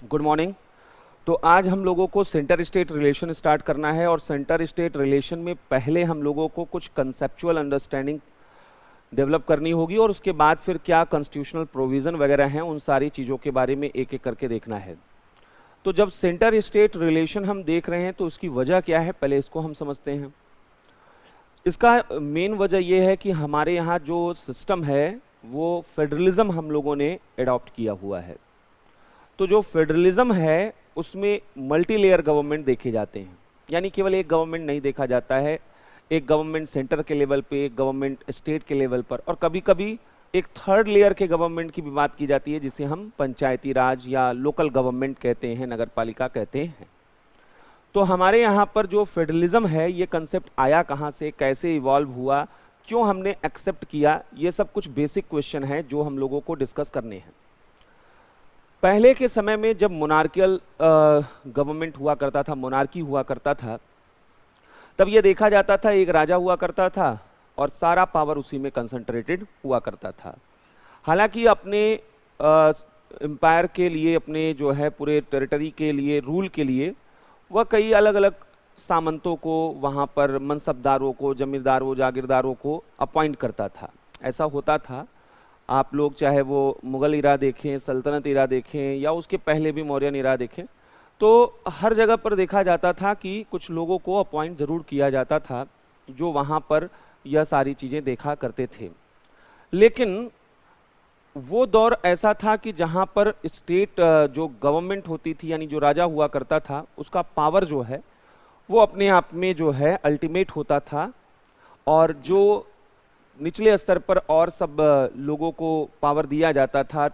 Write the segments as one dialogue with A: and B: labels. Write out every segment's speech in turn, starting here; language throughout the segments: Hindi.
A: Good morning. तो आज हम लोगों को सेंटर स्टेट रिलेशन स्टार्ट करना है और सेंटर स्टेट रिलेशन में पहले हम लोगों को कुछ कंसेप्चुअल अंडरस्टैंडिंग डेवलप करनी होगी और उसके बाद फिर क्या कॉन्स्टिट्यूशनल प्रोविज़न वगैरह हैं उन सारी चीज़ों के बारे में एक एक करके देखना है। तो जब सेंटर स्टेट रिलेशन हम देख रहे हैं तो उसकी वजह क्या है, पहले इसको हम समझते हैं। इसका मेन वजह यह है कि हमारे यहाँ जो सिस्टम है वो फेडरलिज्म हम लोगों ने एडॉप्ट किया हुआ है। तो जो फेडरलिज्म है उसमें मल्टी लेयर गवर्नमेंट देखे जाते हैं, यानी केवल एक गवर्नमेंट नहीं देखा जाता है, एक गवर्नमेंट सेंटर के लेवल पे, एक गवर्नमेंट स्टेट के लेवल पर, और कभी कभी एक थर्ड लेयर के गवर्नमेंट की भी बात की जाती है जिसे हम पंचायती राज या लोकल गवर्नमेंट कहते हैं, नगर पालिका कहते हैं। तो हमारे यहाँ पर जो फेडरलिज्म है ये कंसेप्ट आया कहाँ से, कैसे इवॉल्व हुआ, क्यों हमने एक्सेप्ट किया, ये सब कुछ बेसिक क्वेश्चन है जो हम लोगों को डिस्कस करने हैं। पहले के समय में जब मोनार्कियल गवर्नमेंट हुआ करता था, मोनार्की हुआ करता था, तब ये देखा जाता था एक राजा हुआ करता था और सारा पावर उसी में कंसंट्रेटेड हुआ करता था। हालांकि अपने एम्पायर के लिए, अपने जो है पूरे टेरिटरी के लिए, रूल के लिए वह कई अलग अलग सामंतों को, वहाँ पर मनसबदारों को, जमींदारों, जागीरदारों को अपॉइंट करता था। ऐसा होता था, आप लोग चाहे वो मुग़ल इरा देखें, सल्तनत इरा देखें या उसके पहले भी मौर्यन इरा देखें, तो हर जगह पर देखा जाता था कि कुछ लोगों को अपॉइंट ज़रूर किया जाता था जो वहाँ पर यह सारी चीज़ें देखा करते थे। लेकिन वो दौर ऐसा था कि जहाँ पर स्टेट जो गवर्नमेंट होती थी, यानी जो राजा हुआ करता था, उसका पावर जो है वो अपने आप में जो है अल्टीमेट होता था, और जो निचले स्तर पर और सब लोगों को पावर दिया जाता था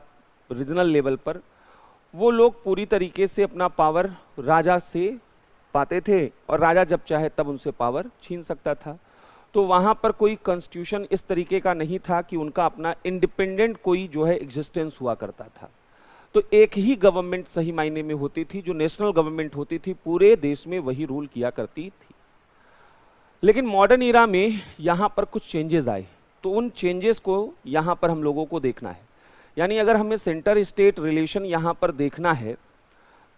A: रीजनल लेवल पर, वो लोग पूरी तरीके से अपना पावर राजा से पाते थे और राजा जब चाहे तब उनसे पावर छीन सकता था। तो वहाँ पर कोई कॉन्स्टिट्यूशन इस तरीके का नहीं था कि उनका अपना इंडिपेंडेंट कोई जो है एग्जिस्टेंस हुआ करता था। तो एक ही गवर्नमेंट सही मायने में होती थी, जो नेशनल गवर्नमेंट होती थी, पूरे देश में वही रूल किया करती थी। लेकिन मॉडर्न इरा में यहाँ पर कुछ चेंजेस आए, तो उन चेंजेस को यहाँ पर हम लोगों को देखना है। यानी अगर हमें सेंटर स्टेट रिलेशन यहाँ पर देखना है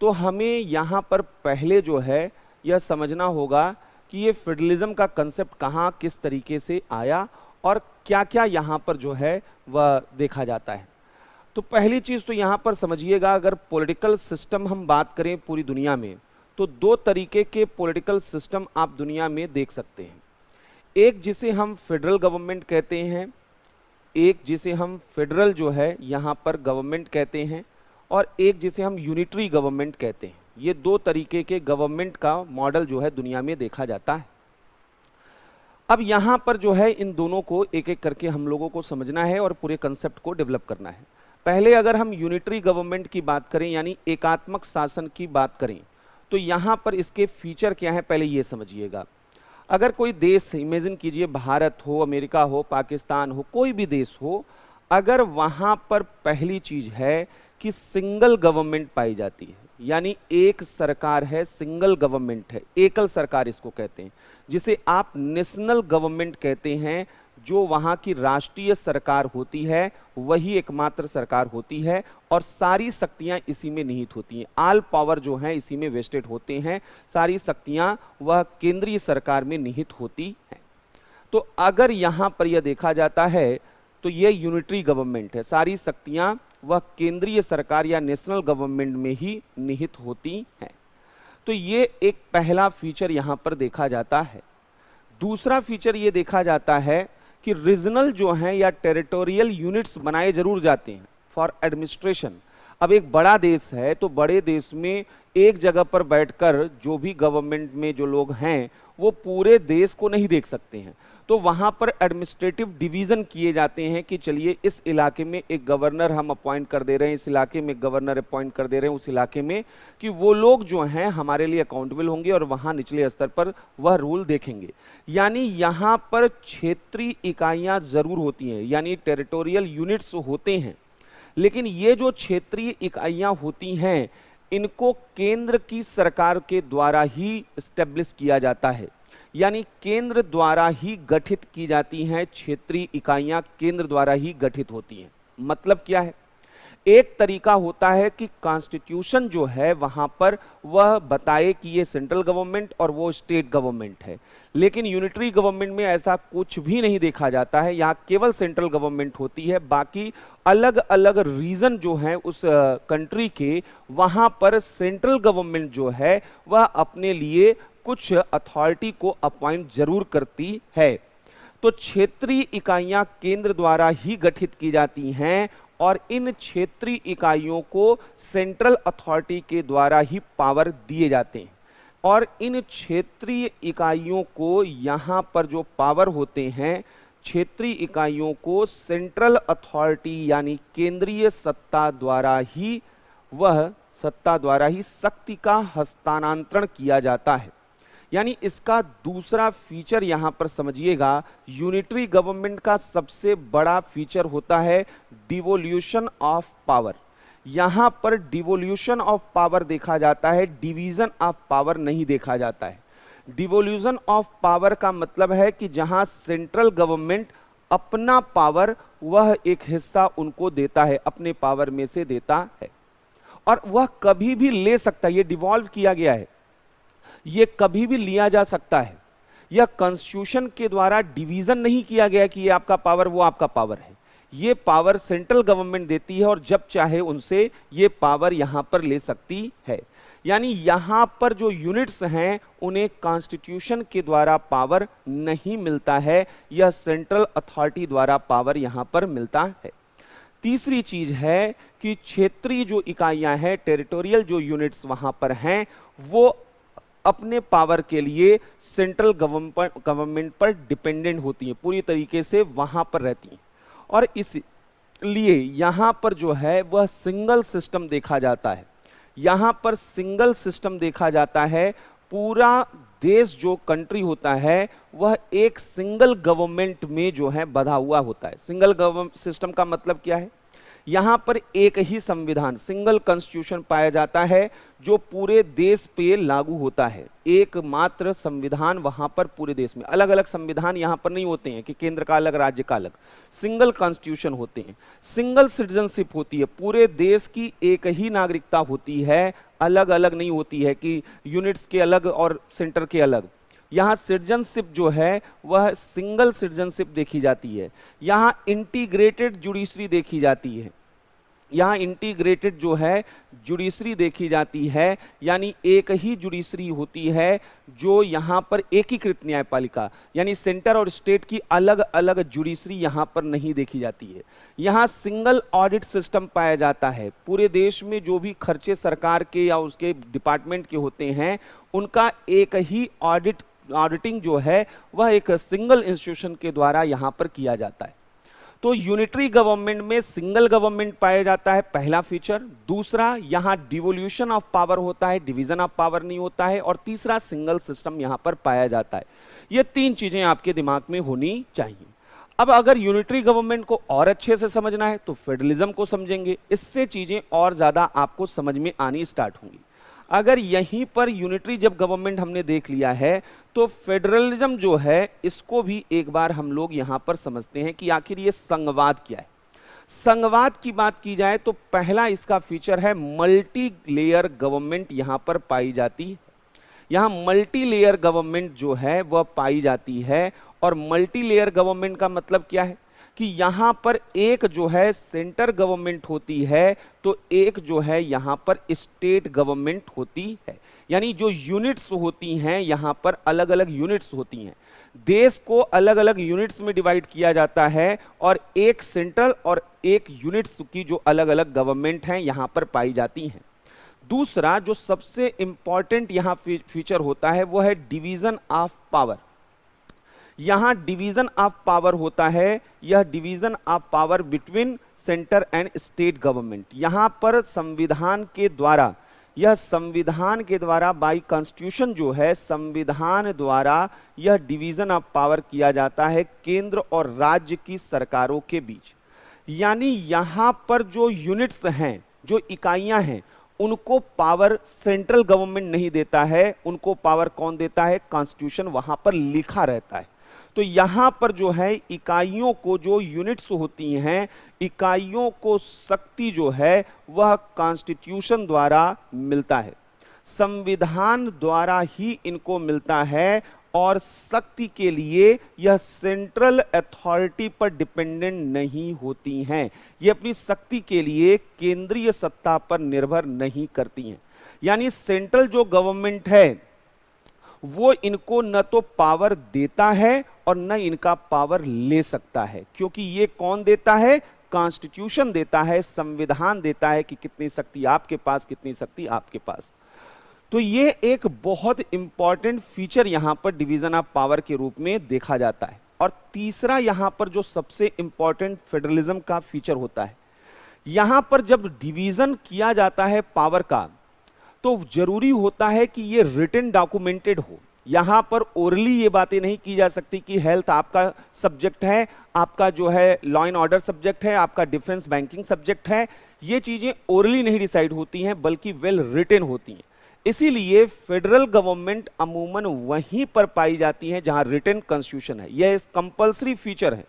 A: तो हमें यहाँ पर पहले जो है यह समझना होगा कि ये फेडरलिज्म का कंसेप्ट कहाँ, किस तरीके से आया और क्या क्या यहाँ पर जो है वह देखा जाता है। तो पहली चीज़ तो यहाँ पर समझिएगा, अगर पॉलिटिकल सिस्टम हम बात करें पूरी दुनिया में, तो दो तरीके के पॉलिटिकल सिस्टम आप दुनिया में देख सकते हैं। एक जिसे हम फेडरल गवर्नमेंट कहते हैं, एक जिसे हम फेडरल जो है यहाँ पर गवर्नमेंट कहते हैं, और एक जिसे हम यूनिटरी गवर्नमेंट कहते हैं। ये दो तरीके के गवर्नमेंट का मॉडल जो है दुनिया में देखा जाता है। अब यहाँ पर जो है इन दोनों को एक एक करके हम लोगों को समझना है और पूरे कंसेप्ट को डेवलप करना है। पहले अगर हम यूनिटरी गवर्नमेंट की बात करें, यानी एकात्मक शासन की बात करें, तो यहाँ पर इसके फीचर क्या हैं पहले ये समझिएगा। अगर कोई देश, इमेजिन कीजिए भारत हो, अमेरिका हो, पाकिस्तान हो, कोई भी देश हो, अगर वहाँ पर पहली चीज़ है कि सिंगल गवर्नमेंट पाई जाती है, यानी एक सरकार है, सिंगल गवर्नमेंट है, एकल सरकार इसको कहते हैं, जिसे आप नेशनल गवर्नमेंट कहते हैं। जो वहाँ की राष्ट्रीय सरकार होती है वही एकमात्र सरकार होती है और सारी शक्तियाँ इसी में निहित होती हैं। ऑल पावर जो है इसी में वेस्टेड होते हैं, सारी शक्तियाँ वह केंद्रीय सरकार में निहित होती हैं। तो अगर यहाँ पर यह देखा जाता है तो यह यूनिटरी गवर्नमेंट है, सारी शक्तियाँ वह केंद्रीय सरकार या नेशनल गवर्नमेंट में ही निहित होती हैं। तो ये एक पहला फीचर यहाँ पर देखा जाता है। दूसरा फीचर ये देखा जाता है कि रीजनल जो हैं या टेरिटोरियल यूनिट्स बनाए जरूर जाते हैं फॉर एडमिनिस्ट्रेशन। अब एक बड़ा देश है तो बड़े देश में एक जगह पर बैठकर जो भी गवर्नमेंट में जो लोग हैं वो पूरे देश को नहीं देख सकते हैं, तो वहाँ पर एडमिनिस्ट्रेटिव डिवीज़न किए जाते हैं कि चलिए इस इलाके में एक गवर्नर हम अपॉइंट कर दे रहे हैं, इस इलाके में गवर्नर अपॉइंट कर दे रहे हैं, उस इलाके में, कि वो लोग जो हैं हमारे लिए अकाउंटेबल होंगे और वहाँ निचले स्तर पर वह रूल देखेंगे। यानी यहाँ पर क्षेत्रीय इकाइयाँ ज़रूर होती हैं, यानी टेरिटोरियल यूनिट्स होते हैं, लेकिन ये जो क्षेत्रीय इकाइयाँ होती हैं इनको केंद्र की सरकार के द्वारा ही स्टेब्लिश किया जाता है, यानी केंद्र द्वारा ही गठित की जाती हैं। क्षेत्रीय इकाइयां केंद्र द्वारा ही गठित होती हैं। मतलब क्या है, एक तरीका होता है कि कॉन्स्टिट्यूशन जो है वहां पर वह बताए कि ये सेंट्रल गवर्नमेंट और वो स्टेट गवर्नमेंट है, लेकिन यूनिटरी गवर्नमेंट में ऐसा कुछ भी नहीं देखा जाता है। यहाँ केवल सेंट्रल गवर्नमेंट होती है, बाकी अलग अलग रीजन जो है उस कंट्री के, वहां पर सेंट्रल गवर्नमेंट जो है वह अपने लिए कुछ अथॉरिटी को अपॉइंट जरूर करती है। तो क्षेत्रीय इकाइयां केंद्र द्वारा ही गठित की जाती हैं और इन क्षेत्रीय इकाइयों को सेंट्रल अथॉरिटी के द्वारा ही पावर दिए जाते हैं। और इन क्षेत्रीय इकाइयों को यहाँ पर जो पावर होते हैं, क्षेत्रीय इकाइयों को सेंट्रल अथॉरिटी यानी केंद्रीय सत्ता द्वारा ही शक्ति का हस्तांतरण किया जाता है। यानी इसका दूसरा फीचर यहां पर समझिएगा, यूनिटरी गवर्नमेंट का सबसे बड़ा फीचर होता है डिवोल्यूशन ऑफ पावर। यहां पर डिवोल्यूशन ऑफ पावर देखा जाता है, डिवीजन ऑफ पावर नहीं देखा जाता है। डिवोल्यूशन ऑफ पावर का मतलब है कि जहां सेंट्रल गवर्नमेंट अपना पावर वह एक हिस्सा उनको देता है, अपने पावर में से देता है, और वह कभी भी ले सकता है। ये डिवॉल्व किया गया है, ये कभी भी लिया जा सकता है। यह कॉन्स्टिट्यूशन के द्वारा डिवीजन नहीं किया गया कि ये आपका पावर वो आपका पावर है। ये पावर सेंट्रल गवर्नमेंट देती है और जब चाहे उनसे ये पावर यहां पर ले सकती है। यानी यहां पर जो यूनिट्स हैं उन्हें कॉन्स्टिट्यूशन के द्वारा पावर नहीं मिलता है, यह सेंट्रल अथॉरिटी द्वारा पावर यहां पर मिलता है। तीसरी चीज है कि क्षेत्रीय जो इकाइयां हैं, टेरिटोरियल जो यूनिट्स वहां पर हैं, वो अपने पावर के लिए सेंट्रल गवर्नमेंट पर डिपेंडेंट होती हैं, पूरी तरीके से वहां पर रहती हैं। और इसलिए यहां पर जो है वह सिंगल सिस्टम देखा जाता है। यहां पर सिंगल सिस्टम देखा जाता है, पूरा देश जो कंट्री होता है वह एक सिंगल गवर्नमेंट में जो है बधा हुआ होता है। सिंगल गवर्नमेंट सिस्टम का मतलब क्या है? यहां पर एक ही संविधान, सिंगल कॉन्स्टिट्यूशन पाया जाता है जो पूरे देश पे लागू होता है। एकमात्र संविधान वहां पर पूरे देश में, अलग अलग संविधान यहां पर नहीं होते हैं कि केंद्र का अलग राज्य का अलग, सिंगल कॉन्स्टिट्यूशन होते हैं। सिंगल सिटीजनशिप होती है, पूरे देश की एक ही नागरिकता होती है, अलग अलग नहीं होती है कि यूनिट्स के अलग और सेंटर के अलग। यहाँ सिटीजनशिप जो है वह सिंगल सिटीजनशिप देखी जाती है। यहाँ इंटीग्रेटेड जुडिशरी देखी जाती है, यहाँ इंटीग्रेटेड जो है जुडिशरी देखी जाती है, यानी एक ही जुडिशरी होती है जो यहाँ पर एकीकृत न्यायपालिका, यानी सेंटर और स्टेट की अलग अलग जुडिशरी यहाँ पर नहीं देखी जाती है। यहाँ सिंगल ऑडिट सिस्टम पाया जाता है, पूरे देश में जो भी खर्चे सरकार के या उसके डिपार्टमेंट के होते हैं उनका एक ही ऑडिटिंग जो है वह एक सिंगल इंस्टीट्यूशन के द्वारा यहाँ पर किया जाता है। तो यूनिटरी गवर्नमेंट में सिंगल गवर्नमेंट पाया जाता है, पहला फीचर। दूसरा, यहां डिवोल्यूशन ऑफ पावर होता है, डिवीजन ऑफ पावर नहीं होता है। और तीसरा, सिंगल सिस्टम यहां पर पाया जाता है। ये तीन चीजें आपके दिमाग में होनी चाहिए। अब अगर यूनिटरी गवर्नमेंट को और अच्छे से समझना है तो फेडरलिज्म को समझेंगे, इससे चीजें और ज्यादा आपको समझ में आनी स्टार्ट होंगी। अगर यहीं पर यूनिटरी जब गवर्नमेंट हमने देख लिया है तो फेडरलिज्म जो है इसको भी एक बार हम लोग यहां पर समझते हैं कि आखिर ये संघवाद क्या है। संघवाद की बात की जाए तो पहला इसका फीचर है मल्टी लेयर गवर्नमेंट यहां पर पाई जाती है। यहां मल्टी लेयर गवर्नमेंट जो है वह पाई जाती है। और मल्टी लेयर गवर्नमेंट का मतलब क्या है कि यहां पर एक जो है सेंटर गवर्नमेंट होती है तो एक जो है यहां पर स्टेट गवर्नमेंट होती है। यानी जो यूनिट्स होती हैं यहां पर अलग अलग यूनिट्स होती हैं। देश को अलग अलग यूनिट्स में डिवाइड किया जाता है और एक सेंट्रल और एक यूनिट्स की जो अलग अलग गवर्नमेंट हैं यहां पर पाई जाती हैं। दूसरा जो सबसे इंपॉर्टेंट यहां फीचर होता है वो है डिवीजन ऑफ पावर। यहां डिवीजन ऑफ पावर होता है, यह division of power between centre and state government. यहां पर संविधान के द्वारा, यह संविधान के द्वारा बाय कॉन्स्टिट्यूशन जो है संविधान द्वारा यह डिवीजन ऑफ पावर किया जाता है केंद्र और राज्य की सरकारों के बीच। यानी यहां पर जो यूनिट्स हैं, जो इकाइयां हैं, उनको पावर सेंट्रल गवर्नमेंट नहीं देता है, उनको पावर कौन देता है? कॉन्स्टिट्यूशन वहां पर लिखा रहता है। तो यहां पर जो है इकाइयों को, जो यूनिट्स होती हैं, इकाइयों को शक्ति जो है वह कॉन्स्टिट्यूशन द्वारा मिलता है, संविधान द्वारा ही इनको मिलता है, और शक्ति के लिए यह सेंट्रल अथॉरिटी पर डिपेंडेंट नहीं होती हैं। ये अपनी शक्ति के लिए केंद्रीय सत्ता पर निर्भर नहीं करती हैं। यानी सेंट्रल जो गवर्नमेंट है वो इनको न तो पावर देता है और न इनका पावर ले सकता है, क्योंकि ये कौन देता है? कॉन्स्टिट्यूशन देता है, संविधान देता है कि कितनी शक्ति आपके पास, कितनी शक्ति आपके पास। तो ये एक बहुत इंपॉर्टेंट फीचर यहां पर डिवीजन ऑफ पावर के रूप में देखा जाता है। और तीसरा यहां पर जो सबसे इंपॉर्टेंट फेडरलिज्म का फीचर होता है, यहां पर जब डिवीजन किया जाता है पावर का, तो जरूरी होता है कि ये रिटन डॉक्यूमेंटेड हो। यहां पर ओरली ये बातें नहीं की जा सकती कि हेल्थ आपका सब्जेक्ट है, आपका जो है लॉ एंड ऑर्डर सब्जेक्ट है, आपका डिफेंस बैंकिंग सब्जेक्ट है। ये चीजें ओरली नहीं डिसाइड होती हैं, बल्कि वेल रिटन होती हैं। इसीलिए फेडरल गवर्नमेंट अमूमन वहीं पर पाई जाती है जहां रिटन कॉन्स्टिट्यूशन है। यह कंपल्सरी फीचर है।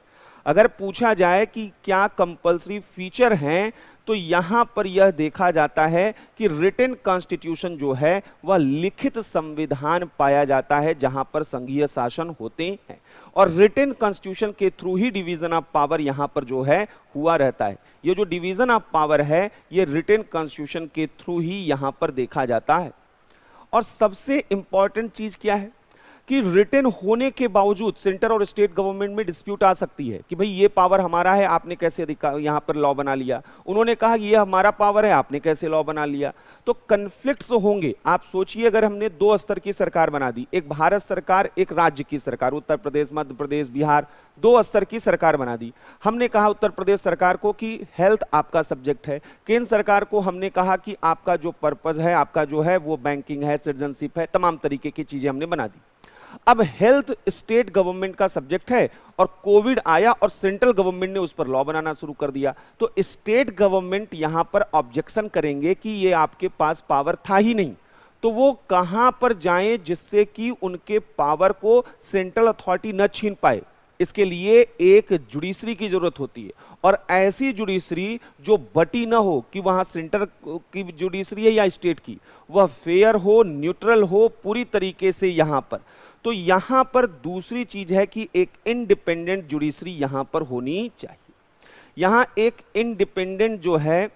A: अगर पूछा जाए कि क्या कंपल्सरी फीचर हैं, तो यहां पर यह देखा जाता है कि रिटन कॉन्स्टिट्यूशन जो है वह लिखित संविधान पाया जाता है जहां पर संघीय शासन होते हैं, और रिटन कॉन्स्टिट्यूशन के through he division of power यहां पर जो है हुआ रहता है। ये जो डिवीजन ऑफ पावर है ये रिटन कॉन्स्टिट्यूशन के थ्रू ही यहां पर देखा जाता है। और सबसे इंपॉर्टेंट चीज क्या है कि रिटन होने के बावजूद सेंटर और स्टेट गवर्नमेंट में डिस्प्यूट आ सकती है कि भाई ये पावर हमारा है, आपने कैसे यहां पर लॉ बना लिया। उन्होंने कहा ये हमारा पावर है, आपने कैसे लॉ बना लिया। तो कन्फ्लिक्ट्स होंगे। आप सोचिए, अगर हमने 2 स्तर की सरकार बना दी, एक भारत सरकार, एक राज्य की सरकार, उत्तर प्रदेश, मध्य प्रदेश, बिहार, 2 स्तर की सरकार बना दी। हमने कहा उत्तर प्रदेश सरकार को कि हेल्थ आपका सब्जेक्ट है, केंद्र सरकार को हमने कहा कि आपका जो पर्पज है, आपका जो है वो बैंकिंग है, सिटीजनशिप है, तमाम तरीके की चीजें हमने बना दी। अब हेल्थ स्टेट गवर्नमेंट का सब्जेक्ट है और कोविड आया और सेंट्रल गवर्नमेंट ने उस पर लॉ बनाना शुरू कर दिया, तो स्टेट गवर्नमेंट यहां पर ऑब्जेक्शन करेंगे कि ये आपके पास पावर था ही नहीं। तो वो कहां पर जाएं जिससे कि उनके पावर को सेंट्रल अथॉरिटी न छीन पाए। इसके लिए एक जुडिशरी की जरूरत होती है, और ऐसी जुडिशरी जो बटी ना हो कि वहां सेंटर की जुडिशरी है या स्टेट की, वह फेयर हो, न्यूट्रल हो पूरी तरीके से यहां पर। तो यहां पर दूसरी चीज है कि एक इंडिपेंडेंट जुडिशरी यहां पर होनी चाहिए। यहां एक इंडिपेंडेंट जो है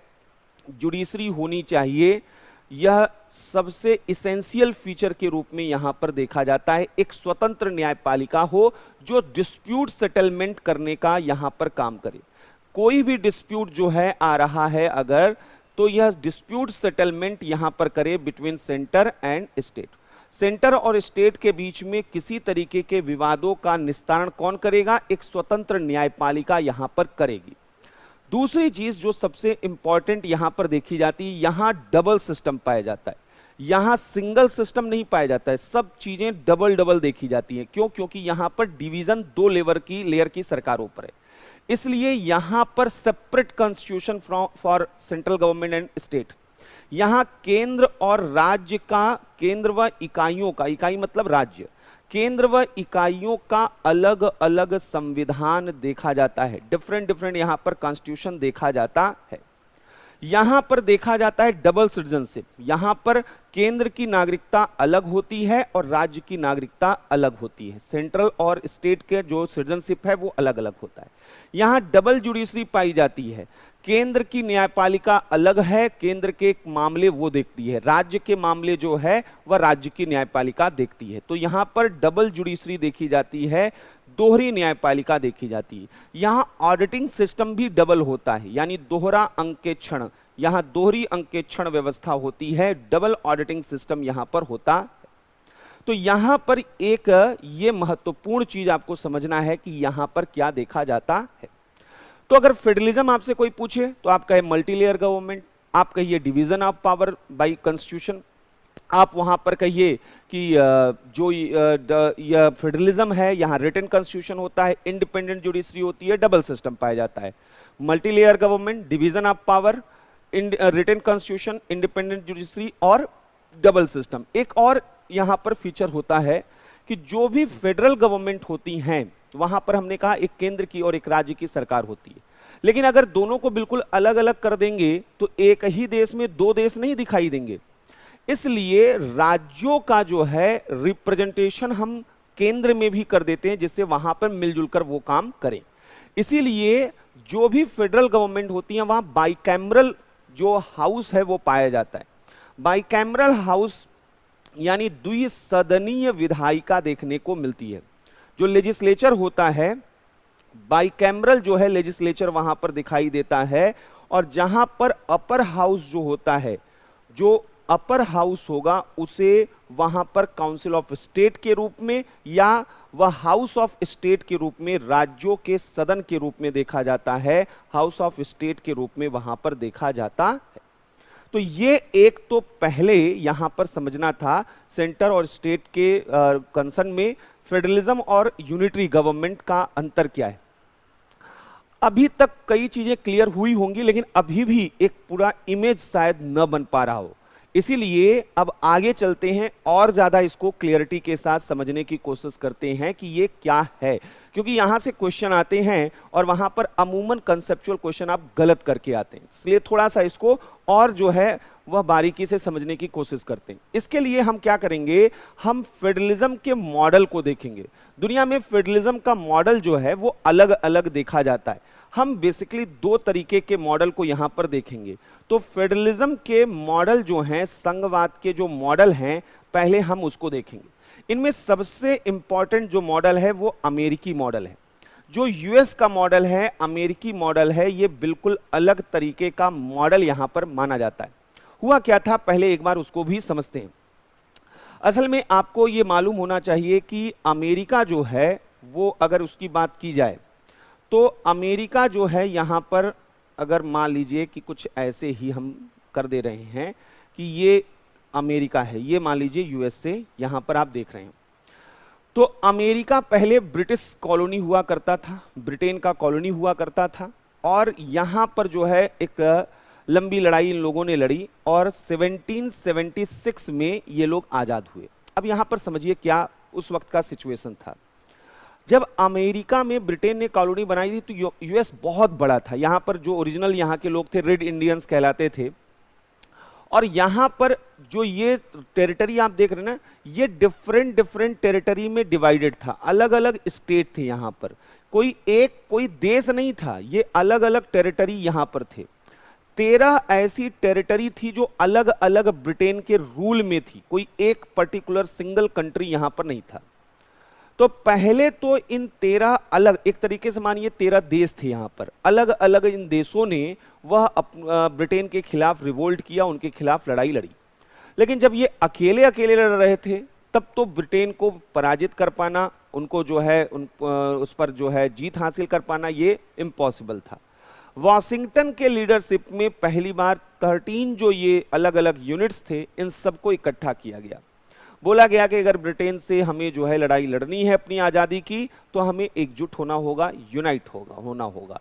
A: जुडिशरी होनी चाहिए। यह सबसे इसेंशियल फीचर के रूप में यहां पर देखा जाता है। एक स्वतंत्र न्यायपालिका हो जो डिस्प्यूट सेटलमेंट करने का यहां पर काम करे। कोई भी डिस्प्यूट जो है आ रहा है अगर, तो यह डिस्प्यूट सेटलमेंट यहां पर करे between centre and state. Centre और स्टेट के बीच में किसी तरीके के विवादों का निस्तारण कौन करेगा? एक स्वतंत्र न्यायपालिका यहां पर करेगी। दूसरी चीज जो सबसे इंपॉर्टेंट यहां पर देखी जाती है, यहां डबल सिस्टम पाया जाता है। यहां सिंगल सिस्टम नहीं पाया जाता है, सब चीजें डबल डबल देखी जाती हैं। क्यों? क्योंकि यहां पर डिवीजन 2 लेयर की सरकारों पर है, इसलिए यहां पर separate constitution for central government and state. यहां केंद्र और राज्य का, केंद्र व इकाइयों का, इकाई मतलब राज्य, केंद्र व इकाइयों का अलग अलग संविधान देखा जाता है। डिफरेंट यहां पर कॉन्स्टिट्यूशन देखा जाता है। यहां पर देखा जाता है डबल सिटीजनशिप। यहां पर केंद्र की नागरिकता अलग होती है और राज्य की नागरिकता अलग होती है। सेंट्रल और स्टेट के जो सिटीजनशिप है वो अलग अलग होता है। यहां डबल जुडिशरी पाई जाती है। केंद्र की न्यायपालिका अलग है, केंद्र के मामले वो देखती है, राज्य के मामले जो है वह राज्य की न्यायपालिका देखती है। तो यहां पर डबल जुडिशरी देखी जाती है, दोहरी न्यायपालिका देखी जाती है। यहां ऑडिटिंग सिस्टम भी डबल होता है, यानी दोहरा अंकेक्षण, यहां दोहरी अंकेक्षण व्यवस्था होती है, डबल ऑडिटिंग सिस्टम यहां पर होता है। तो यहां पर एक ये महत्वपूर्ण चीज आपको समझना है कि यहां पर क्या देखा जाता है। तो अगर फेडरलिज्म आपसे कोई पूछे तो आप कहे मल्टी लेयर गवर्नमेंट, आप कहिए division of power bye constitution, आप वहां पर कहिए कि जो यह फेडरलिज्म है यहां रिटन कॉन्स्टिट्यूशन होता है, इंडिपेंडेंट जुडिशरी होती है, डबल सिस्टम पाया जाता है। Multi layer government, division of power, written constitution, independent judiciary और डबल सिस्टम। एक और यहां पर फीचर होता है कि जो भी फेडरल गवर्नमेंट होती हैं वहां पर हमने कहा एक केंद्र की और एक राज्य की सरकार होती है। लेकिन अगर दोनों को बिल्कुल अलग अलग कर देंगे तो एक ही देश में दो देश नहीं दिखाई देंगे। इसलिए राज्यों का जो है रिप्रेजेंटेशन हम केंद्र में भी कर देते हैं, जिससे वहां पर मिलजुल कर वो काम करें। इसीलिए जो भी फेडरल गवर्नमेंट होती है वहां बाइकैमरल जो हाउस है वो पाया जाता है। बाइकैमरल हाउस यानी द्विसदनीय विधायिका देखने को मिलती है। जो लेजिस्लेचर होता है, बाइकैमरल जो है लेजिस्लेचर वहां पर दिखाई देता है। और जहां पर अपर हाउस जो होता है, जो अपर हाउस होगा उसे वहां पर काउंसिल ऑफ स्टेट के रूप में या वह हाउस ऑफ स्टेट के रूप में, राज्यों के सदन के रूप में देखा जाता है, हाउस ऑफ स्टेट के रूप में वहां पर देखा जाता है। तो ये एक तो पहले यहां पर समझना था सेंटर और स्टेट के कंसर्न में फेडरलिज्म और यूनिटरी गवर्नमेंट का अंतर क्या है। अभी तक कई चीजें क्लियर हुई होंगी, लेकिन अभी भी एक पूरा इमेज शायद न बन पा रहा हो। इसीलिए अब आगे चलते हैं और ज्यादा इसको क्लियरिटी के साथ समझने की कोशिश करते हैं कि ये क्या है, क्योंकि यहां से क्वेश्चन आते हैं और वहां पर अमूमन कंसेप्चुअल क्वेश्चन आप गलत करके आते हैं। इसलिए थोड़ा सा इसको और जो है वह बारीकी से समझने की कोशिश करते हैं। इसके लिए हम क्या करेंगे, हम फेडरलिज्म के मॉडल को देखेंगे। दुनिया में फेडरलिज्म का मॉडल जो है वो अलग अलग देखा जाता है। हम बेसिकली दो तरीके के मॉडल को यहां पर देखेंगे। तो फेडरलिज्म के मॉडल जो हैं, संघवाद के जो मॉडल हैं, पहले हम उसको देखेंगे। इनमें सबसे इंपॉर्टेंट जो मॉडल है वो अमेरिकी मॉडल है। जो यूएस का मॉडल है, अमेरिकी मॉडल है, ये बिल्कुल अलग तरीके का मॉडल यहां पर माना जाता है। हुआ क्या था, पहले एक बार उसको भी समझते हैं। असल में आपको ये मालूम होना चाहिए कि अमेरिका जो है वो, अगर उसकी बात की जाए तो अमेरिका जो है यहां पर, अगर मान लीजिए कि कुछ ऐसे ही हम कर दे रहे हैं कि ये अमेरिका है, ये मान लीजिए यूएसए यहां पर आप देख रहे हैं। तो अमेरिका पहले ब्रिटिश कॉलोनी हुआ करता था, ब्रिटेन का कॉलोनी हुआ करता था। और यहां पर जो है एक लंबी लड़ाई इन लोगों ने लड़ी और 1776 में ये लोग आजाद हुए। अब यहां पर समझिए क्या उस वक्त का सिचुएशन था। जब अमेरिका में ब्रिटेन ने कॉलोनी बनाई थी तो यूएस बहुत बड़ा था। यहां पर जो ओरिजिनल यहां के लोग थे रेड इंडियंस कहलाते थे। और यहां पर जो ये टेरिटरी आप देख रहे हैं ना, ये डिफरेंट डिफरेंट टेरिटरी में डिवाइडेड था, अलग अलग स्टेट थे। यहां पर कोई देश नहीं था, ये अलग अलग टेरिटरी यहां पर थे। 13 ऐसी टेरिटरी थी जो अलग अलग ब्रिटेन के रूल में थी, कोई एक पर्टिकुलर सिंगल कंट्री यहां पर नहीं था। तो पहले तो इन 13 अलग, एक तरीके से मानिए 13 देश थे यहां पर, अलग अलग इन देशों ने वह ब्रिटेन के खिलाफ रिवोल्ट किया, उनके खिलाफ लड़ाई लड़ी। लेकिन जब ये अकेले अकेले लड़ रहे थे तब तो ब्रिटेन को पराजित कर पाना, उनको जो है उस पर जो है जीत हासिल कर पाना, ये इम्पॉसिबल था। वॉशिंगटन के लीडरशिप में पहली बार 13 जो ये अलग अलग यूनिट्स थे, इन सबको इकट्ठा किया गया। बोला गया कि अगर ब्रिटेन से हमें जो है लड़ाई लड़नी है अपनी आज़ादी की, तो हमें एकजुट होना होगा, यूनाइट होना होगा।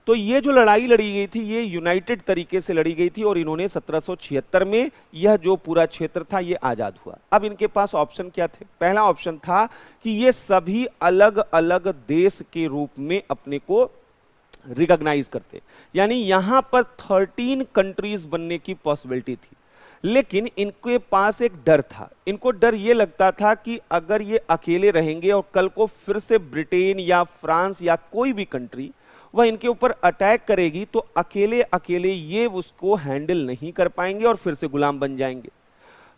A: तो ये जो लड़ाई लड़ी गई थी ये यूनाइटेड तरीके से लड़ी गई थी और इन्होंने 1776 में यह जो पूरा क्षेत्र था ये आज़ाद हुआ। अब इनके पास ऑप्शन क्या थे? पहला ऑप्शन था कि ये सभी अलग अलग देश के रूप में अपने को रिकॉग्नाइज करते, यानी यहां पर 13 कंट्रीज बनने की पॉसिबिलिटी थी। लेकिन इनके पास एक डर था, इनको डर ये लगता था कि अगर ये अकेले रहेंगे और कल को फिर से ब्रिटेन या फ्रांस या कोई भी कंट्री वह इनके ऊपर अटैक करेगी तो अकेले अकेले ये उसको हैंडल नहीं कर पाएंगे और फिर से गुलाम बन जाएंगे।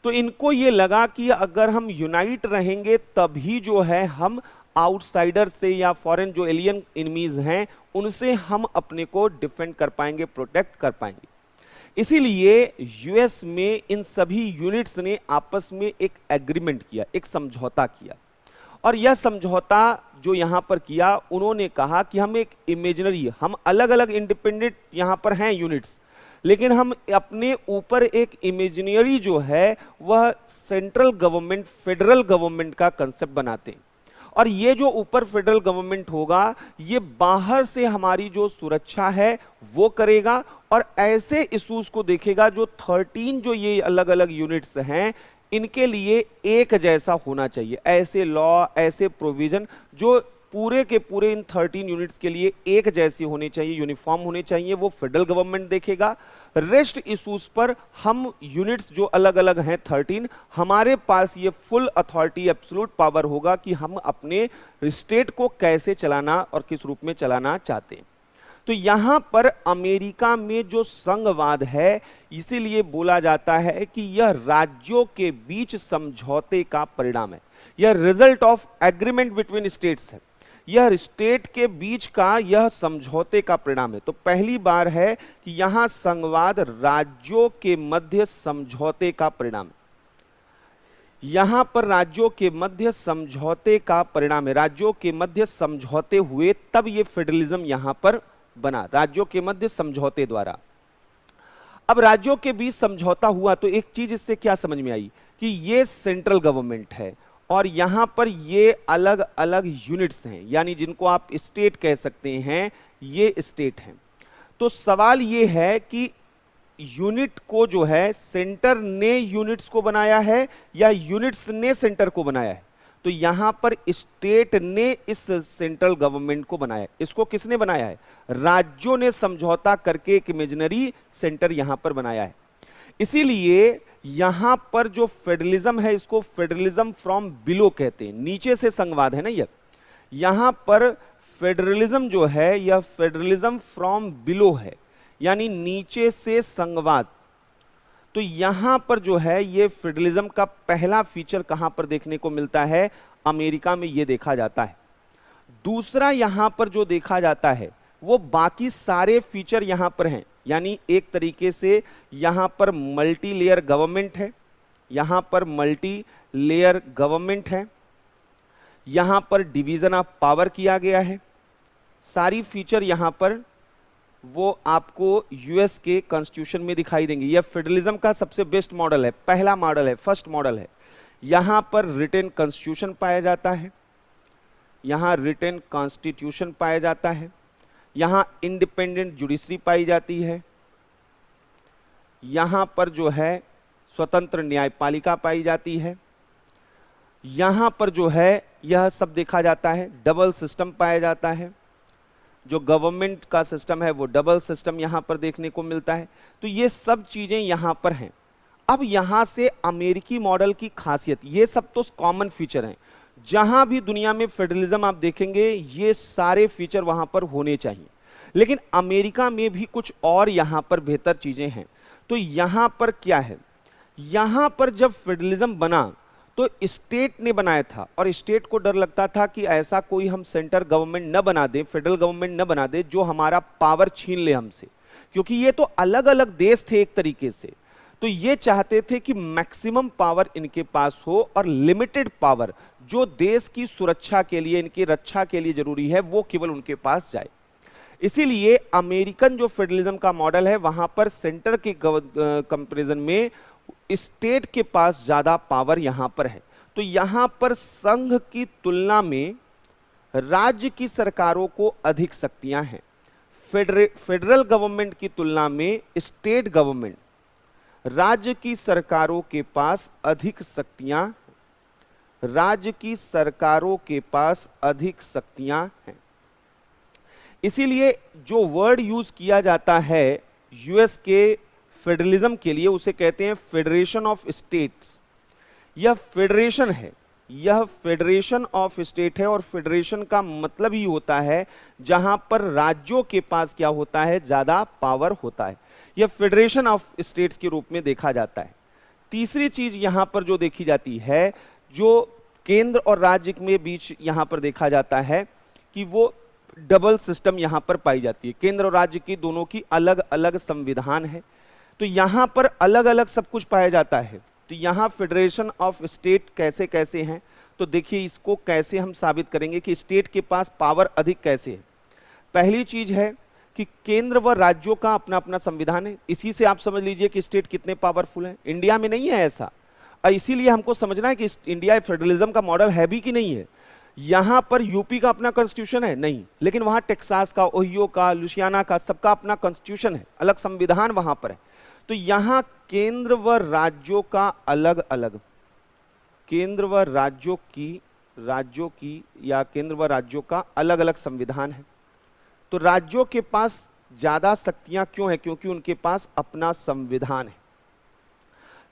A: तो इनको ये लगा कि अगर हम यूनाइट रहेंगे तभी जो है हम आउटसाइडर से या फॉरेन जो एलियन एनिमीज हैं उनसे हम अपने को डिफेंड कर पाएंगे, प्रोटेक्ट कर पाएंगे। इसीलिए यूएस में इन सभी यूनिट्स ने आपस में एक एग्रीमेंट किया, एक समझौता किया। और यह समझौता जो यहां पर किया, उन्होंने कहा कि हम एक इमेजिनरी, हम अलग अलग इंडिपेंडेंट यहां पर हैं यूनिट्स, लेकिन हम अपने ऊपर एक इमेजिनरी जो है वह सेंट्रल गवर्नमेंट, फेडरल गवर्नमेंट का कंसेप्ट बनाते हैं। और ये जो ऊपर फेडरल गवर्नमेंट होगा ये बाहर से हमारी जो सुरक्षा है वो करेगा और ऐसे इश्यूज को देखेगा जो 13 जो ये अलग अलग यूनिट्स हैं इनके लिए एक जैसा होना चाहिए। ऐसे लॉ, ऐसे प्रोविजन जो पूरे के पूरे इन 13 यूनिट्स के लिए एक जैसी होनी चाहिए, यूनिफॉर्म होने चाहिए, वो फेडरल गवर्नमेंट देखेगा। रेस्ट इश्यूज पर हम यूनिट्स जो अलग अलग हैं 13, हमारे पास ये फुल अथॉरिटी, एब्सोल्यूट पावर होगा कि हम अपने स्टेट को कैसे चलाना और किस रूप में चलाना चाहते हैं। तो यहां पर अमेरिका में जो संघवाद है, इसीलिए बोला जाता है कि यह राज्यों के बीच समझौते का परिणाम है, यह result of agreement between states है, यह स्टेट के बीच का यह समझौते का परिणाम है। तो पहली बार है कि यहां संघवाद राज्यों के मध्य समझौते का परिणाम है, यहां पर राज्यों के मध्य समझौते का परिणाम है, राज्यों के मध्य समझौते हुए तब ये फेडरलिज्म यहां पर बना, राज्यों के मध्य समझौते द्वारा। अब राज्यों के बीच समझौता हुआ तो एक चीज इससे क्या समझ में आई कि ये सेंट्रल गवर्नमेंट है और यहां पर ये अलग अलग यूनिट्स हैं, यानी जिनको आप स्टेट कह सकते हैं, ये स्टेट हैं। तो सवाल ये है कि यूनिट को जो है सेंटर ने यूनिट्स को बनाया है या यूनिट्स ने सेंटर को बनाया है? तो यहां पर स्टेट ने इस सेंट्रल गवर्नमेंट को बनाया है। इसको किसने बनाया है? राज्यों ने समझौता करके एक इमेजिनरी सेंटर यहां पर बनाया है। इसीलिए यहां पर जो फेडरलिज्म है, इसको फेडरलिज्म फ्रॉम बिलो कहते हैं, नीचे से संघवाद है ना ये। यहां पर फेडरलिज्म जो है यह फेडरलिज्म फ्रॉम बिलो है, यानी नीचे से संघवाद। तो यहां पर जो है ये फेडरलिज्म का पहला फीचर कहां पर देखने को मिलता है? अमेरिका में ये देखा जाता है। दूसरा यहां पर जो देखा जाता है वो बाकी सारे फीचर यहां पर हैं, यानी एक तरीके से यहां पर मल्टी लेयर गवर्नमेंट है, यहां पर मल्टी लेयर गवर्नमेंट है, यहां पर डिवीजन ऑफ पावर किया गया है। सारी फीचर यहां पर वो आपको यूएस के कॉन्स्टिट्यूशन में दिखाई देंगे। यह फेडरलिज्म का सबसे बेस्ट मॉडल है, पहला मॉडल है, फर्स्ट मॉडल है। यहां पर रिटन कॉन्स्टिट्यूशन पाया जाता है, यहां रिटन कॉन्स्टिट्यूशन पाया जाता है, यहां इंडिपेंडेंट जुडिशरी पाई जाती है, यहां पर जो है स्वतंत्र न्यायपालिका पाई जाती है, यहां पर जो है यह सब देखा जाता है, डबल सिस्टम पाया जाता है, जो गवर्नमेंट का सिस्टम है वो डबल सिस्टम यहां पर देखने को मिलता है। तो ये सब चीजें यहां पर हैं। अब यहां से अमेरिकी मॉडल की खासियत, ये सब तो कॉमन फीचर हैं, जहां भी दुनिया में फेडरलिज्म आप देखेंगे ये सारे फीचर वहां पर होने चाहिए, लेकिन अमेरिका में भी कुछ और यहां पर बेहतर चीजें हैं। तो यहां पर क्या है, यहां पर जब फेडरलिज्म बना तो स्टेट ने बनाया था और स्टेट को डर लगता था कि ऐसा कोई हम सेंटर गवर्नमेंट न बना दे, फेडरल गवर्नमेंट न बना दे जो हमारा पावर छीन ले हमसे, क्योंकि ये तो अलग अलग देश थे एक तरीके से। तो ये चाहते थे कि मैक्सिमम पावर इनके पास हो और लिमिटेड पावर जो देश की सुरक्षा के लिए, इनकी रक्षा के लिए जरूरी है, वो केवल उनके पास जाए। इसीलिए अमेरिकन जो फेडरलिज्म का मॉडल है वहां पर सेंटर के कंपैरिजन में स्टेट के पास ज्यादा पावर यहां पर है। तो यहां पर संघ की तुलना में राज्य की सरकारों को अधिक शक्तियां हैं। फेडरल गवर्नमेंट की तुलना में स्टेट गवर्नमेंट, राज्य की सरकारों के पास अधिक शक्तियां, राज्य की सरकारों के पास अधिक शक्तियां हैं। इसीलिए जो वर्ड यूज किया जाता है यूएस के फेडरलिज्म के लिए, उसे कहते हैं फेडरेशन ऑफ स्टेट्स। यह फेडरेशन है, यह फेडरेशन ऑफ स्टेट है और फेडरेशन का मतलब ही होता है जहां पर राज्यों के पास क्या होता है, ज्यादा पावर होता है। यह फेडरेशन ऑफ स्टेट्स के रूप में देखा जाता है। तीसरी चीज यहां पर जो देखी जाती है, जो केंद्र और राज्य में बीच यहां पर देखा जाता है कि वो डबल सिस्टम यहां पर पाई जाती है। केंद्र और राज्य की दोनों की अलग अलग संविधान है, तो यहां पर अलग अलग सब कुछ पाया जाता है। तो यहां फेडरेशन ऑफ स्टेट कैसे कैसे हैं, तो देखिए इसको कैसे हम साबित करेंगे कि स्टेट के पास पावर अधिक कैसे है। पहली चीज है कि केंद्र व राज्यों का अपना अपना संविधान है, इसी से आप समझ लीजिए कि स्टेट कितने पावरफुल हैं। इंडिया में नहीं है ऐसा, और इसीलिए हमको समझना है कि इंडिया फेडरलिज्म का मॉडल है भी कि नहीं है। यहां पर यूपी का अपना कॉन्स्टिट्यूशन है नहीं, लेकिन वहां टेक्सास का, ओहियो का, लुसियाना का, सबका अपना कॉन्स्टिट्यूशन है, अलग संविधान वहां पर है। तो यहां केंद्र व राज्यों का अलग अलग, केंद्र व राज्यों की राज्यों की या केंद्र व राज्यों का अलग अलग संविधान है। तो राज्यों के पास ज्यादा शक्तियां क्यों है? क्योंकि उनके पास अपना संविधान है,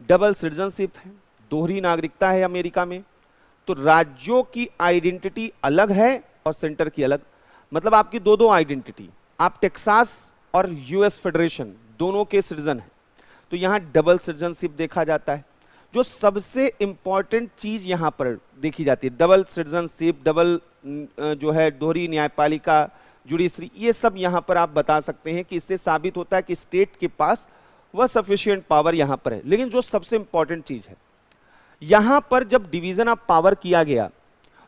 A: डबल सिटीजनशिप है, दोहरी नागरिकता है अमेरिका में। तो राज्यों की आइडेंटिटी अलग है और सेंटर की अलग, मतलब आपकी दो दो आइडेंटिटी। आप टेक्सास और यूएस फेडरेशन दोनों के सिटीजन हैं, तो यहां डबल सिटीजनशिप देखा जाता है। जो सबसे इंपॉर्टेंट चीज यहां पर देखी जाती है, डबल सिटीजनशिप, डबल जो है दोहरी न्यायपालिका, जुडिशरी, ये सब यहां पर आप बता सकते हैं कि इससे साबित होता है कि स्टेट के पास वह सफिशिएंट पावर यहां पर है। लेकिन जो सबसे इंपॉर्टेंट चीज है, यहां पर जब डिवीजन ऑफ पावर किया गया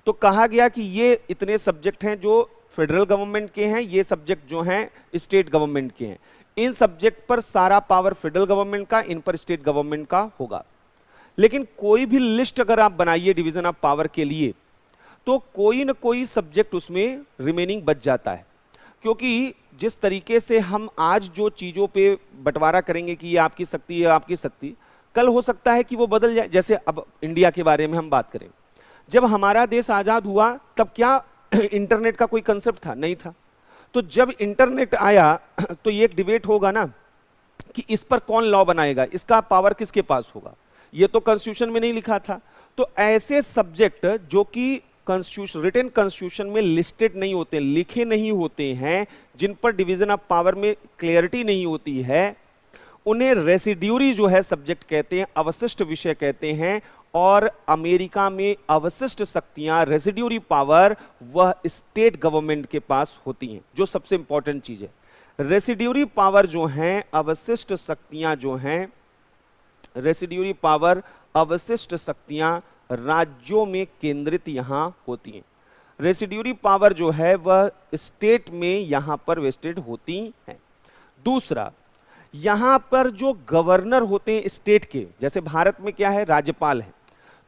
A: तो कहा गया कि ये इतने सब्जेक्ट हैं जो फेडरल गवर्नमेंट के हैं, ये सब्जेक्ट जो हैं स्टेट गवर्नमेंट के हैं। इन सब्जेक्ट पर सारा पावर फेडरल गवर्नमेंट का, इन पर स्टेट गवर्नमेंट का होगा। लेकिन कोई भी लिस्ट अगर आप बनाइए डिवीजन ऑफ पावर के लिए, तो कोई ना कोई सब्जेक्ट उसमें रिमेनिंग बच जाता है। क्योंकि जिस तरीके से हम आज जो चीजों पे बंटवारा करेंगे कि ये आपकी शक्ति, ये आपकी शक्ति, कल हो सकता है कि वो बदल जाए। जैसे अब इंडिया के बारे में हम बात करें, जब हमारा देश आजाद हुआ तब क्या इंटरनेट का कोई कंसेप्ट था? नहीं था। तो जब इंटरनेट आया तो ये एक डिबेट होगा ना कि इस पर कौन लॉ बनाएगा, इसका पावर किसके पास होगा। ये तो कॉन्स्टिट्यूशन में नहीं लिखा था। तो ऐसे सब्जेक्ट जो कि कॉन्स्टिट्यूशन, रिटन कॉन्स्टिट्यूशन में लिस्टेड नहीं होते, लिखे नहीं होते हैं, जिन पर डिवीजन ऑफ पावर में क्लियरिटी नहीं होती है, उन्हें रेसिड्यूरी जो है सब्जेक्ट कहते हैं, अवशिष्ट विषय कहते हैं। और अमेरिका में अवशिष्ट शक्तियां, रेसिड्यूरी पावर, वह स्टेट गवर्नमेंट के पास होती हैं। जो सबसे इंपॉर्टेंट चीज है, रेसिड्यूरी पावर जो हैं, अवशिष्ट शक्तियां जो हैं, रेसिड्यूरी पावर, अवशिष्ट शक्तियां राज्यों में केंद्रित यहां होती हैं। रेसिड्यूरी पावर जो है वह स्टेट में यहां पर वेस्टेड होती हैं। दूसरा, यहां पर जो गवर्नर होते हैं स्टेट के, जैसे भारत में क्या है, राज्यपाल है,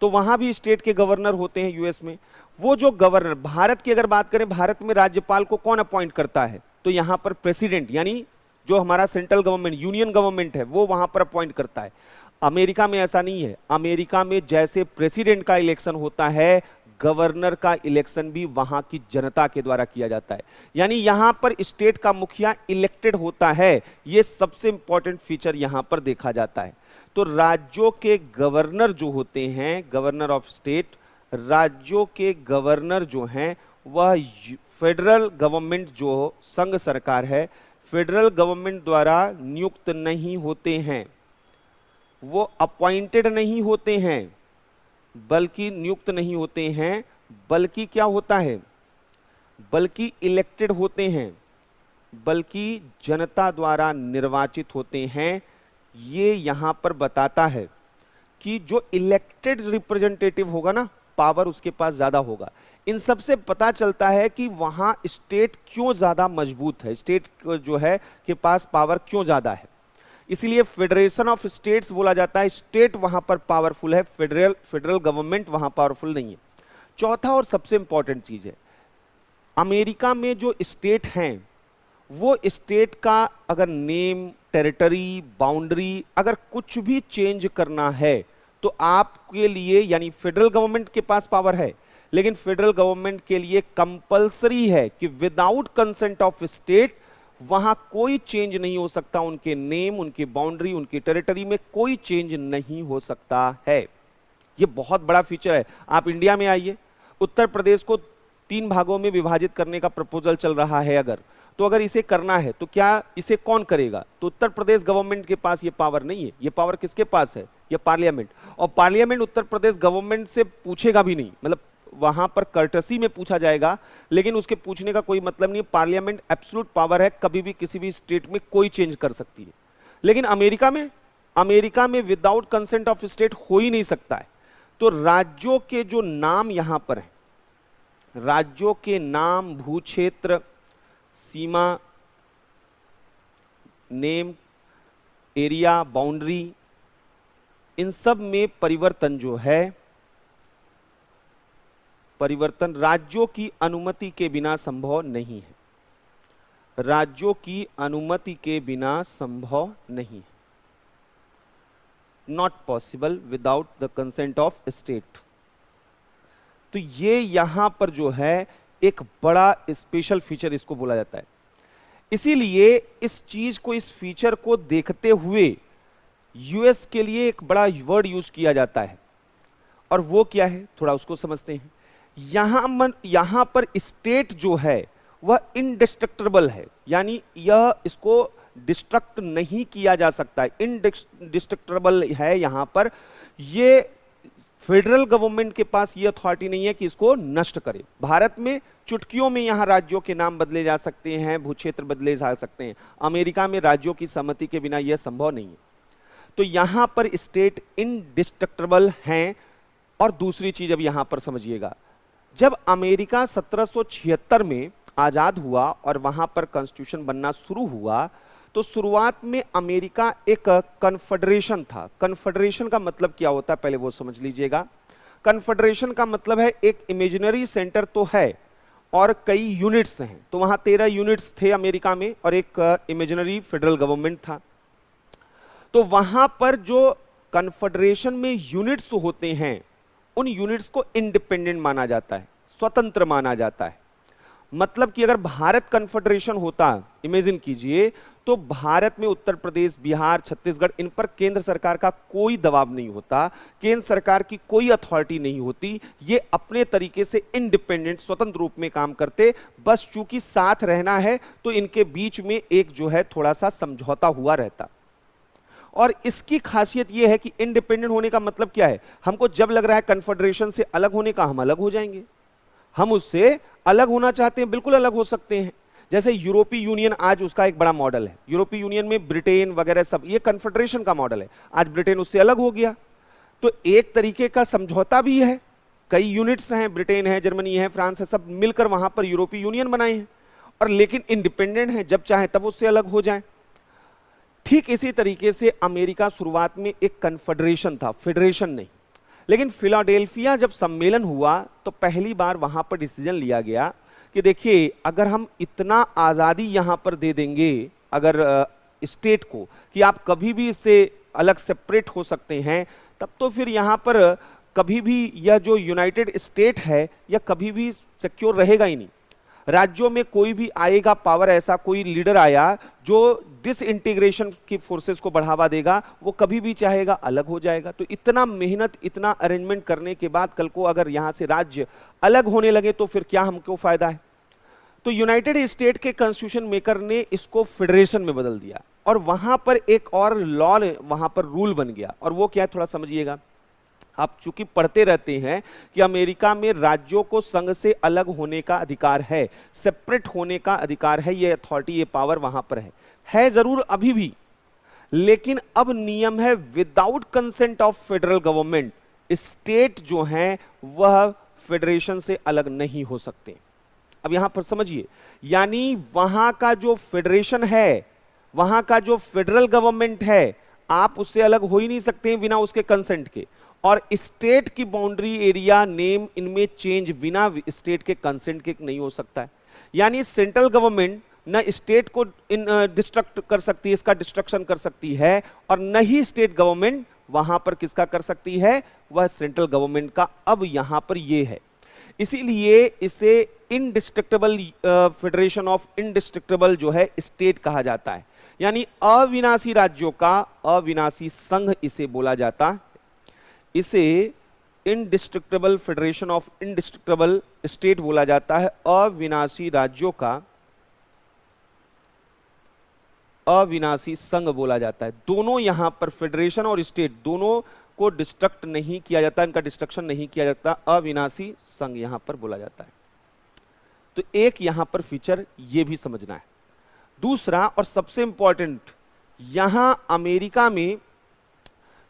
A: तो वहां भी स्टेट के गवर्नर होते हैं यूएस में। वो जो गवर्नर, भारत की अगर बात करें, भारत में राज्यपाल को कौन अपॉइंट करता है? तो यहां पर प्रेसिडेंट, यानी जो हमारा सेंट्रल गवर्नमेंट, यूनियन गवर्नमेंट है, वो वहां पर अपॉइंट करता है। अमेरिका में ऐसा नहीं है। अमेरिका में जैसे प्रेसिडेंट का इलेक्शन होता है, गवर्नर का इलेक्शन भी वहां की जनता के द्वारा किया जाता है। यानी यहां पर स्टेट का मुखिया इलेक्टेड होता है। यह सबसे इंपॉर्टेंट फीचर यहां पर देखा जाता है। तो राज्यों के गवर्नर जो होते हैं, गवर्नर ऑफ स्टेट, राज्यों के गवर्नर जो हैं वह फेडरल गवर्नमेंट, जो संघ सरकार है, फेडरल गवर्नमेंट द्वारा नियुक्त नहीं होते हैं। वो अपॉइंटेड नहीं होते हैं, बल्कि नियुक्त नहीं होते हैं, बल्कि क्या होता है, बल्कि इलेक्टेड होते हैं, बल्कि जनता द्वारा निर्वाचित होते हैं। ये यहां पर बताता है कि जो इलेक्टेड रिप्रेजेंटेटिव होगा ना, पावर उसके पास ज्यादा होगा। इन सब से पता चलता है कि वहां स्टेट क्यों ज्यादा मजबूत है, स्टेट जो है के पास पावर क्यों ज्यादा है। इसलिए फेडरेशन ऑफ स्टेट्स बोला जाता है। स्टेट वहां पर पावरफुल है, फेडरल गवर्नमेंट वहां पावरफुल नहीं है। चौथा और सबसे इंपॉर्टेंट चीज है, अमेरिका में जो स्टेट हैं, वो स्टेट का अगर नेम, टेरिटरी, बाउंड्री, अगर कुछ भी चेंज करना है तो आपके लिए, यानी फेडरल गवर्नमेंट के पास पावर है, लेकिन फेडरल गवर्नमेंट के लिए कंपलसरी है कि विदाउट कंसेंट ऑफ स्टेट वहां कोई चेंज नहीं हो सकता। उनके नेम, उनकी बाउंड्री, उनकी टेरिटरी में कोई चेंज नहीं हो सकता है। यह बहुत बड़ा फीचर है। आप इंडिया में आइए, उत्तर प्रदेश को 3 भागों में विभाजित करने का प्रपोजल चल रहा है। अगर इसे करना है तो क्या इसे कौन करेगा? तो उत्तर प्रदेश गवर्नमेंट के पास ये पावर नहीं है। ये पावर किसके पास है? ये पार्लियामेंट। और पार्लियामेंट उत्तर प्रदेश गवर्नमेंट से पूछेगा भी नहीं, मतलब वहां पर कर्टसी में पूछा जाएगा, लेकिन उसके पूछने का कोई मतलब नहीं है। पार्लियामेंट एब्सोल्यूट पावर है, कभी भी किसी भी स्टेट में कोई चेंज कर सकती है। लेकिन अमेरिका में विदाउट कंसेंट ऑफ स्टेट हो ही नहीं सकता है। तो राज्यों के जो नाम यहां पर हैं, राज्यों के नाम, भूक्षेत्र, सीमा, नेम, एरिया, बाउंड्री, इन सब में परिवर्तन जो है, परिवर्तन राज्यों की अनुमति के बिना संभव नहीं है। राज्यों की अनुमति के बिना संभव नहीं है। Not possible without the consent of state. तो ये यहां पर जो है एक बड़ा स्पेशल फीचर इसको बोला जाता है। इसीलिए इस चीज को, इस फीचर को देखते हुए यूएस के लिए एक बड़ा वर्ड यूज किया जाता है, और वो क्या है थोड़ा उसको समझते हैं। यहां पर स्टेट जो है वह इनडिस्ट्रक्टेबल है, यानी यह इसको डिस्ट्रक्ट नहीं किया जा सकता है, इनडिस्ट्रक्टेबल है। यहां पर ये फेडरल गवर्नमेंट के पास ये अथॉरिटी नहीं है कि इसको नष्ट करे। भारत में चुटकियों में यहां राज्यों के नाम बदले जा सकते हैं, भूक्षेत्र बदले जा सकते हैं। अमेरिका में राज्यों की सहमति के बिना यह संभव नहीं है। तो यहां पर स्टेट इनडिस्ट्रक्टेबल हैं। और दूसरी चीज अब यहां पर समझिएगा, जब अमेरिका 1776 में आजाद हुआ और वहां पर कॉन्स्टिट्यूशन बनना शुरू हुआ, तो शुरुआत में अमेरिका एक कन्फेडरेशन था। कन्फेडरेशन का मतलब क्या होता है पहले वो समझ लीजिएगा। कन्फेडरेशन का मतलब है एक इमेजिनरी सेंटर तो है और कई यूनिट्स हैं। तो वहां 13 यूनिट्स थे अमेरिका में और एक इमेजिनरी फेडरल गवर्नमेंट था। तो वहां पर जो कन्फेडरेशन में यूनिट्स होते हैं, उन यूनिट्स को इंडिपेंडेंट माना जाता है, स्वतंत्र माना जाता है। मतलब कि अगर भारत कन्फेडरेशन होता, इमेजिन कीजिए, तो भारत में उत्तर प्रदेश, बिहार, छत्तीसगढ़, इन पर केंद्र सरकार का कोई दबाव नहीं होता, केंद्र सरकार की कोई अथॉरिटी नहीं होती। ये अपने तरीके से इंडिपेंडेंट, स्वतंत्र रूप में काम करते। बस चूंकि साथ रहना है तो इनके बीच में एक जो है थोड़ा सा समझौता हुआ रहता। और इसकी खासियत यह है कि इंडिपेंडेंट होने का मतलब क्या है, हमको जब लग रहा है कन्फेडरेशन से अलग होने का, हम अलग हो जाएंगे। हम उससे अलग होना चाहते हैं, बिल्कुल अलग हो सकते हैं। जैसे यूरोपीय यूनियन आज उसका एक बड़ा मॉडल है। यूरोपीय यूनियन में ब्रिटेन वगैरह सब ये कन्फेडरेशन का मॉडल है। आज ब्रिटेन उससे अलग हो गया, तो एक तरीके का समझौता भी है। कई यूनिट्स हैं, ब्रिटेन है, जर्मनी है, फ्रांस है, सब मिलकर वहां पर यूरोपीय यूनियन बनाए हैं, और लेकिन इंडिपेंडेंट है, जब चाहे तब उससे अलग हो जाए। ठीक इसी तरीके से अमेरिका शुरुआत में एक कन्फेडरेशन था, फेडरेशन नहीं। लेकिन फिलाडेल्फिया जब सम्मेलन हुआ तो पहली बार वहां पर डिसीजन लिया गया कि देखिए, अगर हम इतना आजादी यहां पर दे देंगे अगर स्टेट को कि आप कभी भी इससे अलग सेपरेट हो सकते हैं, तब तो फिर यहां पर कभी भी यह जो यूनाइटेड स्टेट है यह कभी भी सिक्योर रहेगा ही नहीं। राज्यों में कोई भी आएगा पावर, ऐसा कोई लीडर आया जो डिसइंटीग्रेशन की फोर्सेस को बढ़ावा देगा, वो कभी भी चाहेगा अलग हो जाएगा। तो इतना मेहनत, इतना अरेंजमेंट करने के बाद कल को अगर यहां से राज्य अलग होने लगे तो फिर क्या हमको फायदा है। तो यूनाइटेड स्टेट के कॉन्स्टिट्यूशन मेकर ने इसको फेडरेशन में बदल दिया, और वहां पर एक और लॉ वहां पर रूल बन गया। और वो क्या है थोड़ा समझिएगा। आप चूंकि पढ़ते रहते हैं कि अमेरिका में राज्यों को संघ से अलग होने का अधिकार है, सेपरेट होने का अधिकार है, ये अथॉरिटी, ये पावर वहां पर है जरूर अभी भी। लेकिन अब नियम है without consent of federal government state जो हैं वह फेडरेशन से अलग नहीं हो सकते। अब यहां पर समझिए, यानी वहां का जो फेडरेशन है, वहां का जो फेडरल गवर्नमेंट है, आप उससे अलग हो ही नहीं सकते बिना उसके कंसेंट के। और स्टेट की बाउंड्री, एरिया, नेम, इनमें चेंज बिना स्टेट के कंसेंट के नहीं हो सकता है। यानी सेंट्रल गवर्नमेंट न स्टेट को डिस्ट्रक्ट कर सकती है, इसका डिस्ट्रक्शन कर सकती है, और न ही स्टेट गवर्नमेंट वहां पर किसका कर सकती है, वह सेंट्रल गवर्नमेंट का। अब यहां पर यह है, इसीलिए इसे इनडिस्ट्रक्टेबल फेडरेशन ऑफ इनडिस्ट्रक्टेबल जो है स्टेट कहा जाता है। यानी अविनाशी राज्यों का अविनाशी संघ इसे बोला जाता है। इसे indestructible federation of indestructible state बोला जाता है। अविनाशी राज्यों का अविनाशी संघ बोला जाता है। दोनों यहां पर फेडरेशन और स्टेट दोनों को डिस्ट्रक्ट नहीं किया जाता, इनका डिस्ट्रक्शन नहीं किया जाता, अविनाशी संघ यहां पर बोला जाता है। तो एक यहां पर फीचर यह भी समझना है। दूसरा और सबसे इंपॉर्टेंट, यहां अमेरिका में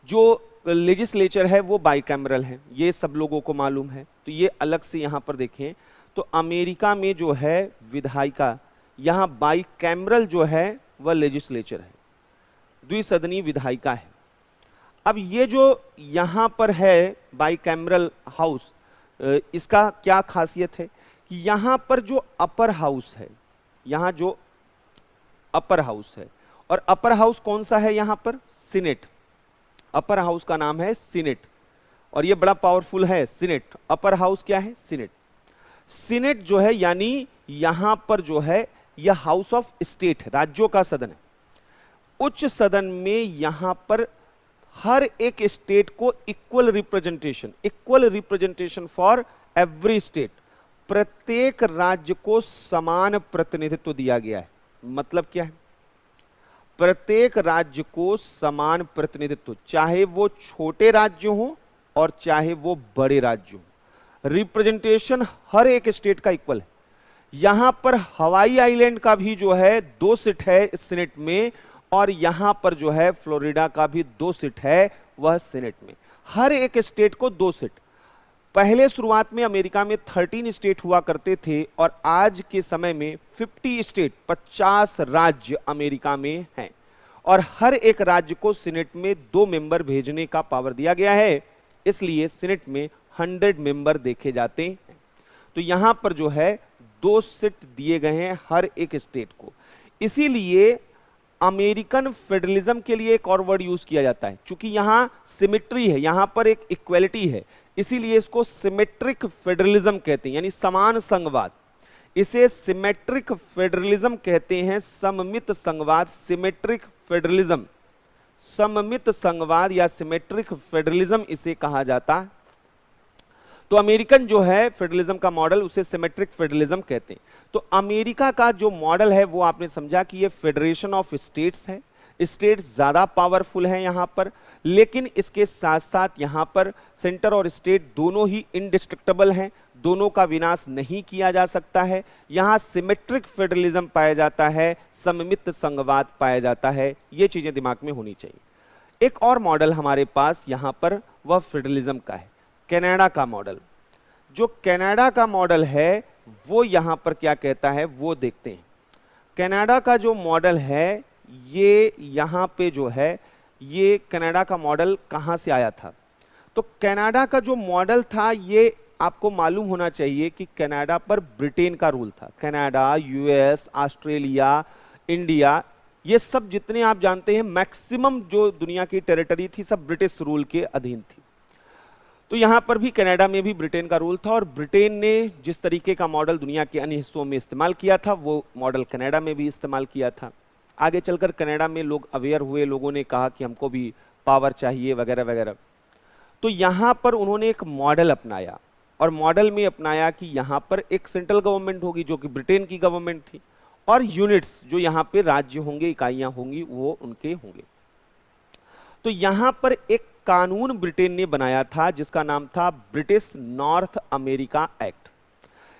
A: जो लेजिस्लेचर है वो बाइकैमरल है, ये सब लोगों को मालूम है। तो ये अलग से यहां पर देखें तो अमेरिका में जो है विधायिका, यहां बाइकैमरल जो है वह लेजिस्लेचर है, द्विसदनी विधायिका है। अब ये जो यहां पर है बाइकैमरल हाउस, इसका क्या खासियत है कि यहां पर जो अपर हाउस है, यहां जो अपर हाउस है, और अपर हाउस कौन सा है यहां पर, सीनेट। अपर हाउस का नाम है सीनेट, और ये बड़ा पावरफुल है सीनेट। अपर हाउस क्या है? सीनेट। सीनेट जो है यानी यहां पर जो है यह हाउस ऑफ स्टेट है, राज्यों का सदन है। उच्च सदन में यहां पर हर एक स्टेट को equal representation for every state, प्रत्येक राज्य को समान प्रतिनिधित्व दिया गया है। मतलब क्या है? प्रत्येक राज्य को समान प्रतिनिधित्व, चाहे वो छोटे राज्य हो और चाहे वो बड़े राज्य हो, रिप्रेजेंटेशन हर एक स्टेट का इक्वल है। यहां पर हवाई आइलैंड का भी जो है 2 सीट है सीनेट में, और यहां पर जो है फ्लोरिडा का भी 2 सीट है वह सीनेट में। हर एक स्टेट को 2 सीट। पहले शुरुआत में अमेरिका में 13 स्टेट हुआ करते थे, और आज के समय में 50 स्टेट, 50 राज्य अमेरिका में हैं, और हर एक राज्य को सीनेट में 2 मेंबर भेजने का पावर दिया गया है। इसलिए सीनेट में 100 मेंबर देखे जाते हैं। तो यहां पर जो है 2 सीट दिए गए हैं हर एक स्टेट को। इसीलिए अमेरिकन फेडरलिज्म के लिए एक और वर्ड यूज किया जाता है, क्योंकि यहां सिमेट्री है, यहां पर एक इक्वेलिटी है, इसीलिए इसको सिमेट्रिक फेडरलिज्म कहते हैं, यानी समान संघवाद। इसे सिमेट्रिक फेडरलिज्म कहते हैं, सममित संघवाद, सिमेट्रिक फेडरलिज्म, सममित संघवाद या सिमेट्रिक फेडरलिज्म इसे कहा जाता है। तो अमेरिकन जो है फेडरलिज्म का मॉडल, उसे सिमेट्रिक फेडरलिज्म कहते हैं। तो अमेरिका का जो मॉडल है वो आपने समझा कि ये फेडरेशन ऑफ स्टेट्स है, स्टेट्स ज्यादा पावरफुल हैं यहां पर, लेकिन इसके साथ साथ यहां पर सेंटर और स्टेट दोनों ही इंडिस्ट्रक्टेबल हैं, दोनों का विनाश नहीं किया जा सकता है। यहां सिमेट्रिक फेडरलिज्म पाया जाता है, सममित संघवाद पाया जाता है। ये चीजें दिमाग में होनी चाहिए। एक और मॉडल हमारे पास यहां पर वह फेडरलिज्म का है, कनाडा का मॉडल। जो कनाडा का मॉडल है वो यहां पर क्या कहता है वो देखते हैं। कनाडा का जो मॉडल है, ये यहां पे जो है, ये कनाडा का मॉडल कहां से आया था? तो कनाडा का जो मॉडल था, ये आपको मालूम होना चाहिए कि कनाडा पर ब्रिटेन का रूल था। कनाडा, यूएस, ऑस्ट्रेलिया, इंडिया, ये सब जितने आप जानते हैं मैक्सिमम जो दुनिया की टेरिटरी थी सब ब्रिटिश रूल के अधीन थी। तो यहां पर भी कनाडा में भी ब्रिटेन का रूल था, और ब्रिटेन ने जिस तरीके का मॉडल दुनिया के अन्य हिस्सों में इस्तेमाल किया था वो मॉडल कनाडा में भी इस्तेमाल किया था। आगे चलकर कनाडा में लोग अवेयर हुए, लोगों ने कहा कि हमको भी पावर चाहिए वगैरह वगैरह। तो यहां पर उन्होंने एक मॉडल अपनाया, और मॉडल में अपनाया कि यहां पर एक सेंट्रल गवर्नमेंट होगी जो कि ब्रिटेन की गवर्नमेंट थी, और यूनिट्स जो यहां पे राज्य होंगे, इकाइयां होंगी, वो उनके होंगे। तो यहां पर एक कानून ब्रिटेन ने बनाया था जिसका नाम था ब्रिटिश नॉर्थ अमेरिका एक्ट।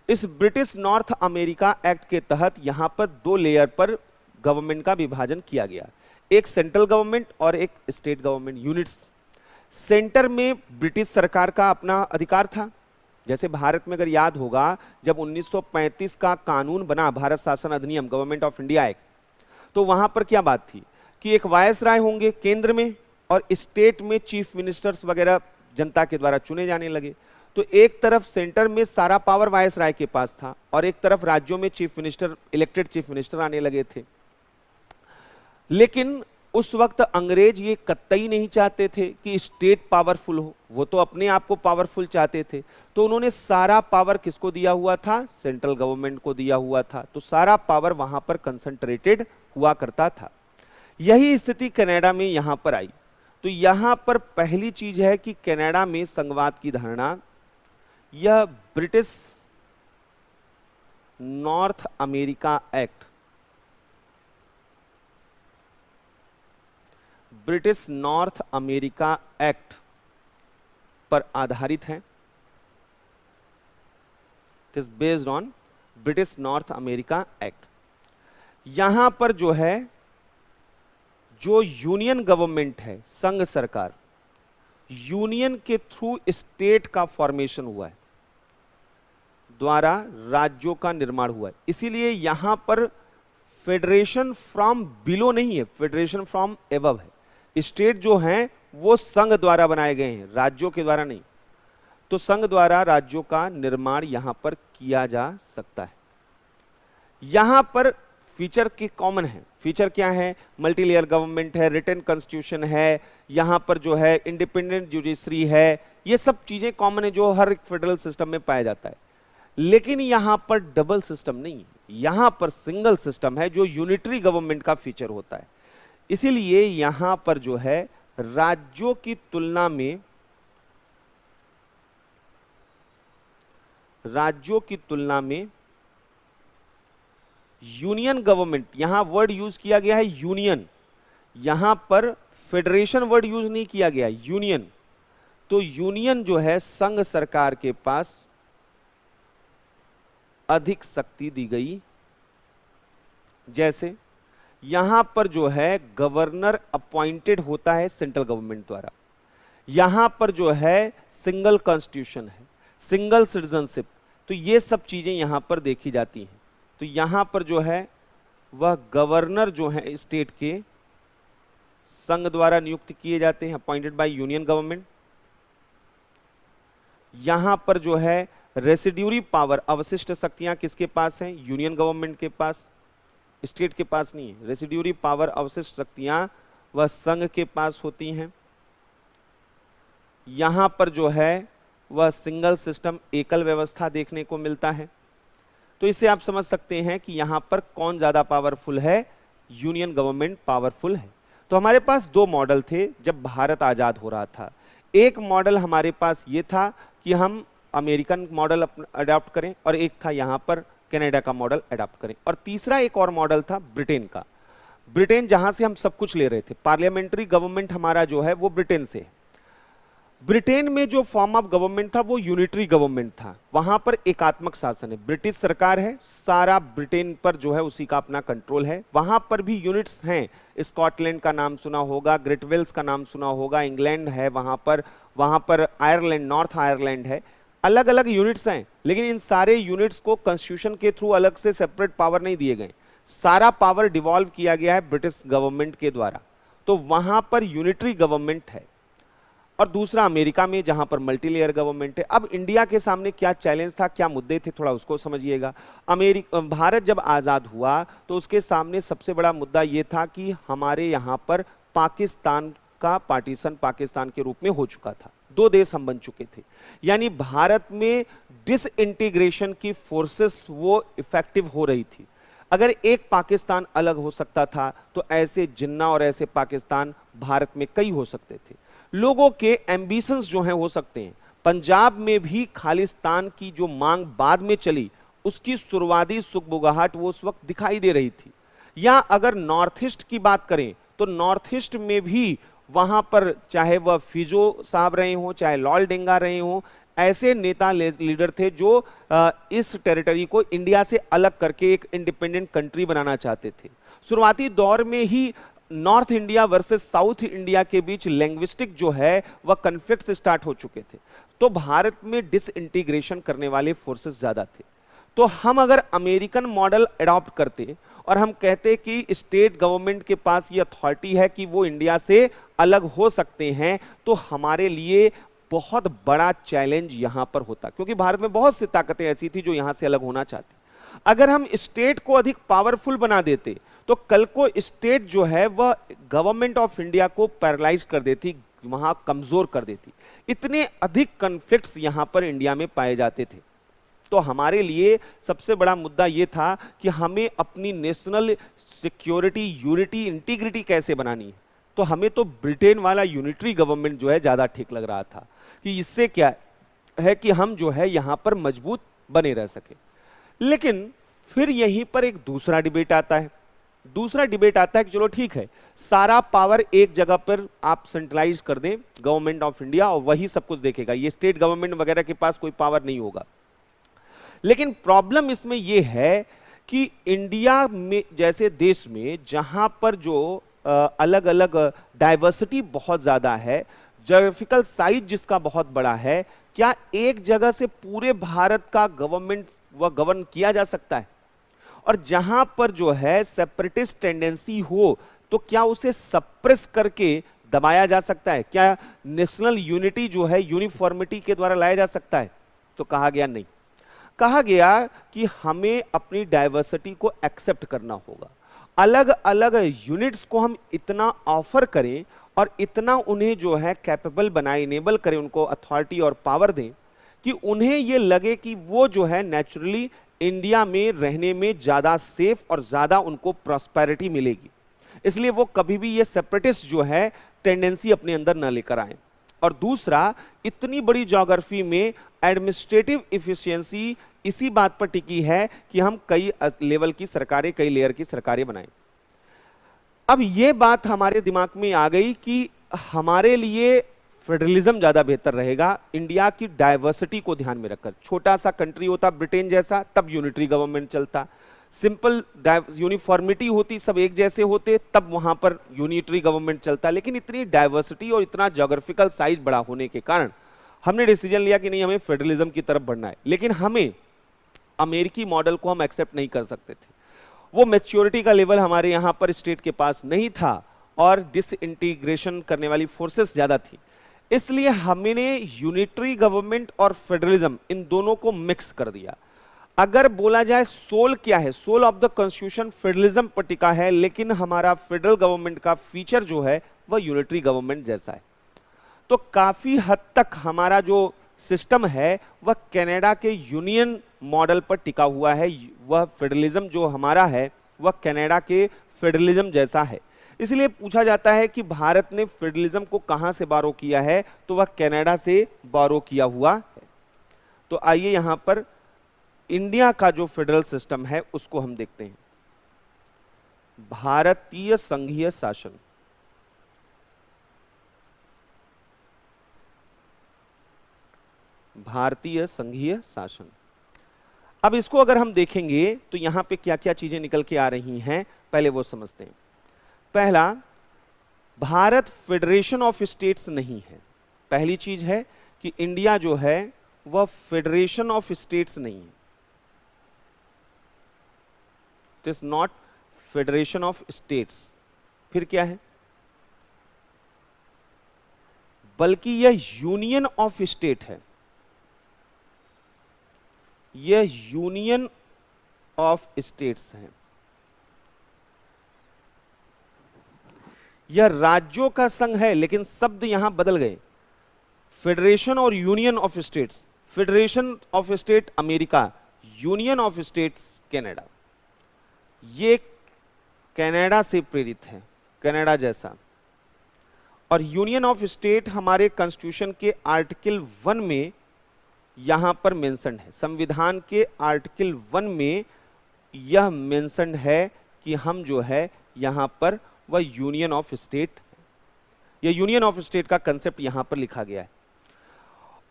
A: इस ब्रिटिश नॉर्थ अमेरिका एक्ट के तहत यहां पर 2 लेयर पर गवर्नमेंट का विभाजन किया गया, एक सेंट्रल गवर्नमेंट और एक स्टेट गवर्नमेंट यूनिट्स। सेंटर में ब्रिटिश सरकार का अपना अधिकार था। जैसे भारत में अगर याद होगा, जब 1935 का कानून बना, भारत शासन अधिनियम, गवर्नमेंट ऑफ इंडिया एक्ट, तो वहां पर क्या बात थी कि एक वायसराय होंगे केंद्र में, और स्टेट में चीफ मिनिस्टर्स वगैरह जनता के द्वारा चुने जाने लगे। तो एक तरफ सेंटर में सारा पावर वायसराय के पास था, और एक तरफ राज्यों में chief minister, elected chief minister आने लगे थे। लेकिन उस वक्त अंग्रेज ये कतई नहीं चाहते थे कि स्टेट पावरफुल हो, वो तो अपने आप को पावरफुल चाहते थे। तो उन्होंने सारा पावर किसको दिया हुआ था? सेंट्रल गवर्नमेंट को दिया हुआ था। तो सारा पावर वहां पर कंसंट्रेटेड हुआ करता था। यही स्थिति कनाडा में यहां पर आई। तो यहां पर पहली चीज है कि कनाडा में संघवाद की धारणा, यह British north America act, British north America act पर आधारित है। It is based on British north America act. यहां पर जो है, जो यूनियन गवर्नमेंट है, संघ सरकार, यूनियन के थ्रू स्टेट का फॉर्मेशन हुआ है, द्वारा राज्यों का निर्माण हुआ है। इसीलिए यहां पर फेडरेशन फ्रॉम बिलो नहीं है, फेडरेशन फ्रॉम एबव है। स्टेट जो हैं वो संघ द्वारा बनाए गए हैं, राज्यों के द्वारा नहीं। तो संघ द्वारा राज्यों का निर्माण यहां पर किया जा सकता है। यहां पर फीचर की कॉमन है। फीचर क्या है? मल्टी लेयर गवर्नमेंट है, रिटन कॉन्स्टिट्यूशन है, यहां पर जो है इंडिपेंडेंट जुडिशरी है, ये सब चीजें कॉमन है जो हर एक फेडरल सिस्टम में पाया जाता है। लेकिन यहां पर डबल सिस्टम नहीं है, यहां पर सिंगल सिस्टम है जो यूनिटरी गवर्नमेंट का फीचर होता है। इसीलिए यहां पर जो है राज्यों की तुलना में यूनियन गवर्नमेंट, यहां वर्ड यूज किया गया है यूनियन, यहां पर फेडरेशन वर्ड यूज नहीं किया गया, यूनियन। तो यूनियन जो है संघ सरकार के पास अधिक शक्ति दी गई। जैसे यहां पर जो है गवर्नर अपॉइंटेड होता है सेंट्रल गवर्नमेंट द्वारा, यहां पर जो है सिंगल कॉन्स्टिट्यूशन है, सिंगल सिटीजनशिप, तो ये सब चीजें यहां पर देखी जाती हैं। तो यहां पर जो है वह गवर्नर जो है स्टेट के संघ द्वारा नियुक्त किए जाते हैं, अपॉइंटेड बाय यूनियन गवर्नमेंट। यहां पर जो है रेसिड्यूरी पावर, अवशिष्ट शक्तियां किसके पास हैं? यूनियन गवर्नमेंट के पास, स्टेट के पास नहीं है। रेसिड्यूरी पावर, अवशिष्ट शक्तियां वह संघ के पास होती हैं। यहां पर जो है वह सिंगल सिस्टम, एकल व्यवस्था देखने को मिलता है। तो इससे आप समझ सकते हैं कि यहां पर कौन ज्यादा पावरफुल है, यूनियन गवर्नमेंट पावरफुल है। तो हमारे पास दो मॉडल थे जब भारत आजाद हो रहा था। एक मॉडल हमारे पास ये था कि हम अमेरिकन मॉडल अडॉप्ट करें, और एक था यहां पर कनाडा का मॉडल अडॉप्ट करें, और तीसरा एक और मॉडल था ब्रिटेन का। ब्रिटेन जहां से हम सब कुछ ले रहे थे, पार्लियामेंट्री गवर्नमेंट हमारा जो है वो ब्रिटेन से है। ब्रिटेन में जो फॉर्म ऑफ गवर्नमेंट था वो यूनिटरी गवर्नमेंट था, वहां पर एकात्मक शासन है, ब्रिटिश सरकार है, सारा ब्रिटेन पर जो है उसी का अपना कंट्रोल है। वहां पर भी यूनिट्स हैं, स्कॉटलैंड का नाम सुना होगा, ग्रेट वेल्स का नाम सुना होगा, इंग्लैंड है वहां पर आयरलैंड, नॉर्थ आयरलैंड है, अलग अलग यूनिट्स हैं। लेकिन इन सारे यूनिट्स को कॉन्स्टिट्यूशन के थ्रू अलग से सेपरेट पावर नहीं दिए गए, सारा पावर डिवॉल्व किया गया है ब्रिटिश गवर्नमेंट के द्वारा। तो वहां पर यूनिटरी गवर्नमेंट है। और दूसरा अमेरिका में जहां पर मल्टी लेयर गवर्नमेंट है। अब इंडिया के सामने क्या चैलेंज था, क्या मुद्दे थे, थोड़ा उसको समझिएगा। भारत जब आजाद हुआ तो उसके सामने सबसे बड़ा मुद्दा यह था कि हमारे यहां पर पाकिस्तान का पार्टीशन पाकिस्तान के रूप में हो चुका था, दो देश हम बन चुके थे। यानी भारत में डिसइंटीग्रेशन की फोर्सेस वो इफेक्टिव हो रही थी। अगर एक पाकिस्तान अलग हो सकता था तो ऐसे जिन्ना और ऐसे पाकिस्तान भारत में कई हो सकते थे। लोगों के एम्बिशंस जो हैं हो सकते हैं। पंजाब में भी खालिस्तान की जो मांग बाद में चली, उसकी शुरुआती सुगबुगाहट वो उस वक्त दिखाई दे रही थी। या अगर नॉर्थ ईस्ट की बात करें तो नॉर्थ ईस्ट में भी वहां पर चाहे वह फिजो साहब रहे हों, चाहे लॉर्ड डेंगा रहे हों, ऐसे नेता लीडर थे जो इस टेरिटरी को इंडिया से अलग करके एक इंडिपेंडेंट कंट्री बनाना चाहते थे। शुरुआती दौर में ही north India versus south India के बीच लैंग्विस्टिक जो है वह कन्फ्लिक्ट स्टार्ट हो चुके थे। तो भारत में डिसइंटीग्रेशन करने वाले फोर्सेस ज्यादा थे। तो हम अगर अमेरिकन मॉडल अडॉप्ट करते और हम कहते कि स्टेट गवर्नमेंट के पास ये अथॉरिटी है कि वो इंडिया से अलग हो सकते हैं, तो हमारे लिए बहुत बड़ा चैलेंज यहां पर होता, क्योंकि भारत में बहुत सी ताकतें ऐसी थी जो यहां से अलग होना चाहती। अगर हम स्टेट को अधिक पावरफुल बना देते तो कल को स्टेट जो है वह गवर्नमेंट ऑफ इंडिया को पैरालाइज कर देती, वहां कमजोर कर देती। इतने अधिक कॉन्फ्लिक्ट्स यहां पर इंडिया में पाए जाते थे। तो हमारे लिए सबसे बड़ा मुद्दा यह था कि हमें अपनी नेशनल सिक्योरिटी, यूनिटी, इंटीग्रिटी कैसे बनानी है। तो हमें तो ब्रिटेन वाला यूनिटरी गवर्नमेंट जो है ज्यादा ठीक लग रहा था कि इससे क्या है कि हम जो है यहां पर मजबूत बने रह सके। लेकिन फिर यहीं पर एक दूसरा डिबेट आता है। दूसरा डिबेट आता है कि चलो ठीक है, सारा पावर एक जगह पर आप सेंट्रलाइज कर दें, गवर्नमेंट ऑफ इंडिया, और वही सब कुछ देखेगा, ये स्टेट गवर्नमेंट वगैरह के पास कोई पावर नहीं होगा। लेकिन प्रॉब्लम इसमें यह है कि इंडिया में जैसे देश में जहां पर जो अलग अलग डाइवर्सिटी बहुत ज्यादा है, ज्योग्राफिकल साइज जिसका बहुत बड़ा है, क्या एक जगह से पूरे भारत का गवर्नमेंट वह गवर्न किया जा सकता है? और जहां पर जो है सेपरेटिस्ट टेंडेंसी हो तो क्या उसे सप्रेस करके दबाया जा सकता है? क्या नेशनल यूनिटी जो है यूनिफॉर्मिटी के द्वारा लाया जा सकता है? तो कहा गया नहीं। कहा गया कि हमें अपनी डाइवर्सिटी को एक्सेप्ट करना होगा। अलग अलग यूनिट्स को हम इतना ऑफर करें और इतना उन्हें जो है कैपेबल बनाए, इनेबल करें, उनको अथॉरिटी और पावर दें कि उन्हें ये लगे कि वो जो है नेचुरली इंडिया में रहने में ज़्यादा सेफ और ज़्यादा उनको प्रॉस्पेरिटी मिलेगी। इसलिए वो कभी भी ये सेपरेटिस्ट जो है टेंडेंसी अपने अंदर न लेकर आए। और दूसरा, इतनी बड़ी ज्योग्राफी में एडमिनिस्ट्रेटिव इफिशियंसी इसी बात पर टिकी है कि हम कई लेवल की सरकारें, कई लेयर की सरकारें बनाएं। अब ये बात हमारे दिमाग में आ गई कि हमारे लिए फेडरलिज्म ज्यादा बेहतर रहेगा, इंडिया की डाइवर्सिटी को ध्यान में रखकर। छोटा सा कंट्री होता ब्रिटेन जैसा, तब यूनिटरी गवर्नमेंट चलता। सिंपल यूनिफॉर्मिटी होती, सब एक जैसे होते, तब वहां पर यूनिटरी गवर्नमेंट चलता। लेकिन इतनी डाइवर्सिटी और इतना ज्योग्राफिकल साइज बड़ा होने के कारण हमने डिसीजन लिया कि नहीं, हमें फेडरलिज्म की तरफ बढ़ना है। लेकिन हमें अमेरिकी मॉडल को हम एक्सेप्ट नहीं कर सकते थे। वो मैच्योरिटी का लेवल हमारे यहां पर स्टेट के पास नहीं था और डिसइंटीग्रेशन करने वाली फोर्सेस ज्यादा थी। इसलिए हमने यूनिटरी गवर्नमेंट और फेडरलिज्म इन दोनों को मिक्स कर दिया। अगर बोला जाए सोल क्या है, soul of the constitution federalism पर टिका है, लेकिन हमारा फेडरल गवर्नमेंट का फीचर जो है वह यूनिटरी गवर्नमेंट जैसा है। तो काफी हद तक हमारा जो सिस्टम है वह कनाडा के यूनियन मॉडल पर टिका हुआ है। वह फेडरलिज्म जो हमारा है वह कनाडा के फेडरलिज्म जैसा है। इसलिए पूछा जाता है कि भारत ने फेडरलिज्म को कहां से बारो किया है, तो वह कनाडा से बारो किया हुआ है। तो आइए यहां पर इंडिया का जो फेडरल सिस्टम है उसको हम देखते हैं। भारतीय संघीय शासन, भारतीय संघीय शासन। अब इसको अगर हम देखेंगे तो यहां पे क्या क्या चीजें निकल के आ रही हैं, पहले वो समझते हैं। पहला, भारत फेडरेशन ऑफ स्टेट्स नहीं है। पहली चीज है कि इंडिया जो है वह फेडरेशन ऑफ स्टेट्स नहीं है। It is not federation of states. फिर क्या है, बल्कि यह यूनियन ऑफ स्टेट है। यह यूनियन ऑफ स्टेट्स है। यह राज्यों का संघ है, लेकिन शब्द यहां बदल गए। फेडरेशन और union of states, federation of state America, union of states Canada. ये कनाडा से प्रेरित है, कनाडा जैसा। और यूनियन ऑफ स्टेट हमारे कॉन्स्टिट्यूशन के आर्टिकल 1 में यहां पर मेंशन है। संविधान के आर्टिकल 1 में यह मेंशन है कि हम जो है यहां पर वह यूनियन ऑफ स्टेट, यह यूनियन ऑफ स्टेट का कंसेप्ट यहां पर लिखा गया है।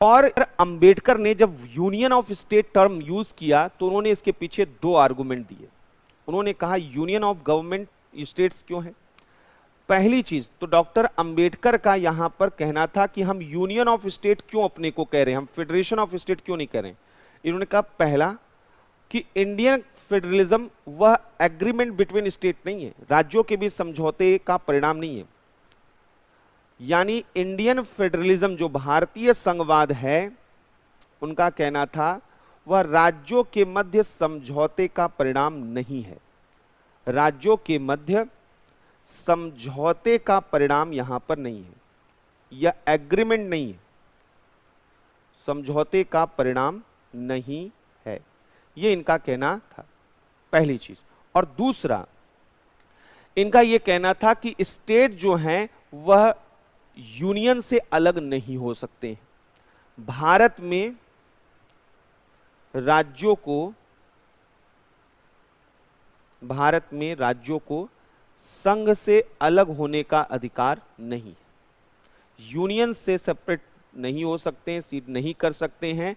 A: और अंबेडकर ने जब union of state term use किया तो उन्होंने इसके पीछे दो आर्गुमेंट दिए। उन्होंने कहा यूनियन ऑफ गवर्नमेंट स्टेट्स क्यों है। पहली चीज तो डॉक्टर अंबेडकर का यहां पर कहना था कि हम यूनियन ऑफ स्टेट क्यों अपने को कह रहे हैं, हम फेडरेशन ऑफ स्टेट क्यों नहीं कह रहे हैं। इन्होंने कहा पहला कि इंडियन फेडरलिज्म वह एग्रीमेंट बिटवीन स्टेट नहीं है, राज्यों के बीच समझौते का परिणाम नहीं है। यानी इंडियन फेडरलिज्म जो भारतीय संघवाद है, उनका कहना था वह राज्यों के मध्य समझौते का परिणाम नहीं है। राज्यों के मध्य समझौते का परिणाम यहां पर नहीं है, यह एग्रीमेंट नहीं है, समझौते का परिणाम नहीं है, यह इनका कहना था। पहली चीज। और दूसरा, इनका यह कहना था कि स्टेट जो हैं वह यूनियन से अलग नहीं हो सकते। भारत में राज्यों को संघ से अलग होने का अधिकार नहीं, यूनियन से सेपरेट नहीं हो सकते हैं, सीट नहीं कर सकते हैं,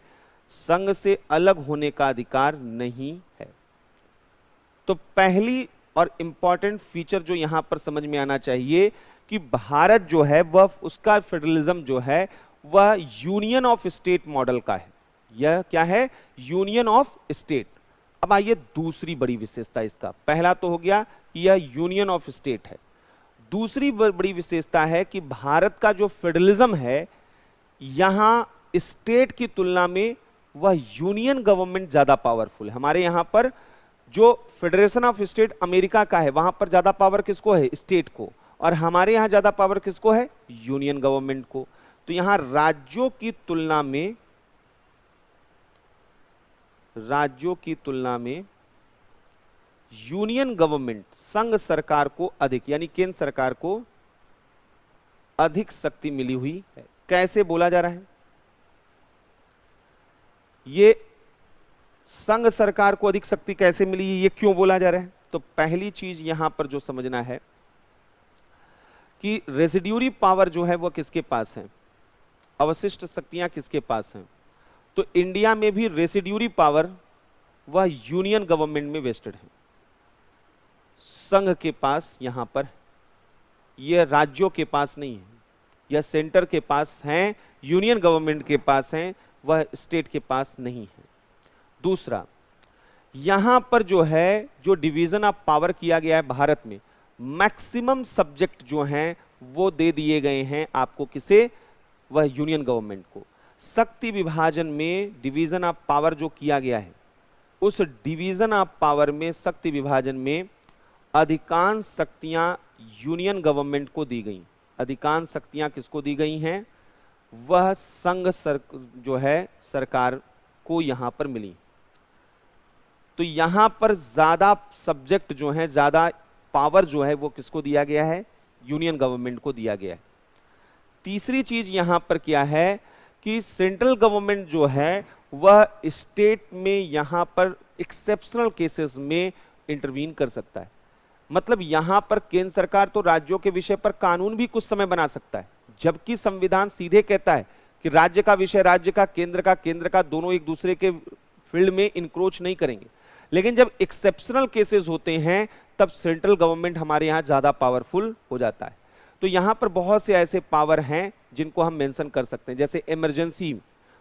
A: संघ से अलग होने का अधिकार नहीं है। तो पहली और इंपॉर्टेंट फीचर जो यहां पर समझ में आना चाहिए कि भारत जो है वह, उसका फेडरलिज्म जो है वह यूनियन ऑफ स्टेट मॉडल का है। यह क्या है, यूनियन ऑफ स्टेट। अब आइए दूसरी बड़ी विशेषता इसका। पहला तो हो गया कि यह यूनियन ऑफ स्टेट है। दूसरी बड़ी विशेषता है कि भारत का जो फेडरलिज्म है, यहां स्टेट की तुलना में वह यूनियन गवर्नमेंट ज्यादा पावरफुल है। हमारे यहां पर जो फेडरेशन ऑफ स्टेट अमेरिका का है, वहां पर ज्यादा पावर किसको है, स्टेट को। और हमारे यहां ज्यादा पावर किसको है? यूनियन गवर्नमेंट को। तो यहां राज्यों की तुलना में यूनियन गवर्नमेंट, संघ सरकार को अधिक, यानी केंद्र सरकार को अधिक शक्ति मिली हुई है। कैसे बोला जा रहा है? ये संघ सरकार को अधिक शक्ति कैसे मिली है, ये क्यों बोला जा रहा है? तो पहली चीज यहां पर जो समझना है कि रेसिड्यूरी पावर जो है वो किसके पास है, अवशिष्ट शक्तियां किसके पास हैं? तो इंडिया में भी रेसिड्यूरी पावर वह यूनियन गवर्नमेंट में वेस्टेड है, संघ के पास यहां पर, यह राज्यों के पास नहीं है, यह सेंटर के पास हैं, यूनियन गवर्नमेंट के पास हैं, वह स्टेट के पास नहीं है। दूसरा, यहां पर जो है जो डिवीजन ऑफ पावर किया गया है भारत में, मैक्सिमम सब्जेक्ट जो हैं वो दे दिए गए हैं आपको, किसे? वह यूनियन गवर्नमेंट को। शक्ति विभाजन में डिवीजन ऑफ पावर जो किया गया है, उस डिवीजन ऑफ पावर में, शक्ति विभाजन में अधिकांश शक्तियां यूनियन गवर्नमेंट को दी गई। अधिकांश शक्तियां किसको दी गई हैं? वह संघ जो है सरकार को यहां पर मिली। तो यहां पर ज्यादा सब्जेक्ट जो है, ज्यादा पावर जो है वो किसको दिया गया है? यूनियन गवर्नमेंट को दिया गया है। तीसरी चीज यहां पर क्या है कि सेंट्रल गवर्नमेंट जो है वह स्टेट में यहां पर एक्सेप्शनल केसेस में इंटरवीन कर सकता है। मतलब यहां पर केंद्र सरकार तो राज्यों के विषय पर कानून भी कुछ समय बना सकता है, जबकि संविधान सीधे कहता है कि राज्य का विषय राज्य का, केंद्र का दोनों एक दूसरे के फील्ड में इंक्रोच नहीं करेंगे। लेकिन जब एक्सेप्शनल केसेस होते हैं तब सेंट्रल गवर्नमेंट हमारे यहां ज्यादा पावरफुल हो जाता है। तो यहां पर बहुत से ऐसे पावर हैं जिनको हम मेंशन कर सकते हैं, जैसे इमरजेंसी,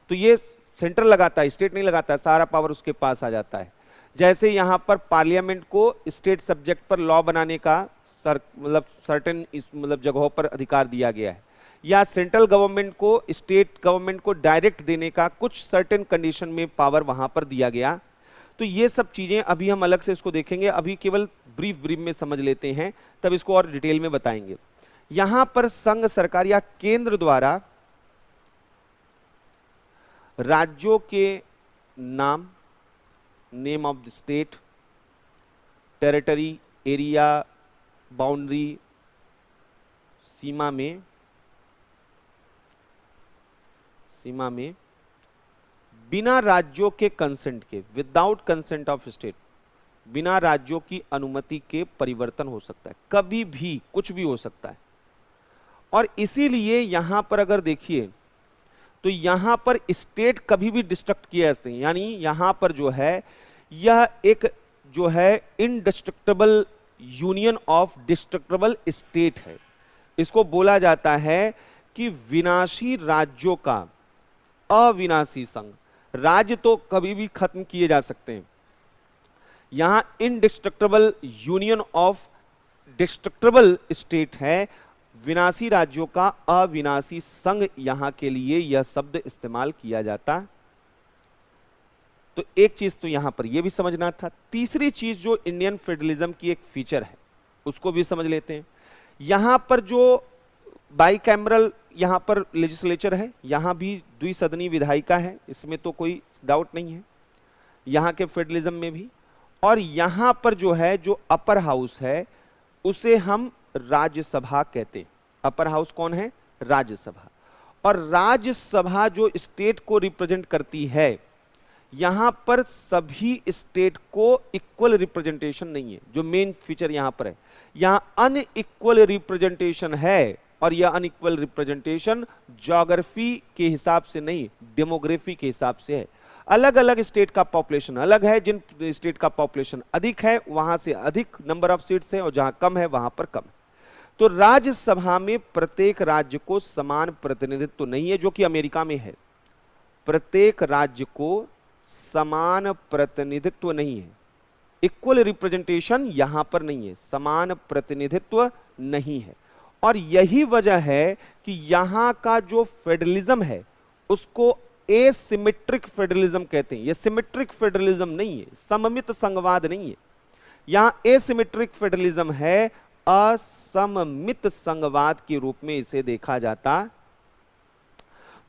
A: तो ये सेंटर लगाता है, स्टेट नहीं लगाता है, सारा पावर उसके पास आ जाता है। जैसे यहां पर पार्लियामेंट को स्टेट सब्जेक्ट पर लॉ बनाने का सर्टेन जगहों पर अधिकार दिया गया है, या सेंट्रल गवर्नमेंट को स्टेट गवर्नमेंट को डायरेक्ट देने का कुछ सर्टेन कंडीशन में पावर वहां पर दिया गया। तो ये सब चीजें अभी हम अलग से इसको देखेंगे, अभी केवल ब्रीफ में समझ लेते हैं, तब इसको और डिटेल में बताएंगे। यहां पर संघ सरकार या केंद्र द्वारा राज्यों के नाम, name of the state, territory, area, boundary, सीमा में बिना राज्यों के कंसेंट के, विदाउट कंसेंट ऑफ स्टेट, बिना राज्यों की अनुमति के परिवर्तन हो सकता है, कभी भी कुछ भी हो सकता है। और इसीलिए यहां पर अगर देखिए तो यहां पर स्टेट कभी भी डिस्ट्रक्ट किए जाते हैं, यानी यहां पर जो है यह एक जो है indestructible union of destructible state है। इसको बोला जाता है कि विनाशी राज्यों का अविनाशी संघ। राज्य तो कभी भी खत्म किए जा सकते हैं, यहां indestructible union of destructible state है, विनाशी राज्यों का अविनाशी संघ यहां के लिए यह शब्द इस्तेमाल किया जाता। तो एक चीज तो यहां पर यह भी समझना था। तीसरी चीज जो इंडियन फेडरलिज्म की एक फीचर है उसको भी समझ लेते हैं। यहां पर जो बाइकैमरल यहां पर लेजिस्लेचर है, यहां भी द्विसदनी विधायिका है, इसमें तो कोई डाउट नहीं है, यहां के फेडरलिज्म में भी। और यहां पर जो है जो अपर हाउस है उसे हम राज्यसभा कहते हैं। अपर हाउस कौन है? राज्यसभा। और राज्यसभा जो स्टेट को रिप्रेजेंट करती है, यहां पर सभी स्टेट को इक्वल रिप्रेजेंटेशन नहीं है, जो मेन फीचर यहां पर है। यहां अनइक्वल रिप्रेजेंटेशन है, और यह अनइक्वल रिप्रेजेंटेशन ज्योग्राफी के हिसाब से नहीं, डेमोग्राफी के हिसाब से है। अलग अलग स्टेट का पॉपुलेशन अलग है, जिन स्टेट का पॉपुलेशन अधिक है वहां से अधिक नंबर ऑफ सीट्स है, और जहां कम है वहां पर कम है। तो राज्यसभा में प्रत्येक राज्य को समान प्रतिनिधित्व तो नहीं है, जो कि अमेरिका में है। प्रत्येक राज्य को समान प्रतिनिधित्व नहीं है, इक्वल रिप्रेजेंटेशन यहां पर नहीं है, समान प्रतिनिधित्व नहीं है। और यही वजह है कि यहां का जो फेडरलिज्म है उसको एसिमेट्रिक फेडरलिज्म कहते हैं। यह सिमेट्रिक फेडरलिज्म नहीं है, सममित संघवाद नहीं है, यहां एसिमेट्रिक फेडरलिज्म है। असममित संघवाद के रूप में इसे देखा जाता।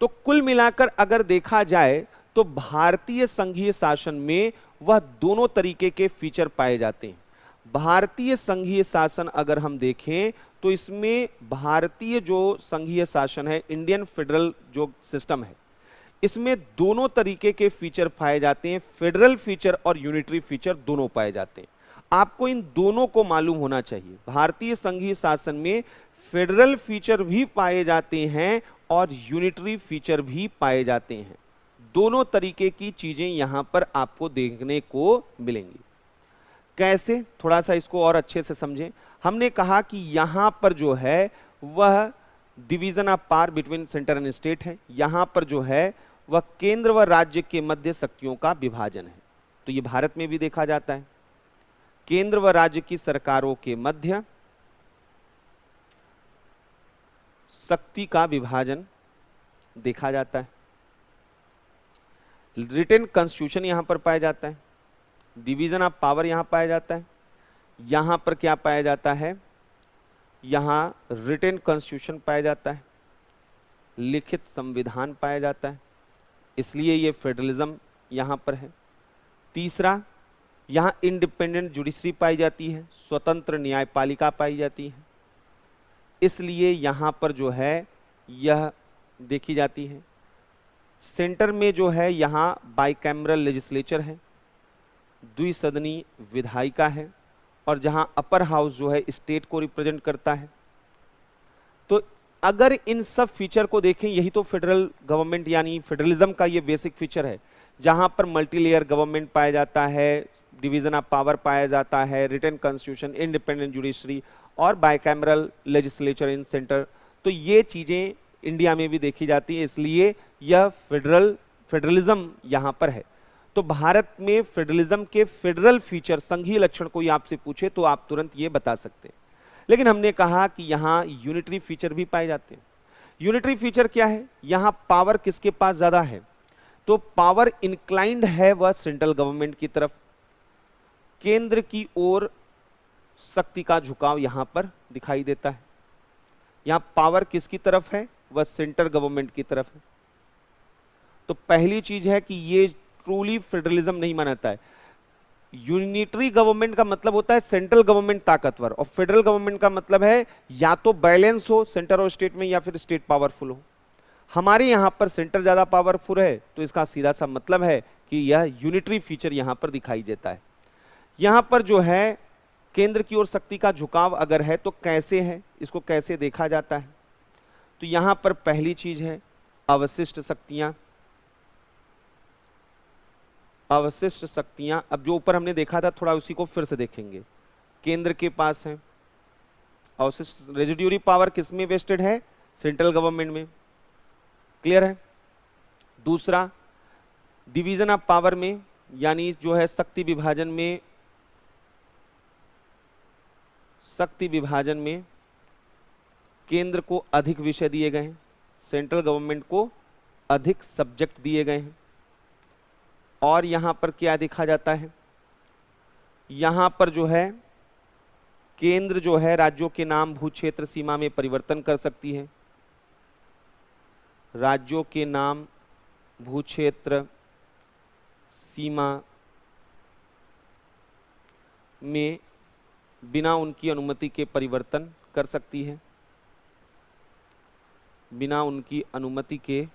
A: तो कुल मिलाकर अगर देखा जाए तो भारतीय संघीय शासन में वह दोनों तरीके के फीचर पाए जाते हैं। भारतीय संघीय शासन अगर हम देखें तो इसमें भारतीय जो संघीय शासन है, इंडियन फेडरल जो सिस्टम है, इसमें दोनों तरीके के फीचर पाए जाते हैं। फेडरल फीचर और यूनिटरी फीचर दोनों पाए जाते हैं। आपको इन दोनों को मालूम होना चाहिए। भारतीय संघीय शासन में फेडरल फीचर भी पाए जाते हैं और यूनिटरी फीचर भी पाए जाते हैं। दोनों तरीके की चीजें यहां पर आपको देखने को मिलेंगी। कैसे, थोड़ा सा इसको और अच्छे से समझें। हमने कहा कि यहां पर जो है वह division of power between centre and state है। यहां पर जो है वह केंद्र व राज्य के मध्य शक्तियों का विभाजन है। तो ये भारत में भी देखा जाता है। केंद्र व राज्य की सरकारों के मध्य शक्ति का विभाजन देखा जाता है। रिटन कॉन्स्टिट्यूशन यहां पर पाया जाता है। डिवीजन ऑफ पावर यहां पाया जाता है। यहां पर क्या पाया जाता है, यहां रिटन कॉन्स्टिट्यूशन पाया जाता है, लिखित संविधान पाया जाता है, इसलिए ये फेडरलिज्म यहां पर है। तीसरा, यहां इंडिपेंडेंट जुडिशरी पाई जाती है, स्वतंत्र न्यायपालिका पाई जाती है, इसलिए यहां पर जो है यह देखी जाती है। सेंटर में जो है यहां बाइकैमरल लेजिस्लेचर है, द्विसदनी विधायिका है, और जहां अपर हाउस जो है स्टेट को रिप्रेजेंट करता है। तो अगर इन सब फीचर को देखें, यही तो फेडरल गवर्नमेंट यानी फेडरलिज्म का ये बेसिक फीचर है, जहां पर मल्टी लेयर गवर्नमेंट पाया जाता है, डिवीजन ऑफ पावर पाया जाता है, रिटन कॉन्स्टिट्यूशन, इंडिपेंडेंट जुडिशरी और बाइकैमरल लेजिस्लेचर इन सेंटर। तो ये चीजें इंडिया में भी देखी जाती है, इसलिए यह फेडरलिज्म यहां पर है। तो भारत में फेडरलिज्म के फेडरल फीचर, संघीय लक्षण कोई आपसे पूछे तो आप तुरंत ये बता सकते हैं। लेकिन हमने कहा कि यहां यूनिटरी फीचर भी पाए जाते हैं। यूनिटरी फीचर क्या है, यहां पावर किसके पास ज्यादा है, तो पावर इंक्लाइंड है वह सेंट्रल गवर्नमेंट की तरफ। केंद्र की ओर शक्ति का झुकाव यहां पर दिखाई देता है। यहां पावर किसकी तरफ है, वह सेंट्रल गवर्नमेंट की तरफ है। तो पहली चीज है कि ये ट्रूली फेडरलिज्म नहीं मानता है। यूनिटरी गवर्नमेंट का मतलब होता है सेंट्रल गवर्नमेंट ताकतवर, और फेडरल गवर्नमेंट का मतलब है या तो बैलेंस हो सेंटर और स्टेट में, या फिर स्टेट पावरफुल हो। हमारे यहां पर सेंटर ज्यादा पावरफुल है, तो इसका सीधा सा मतलब है कि यह यूनिटरी फीचर यहां पर दिखाई देता है। यहां पर जो है केंद्र की ओर शक्ति का झुकाव अगर है तो कैसे है, इसको कैसे देखा जाता है। तो यहां पर पहली चीज है अवशिष्ट शक्तियां। अवशिष्ट शक्तियां, अब जो ऊपर हमने देखा था थोड़ा उसी को फिर से देखेंगे। केंद्र के पास है अवशिष्ट, रेजिड्यूरी पावर किसमें वेस्टेड है, सेंट्रल गवर्नमेंट में। क्लियर है। दूसरा, डिवीजन ऑफ पावर में, यानी जो है शक्ति विभाजन में, शक्ति विभाजन में केंद्र को अधिक विषय दिए गए हैं, सेंट्रल गवर्नमेंट को अधिक सब्जेक्ट दिए गए हैं। और यहां पर क्या देखा जाता है, यहां पर जो है केंद्र जो है राज्यों के नाम भू क्षेत्र सीमा में परिवर्तन कर सकती है। राज्यों के नाम भू क्षेत्र सीमा में बिना उनकी अनुमति के परिवर्तन कर सकती है, बिना उनकी अनुमति के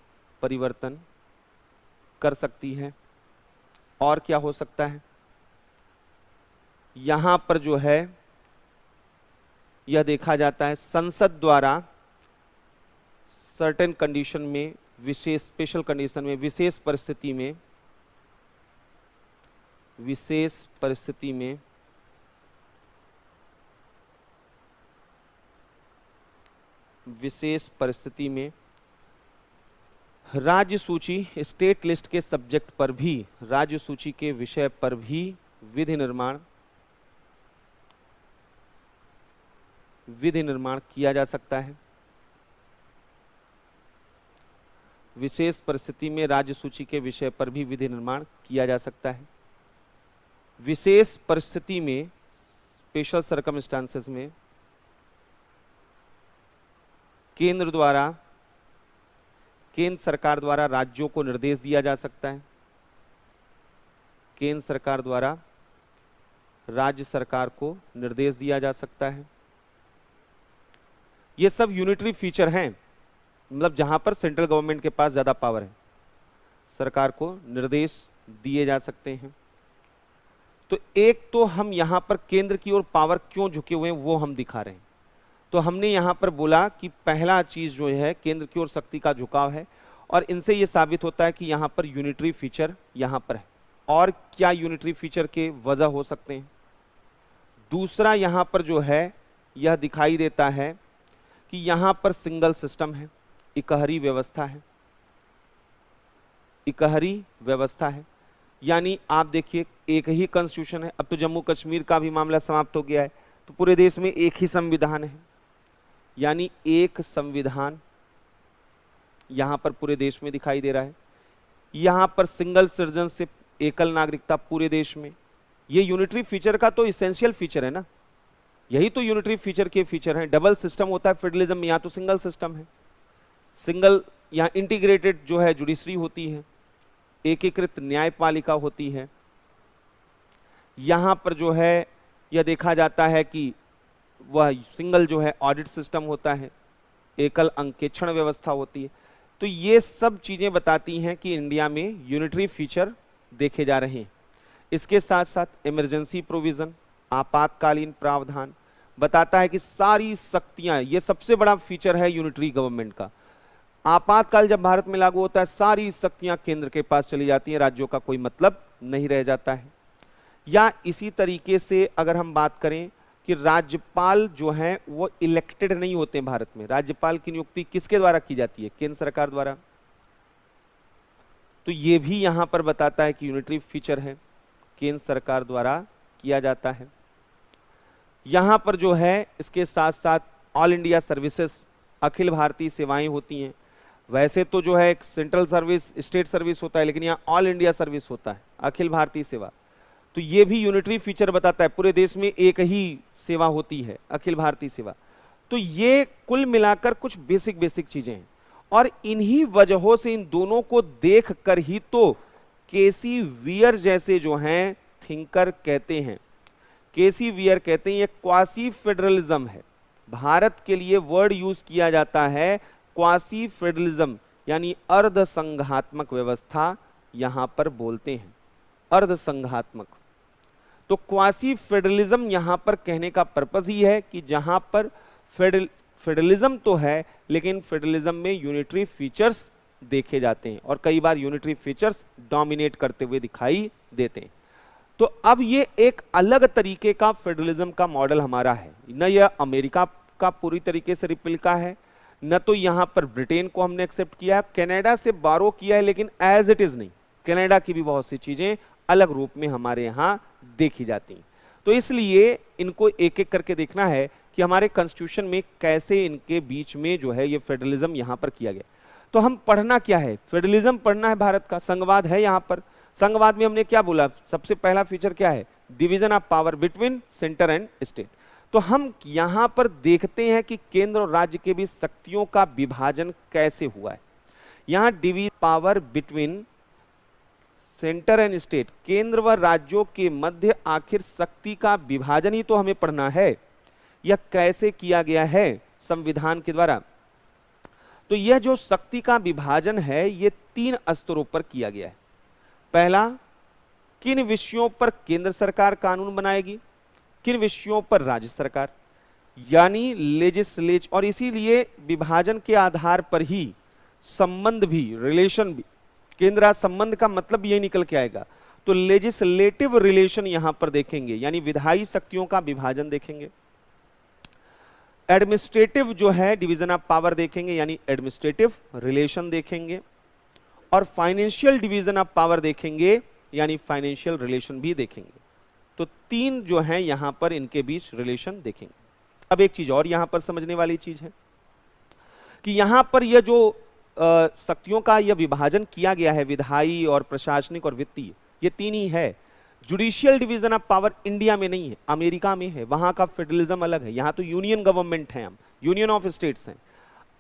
A: परिवर्तन कर सकती है। और क्या हो सकता है, यहां पर जो है यह देखा जाता है संसद द्वारा सर्टेन कंडीशन में, विशेष स्पेशल कंडीशन में, विशेष परिस्थिति में, विशेष परिस्थिति में विशेष परिस्थिति में राज्य सूची, स्टेट लिस्ट के सब्जेक्ट पर भी, राज्य सूची के विषय पर भी विधि निर्माण किया जा सकता है। विशेष परिस्थिति में राज्य सूची के विषय पर भी विधि निर्माण किया जा सकता है। विशेष परिस्थिति में, स्पेशल सर्कमस्टांसेस में केंद्र सरकार द्वारा राज्यों को निर्देश दिया जा सकता है, केंद्र सरकार द्वारा राज्य सरकार को निर्देश दिया जा सकता है। ये सब यूनिटरी फीचर हैं, मतलब जहां पर सेंट्रल गवर्नमेंट के पास ज्यादा पावर है, सरकार को निर्देश दिए जा सकते हैं। तो एक तो हम यहां पर केंद्र की ओर पावर क्यों झुके हुए हैं वो हम दिखा रहे हैं। तो हमने यहां पर बोला कि पहला चीज जो है केंद्र की ओर शक्ति का झुकाव है, और इनसे यह साबित होता है कि यहां पर यूनिटरी फीचर यहां पर है। और क्या यूनिटरी फीचर के वजह हो सकते हैं? दूसरा यहां पर जो है यह दिखाई देता है कि यहां पर सिंगल सिस्टम है, इकहरी व्यवस्था है, इकहरी व्यवस्था है, यानी आप देखिए एक ही कॉन्स्टिट्यूशन है। अब तो जम्मू कश्मीर का भी मामला समाप्त हो गया है, तो पूरे देश में एक ही संविधान है, यानी एक संविधान यहां पर पूरे देश में दिखाई दे रहा है। यहां पर सिंगल सिटीजनशिप, एकल नागरिकता पूरे देश में, ये यूनिटरी फीचर का तो इसेंशियल फीचर है ना, यही तो यूनिटरी फीचर के फीचर हैं। डबल सिस्टम होता है फेडरलिज्म में, यहां तो सिंगल सिस्टम है, सिंगल, यहां इंटीग्रेटेड जो है जुडिशरी होती है, एकीकृत न्यायपालिका होती है। यहां पर जो है यह देखा जाता है कि वह सिंगल जो है ऑडिट सिस्टम होता है, एकल अंकेक्षण व्यवस्था होती है। तो ये सब चीजें बताती हैं कि इंडिया में यूनिटरी फीचर देखे जा रहे हैं। इसके साथ साथ इमरजेंसी प्रोविजन, आपातकालीन प्रावधान बताता है कि सारी शक्तियां, ये सबसे बड़ा फीचर है यूनिटरी गवर्नमेंट का। आपातकाल जब भारत में लागू होता है, सारी शक्तियां केंद्र के पास चली जाती हैं, राज्यों का कोई मतलब नहीं रह जाता है। या इसी तरीके से अगर हम बात करें कि राज्यपाल जो हैं वो इलेक्टेड नहीं होते हैं भारत में, राज्यपाल की नियुक्ति किसके द्वारा की जाती है? केंद्र सरकार द्वारा। तो ये भी यहां पर बताता है कि यूनिटरी फीचर है, केंद्र सरकार द्वारा किया जाता है। यहां पर जो है इसके साथ साथ all India services, Akhil Bharatiya सेवाएं होती हैं। वैसे तो जो है एक सेंट्रल सर्विस, स्टेट सर्विस होता है, लेकिन यहाँ ऑल इंडिया सर्विस होता है, अखिल भारतीय सेवा। तो ये भी यूनिटरी फीचर बताता है, पूरे देश में एक ही सेवा होती है, अखिल भारतीय सेवा। तो ये कुल मिलाकर कुछ बेसिक चीजें हैं, और इन्हीं वजहों से इन दोनों को देख कर ही तो केसी वियर जैसे जो हैं थिंकर कहते हैं, केसी वियर कहते हैं ये क्वासी फेडरलिज्म है। भारत के लिए वर्ड यूज किया जाता है क्वासी फेडरलिज्म, यानी अर्ध संघात्मक व्यवस्था यहां पर बोलते हैं, अर्ध संघात्मक। तो क्वासी फेडरलिज्म यहां पर कहने का पर्पस ही है कि जहां पर फेडरलिज्म तो है, लेकिन फेडरलिज्म में यूनिटरी फीचर्स देखे जाते हैं, और कई बार यूनिटरी फीचर्स डोमिनेट करते हुए दिखाई देते हैं। तो अब ये एक अलग तरीके का फेडरलिज्म का मॉडल हमारा है, न यह अमेरिका का पूरी तरीके से रिप्लिका है, न तो यहां पर ब्रिटेन को हमने एक्सेप्ट किया है, कनाडा से बारो किया है, लेकिन एज इट इज नहीं। कनाडा की भी बहुत सी चीजें अलग रूप में हमारे यहां देखी जाती हैं। तो इसलिए इनको एक एक करके देखना है कि हमारे कॉन्स्टिट्यूशन में कैसे इनके बीच में जो है ये फेडरलिज्म यहां पर किया गया। तो हम पढ़ना क्या है? फेडरलिज्म पढ़ना है भारत का। संघवाद है यहां पर, संघवाद में हमने क्या बोला? सबसे पहला फीचर क्या है? Division of power between centre and state. तो हम यहां पर देखते हैं कि केंद्र और राज्य के बीच शक्तियों का विभाजन कैसे हुआ है। यहां division power between centre and state, केंद्र व राज्यों के मध्य आखिर शक्ति का विभाजन ही तो हमें पढ़ना है। यह कैसे किया गया है? संविधान के द्वारा। तो यह जो शक्ति का विभाजन है ये 3 स्तरों पर किया गया है। पहला, किन विषयों पर केंद्र सरकार कानून बनाएगी, किन विषयों पर राज्य सरकार, यानी लेजिस्लेचर। और इसीलिए विभाजन के आधार पर ही संबंध भी, रिलेशन भी, केंद्र संबंध का मतलब यही निकल के आएगा। तो लेजिस्लेटिव रिलेशन यहां पर देखेंगे, यानी विधायी शक्तियों का विभाजन देखेंगे। एडमिनिस्ट्रेटिव जो है डिवीजन ऑफ पावर देखेंगे, यानी एडमिनिस्ट्रेटिव रिलेशन देखेंगे। और फाइनेंशियल डिवीजन ऑफ पावर देखेंगे, यानी फाइनेंशियल रिलेशन भी देखेंगे। तो 3 जो है यहां पर इनके बीच रिलेशन देखेंगे। अब एक चीज और यहां पर समझने वाली चीज है कि यहां पर यह जो शक्तियों का यह विभाजन किया गया है, विधायी और प्रशासनिक और वित्तीय, ये 3 ही है। Judicial division of power India में नहीं है, अमेरिका में है। वहां का फेडरलिज्म अलग है, यहां तो यूनियन गवर्नमेंट है, हम यूनियन ऑफ स्टेट्स हैं।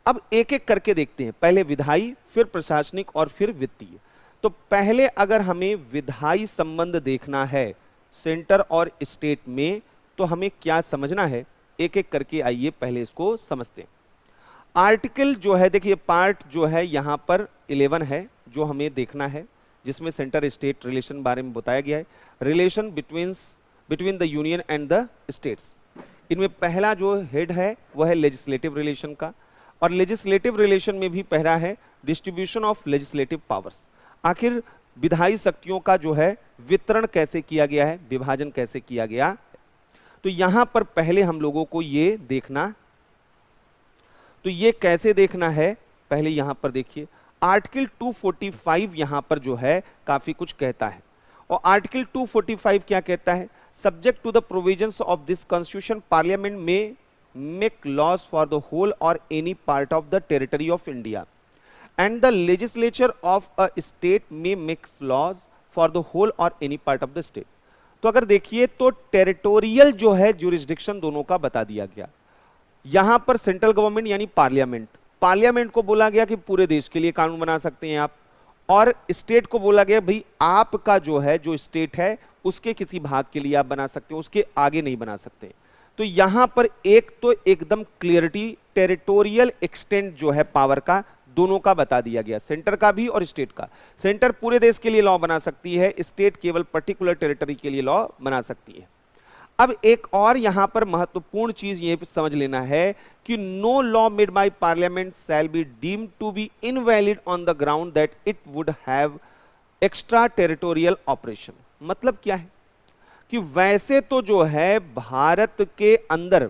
A: अब एक एक करके देखते हैं, पहले विधायी, फिर प्रशासनिक और फिर वित्तीय। तो पहले अगर हमें विधायी संबंध देखना है सेंटर और स्टेट में, तो हमें क्या समझना है, एक एक करके आइए पहले इसको समझते हैं। आर्टिकल जो है, देखिए पार्ट जो है यहां पर 11 है जो हमें देखना है, जिसमें सेंटर स्टेट रिलेशन बारे में बताया गया है, relation between the union and the states. इनमें पहला जो हेड है वह है लेजिस्लेटिव रिलेशन का, और लेजिस्लेटिव रिलेशन में भी पहला है डिस्ट्रीब्यूशन ऑफ लेजिस्लेटिव पावर्स। आखिर विधायी शक्तियों का जो है वितरण कैसे किया गया है, विभाजन कैसे किया गया। तो यहां पर पहले हम लोगों को ये देखना, तो ये कैसे देखना है, पहले यहां पर देखिए आर्टिकल 245 यहां पर जो है काफी कुछ कहता है। और आर्टिकल 245 क्या कहता है, subject to the provisions of this constitution parliament may make laws for the whole or any part of the territory of India and the legislature of a state may makes laws for the whole or any part of the state. तो अगर देखिए तो टेरिटोरियल जो है ज्यूरिसडिक्शन दोनों का बता दिया गया। यहां पर सेंट्रल गवर्नमेंट यानी पार्लियामेंट को बोला गया कि पूरे देश के लिए कानून बना सकते हैं आप, और स्टेट को बोला गया भाई आपका जो है जो स्टेट है उसके किसी भाग के लिए आप बना सकते हो, उसके आगे नहीं बना सकते। तो यहां पर एक तो एकदम क्लियरिटी टेरिटोरियल एक्सटेंट जो है पावर का दोनों का बता दिया गया, सेंटर का भी और स्टेट का। सेंटर पूरे देश के लिए लॉ बना सकती है, स्टेट केवल पर्टिकुलर टेरिटरी के लिए लॉ बना सकती है। अब एक और यहां पर महत्वपूर्ण चीज ये समझ लेना है कि no law made by parliament shall be deemed to be invalid on the ground that it would have extra territorial operation. मतलब क्या है कि वैसे तो जो है भारत के अंदर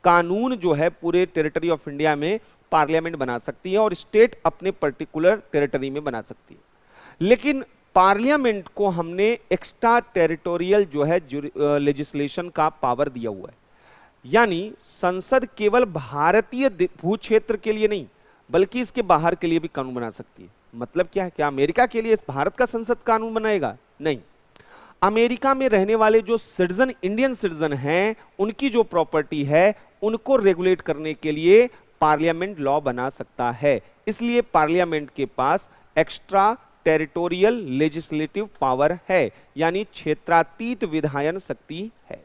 A: कानून जो है पूरे टेरिटरी ऑफ इंडिया में पार्लियामेंट बना सकती है और स्टेट अपने पर्टिकुलर टेरिटरी में बना सकती है, लेकिन पार्लियामेंट को हमने एक्स्ट्रा टेरिटोरियल जो है लेजिस्लेशन का पावर दिया हुआ है। यानी संसद केवल भारतीय भू क्षेत्र के लिए नहीं बल्कि इसके बाहर के लिए भी कानून बना सकती है। मतलब क्या है, क्या अमेरिका के लिए भारत का संसद कानून बनाएगा? नहीं, अमेरिका में रहने वाले जो सिटीजन, इंडियन सिटीजन हैं, उनकी जो प्रॉपर्टी है उनको रेगुलेट करने के लिए पार्लियामेंट लॉ बना सकता है। इसलिए पार्लियामेंट के पास एक्स्ट्रा टेरिटोरियल लेजिस्लेटिव पावर है, यानी क्षेत्रातीत विधायन शक्ति है।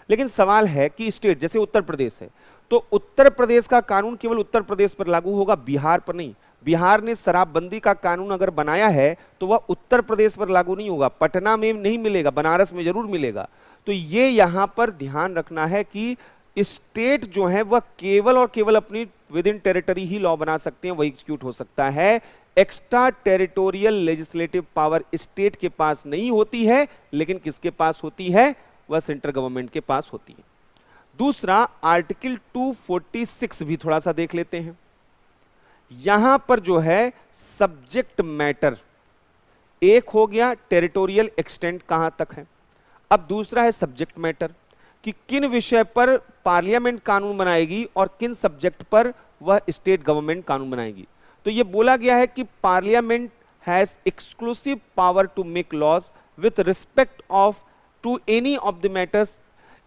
A: लेकिन सवाल है कि स्टेट जैसे उत्तर प्रदेश है, तो उत्तर प्रदेश का कानून केवल उत्तर प्रदेश पर लागू होगा, बिहार पर नहीं। बिहार ने शराबबंदी का कानून अगर बनाया है तो वह उत्तर प्रदेश पर लागू नहीं होगा, पटना में नहीं मिलेगा, बनारस में जरूर मिलेगा। तो ये यहां पर ध्यान रखना है कि स्टेट जो है वह केवल और केवल अपनी with in territory he law बना सकते हैं, वही एग्जीक्यूट हो सकता है। Extra territorial legislative power state के पास नहीं होती है, लेकिन किसके पास होती है? वह सेंट्रल गवर्नमेंट के पास होती है। दूसरा आर्टिकल 246 भी थोड़ा सा देख लेते हैं। यहां पर जो है सब्जेक्ट मैटर, एक हो गया टेरिटोरियल एक्सटेंट कहां तक है, अब दूसरा है सब्जेक्ट मैटर कि किन विषय पर पार्लियामेंट कानून बनाएगी और किन सब्जेक्ट पर वह स्टेट गवर्नमेंट कानून बनाएगी। तो यह बोला गया है कि parliament has exclusive power to make laws with respect of to any of the matters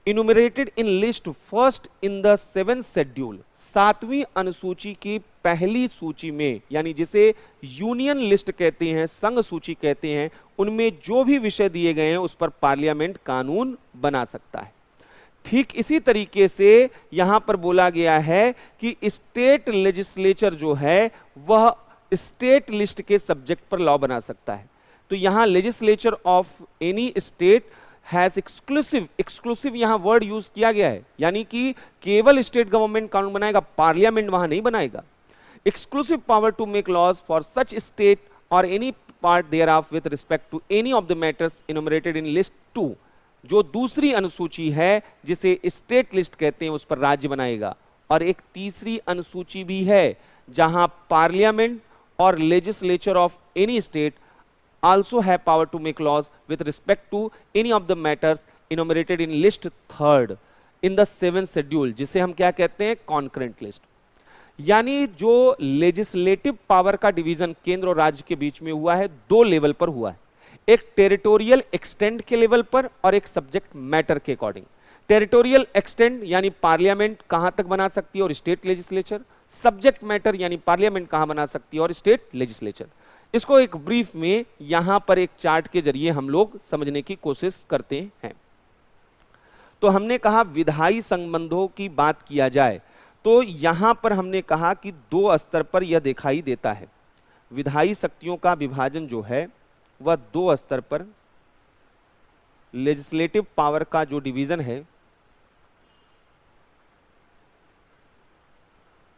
A: enumerated in list first in the 7th schedule. 7वीं अनुसूची की पहली सूची में, यानी जिसे यूनियन लिस्ट कहते हैं, संघ सूची कहते हैं, उनमें जो भी विषय दिए गए हैं उस पर पार्लियामेंट कानून बना सकता है। ठीक इसी तरीके से यहां पर बोला गया है कि स्टेट लेजिस्लेचर जो है वह स्टेट लिस्ट के सब्जेक्ट पर लॉ बना सकता है। तो यहां legislature of any state has exclusive यहां वर्ड यूज किया गया है, यानी कि केवल स्टेट गवर्नमेंट कानून बनाएगा, पार्लियामेंट वहां नहीं बनाएगा। Exclusive power to make laws for such state और any part thereof with respect to any of the matters enumerated in list 2, जो दूसरी अनुसूची है जिसे स्टेट लिस्ट कहते हैं, उस पर राज्य बनाएगा। और एक तीसरी अनुसूची भी है जहां पार्लियामेंट और legislature of any state also have power to make laws with respect to any of the matters enumerated in list 3rd in the 7th schedule, जिसे हम क्या कहते हैं? Concurrent list. यानी जो लेजिस्लेटिव पावर का डिवीजन केंद्र और राज्य के बीच में हुआ है, 2 लेवल पर हुआ है, एक टेरिटोरियल एक्सटेंट के लेवल पर और एक सब्जेक्ट मैटर के अकॉर्डिंग। टेरिटोरियल एक्सटेंट यानी पार्लियामेंट कहां तक बना सकती है और स्टेट लेजिस्लेचर, सब्जेक्ट मैटर यानी पार्लियामेंट कहां बना सकती है और स्टेट लेजिस्लेचर। इसको एक ब्रीफ में यहां पर एक चार्ट के जरिए हम लोग समझने की कोशिश करते हैं। तो हमने कहा विधायी संबंधों की बात किया जाए तो यहां पर हमने कहा कि दो स्तर पर यह दिखाई देता है। विधायी शक्तियों का विभाजन जो है वह दो स्तर पर, लेजिस्लेटिव पावर का जो डिवीजन है,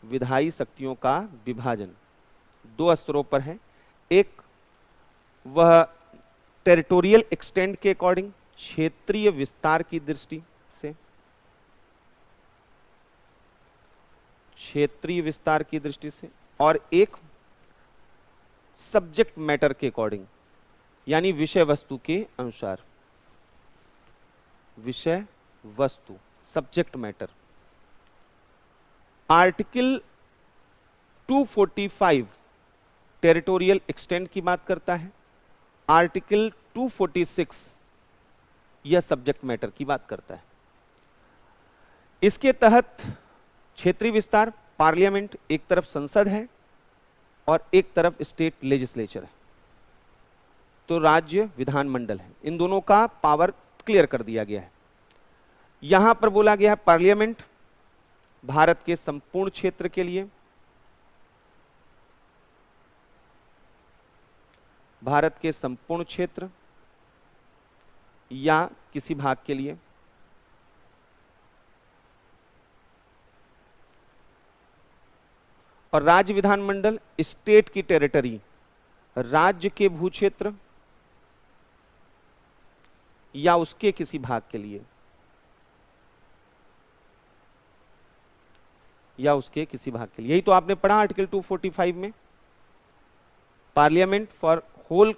A: विधायी शक्तियों का विभाजन दो स्तरों पर है। एक वह टेरिटोरियल एक्सटेंट के अकॉर्डिंग, क्षेत्रीय विस्तार की दृष्टि से, क्षेत्रीय विस्तार की दृष्टि से, और एक सब्जेक्ट मैटर के अकॉर्डिंग यानी विषय वस्तु के अनुसार, विषय वस्तु, subject matter. Article 245 territorial extent की बात करता है, आर्टिकल 246 यह सब्जेक्ट मैटर की बात करता है। इसके तहत क्षेत्रीय विस्तार, पार्लियामेंट एक तरफ संसद है और एक तरफ स्टेट लेजिस्लेचर है, तो राज्य विधानमंडल है। इन दोनों का पावर क्लियर कर दिया गया है। यहां पर बोला गया है पार्लियामेंट भारत के संपूर्ण क्षेत्र के लिए, भारत के संपूर्ण क्षेत्र या किसी भाग के लिए, और राज्य विधानमंडल स्टेट की टेरिटरी, राज्य के भूक्षेत्र या उसके किसी भाग के लिए, या उसके किसी भाग के लिए। यही तो आपने पढ़ा आर्टिकल 245 में, पार्लियामेंट फॉर होल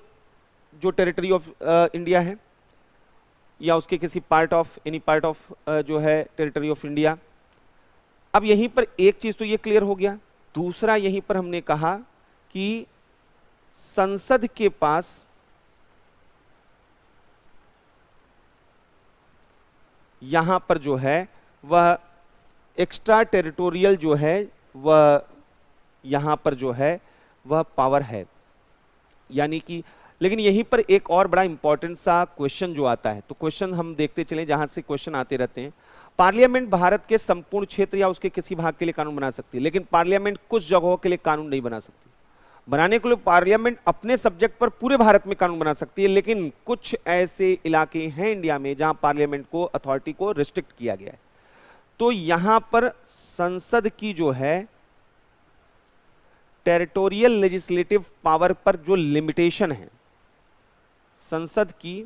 A: जो टेरिटरी ऑफ इंडिया है या उसके किसी part of, any part of जो है टेरिटरी ऑफ इंडिया। अब यहीं पर एक चीज तो ये क्लियर हो गया। दूसरा, यहीं पर हमने कहा कि संसद के पास यहां पर जो है वह एक्स्ट्रा टेरिटोरियल जो है वह यहां पर जो है वह पावर है, यानी कि, लेकिन यहीं पर एक और बड़ा इंपॉर्टेंट सा क्वेश्चन जो आता है, तो क्वेश्चन हम देखते चलें, जहां से क्वेश्चन आते रहते हैं। पार्लियामेंट भारत के संपूर्ण क्षेत्र या उसके किसी भाग के लिए कानून बना सकती है, लेकिन पार्लियामेंट कुछ जगहों के लिए कानून नहीं बना सकती। बनाने के लिए पार्लियामेंट अपने सब्जेक्ट पर पूरे भारत में कानून बना सकती है, लेकिन कुछ ऐसे इलाके हैं इंडिया में जहां पार्लियामेंट को, अथॉरिटी को रिस्ट्रिक्ट किया गया है। तो यहां पर संसद की जो है टेरिटोरियल लेजिस्लेटिव पावर पर जो लिमिटेशन है, संसद की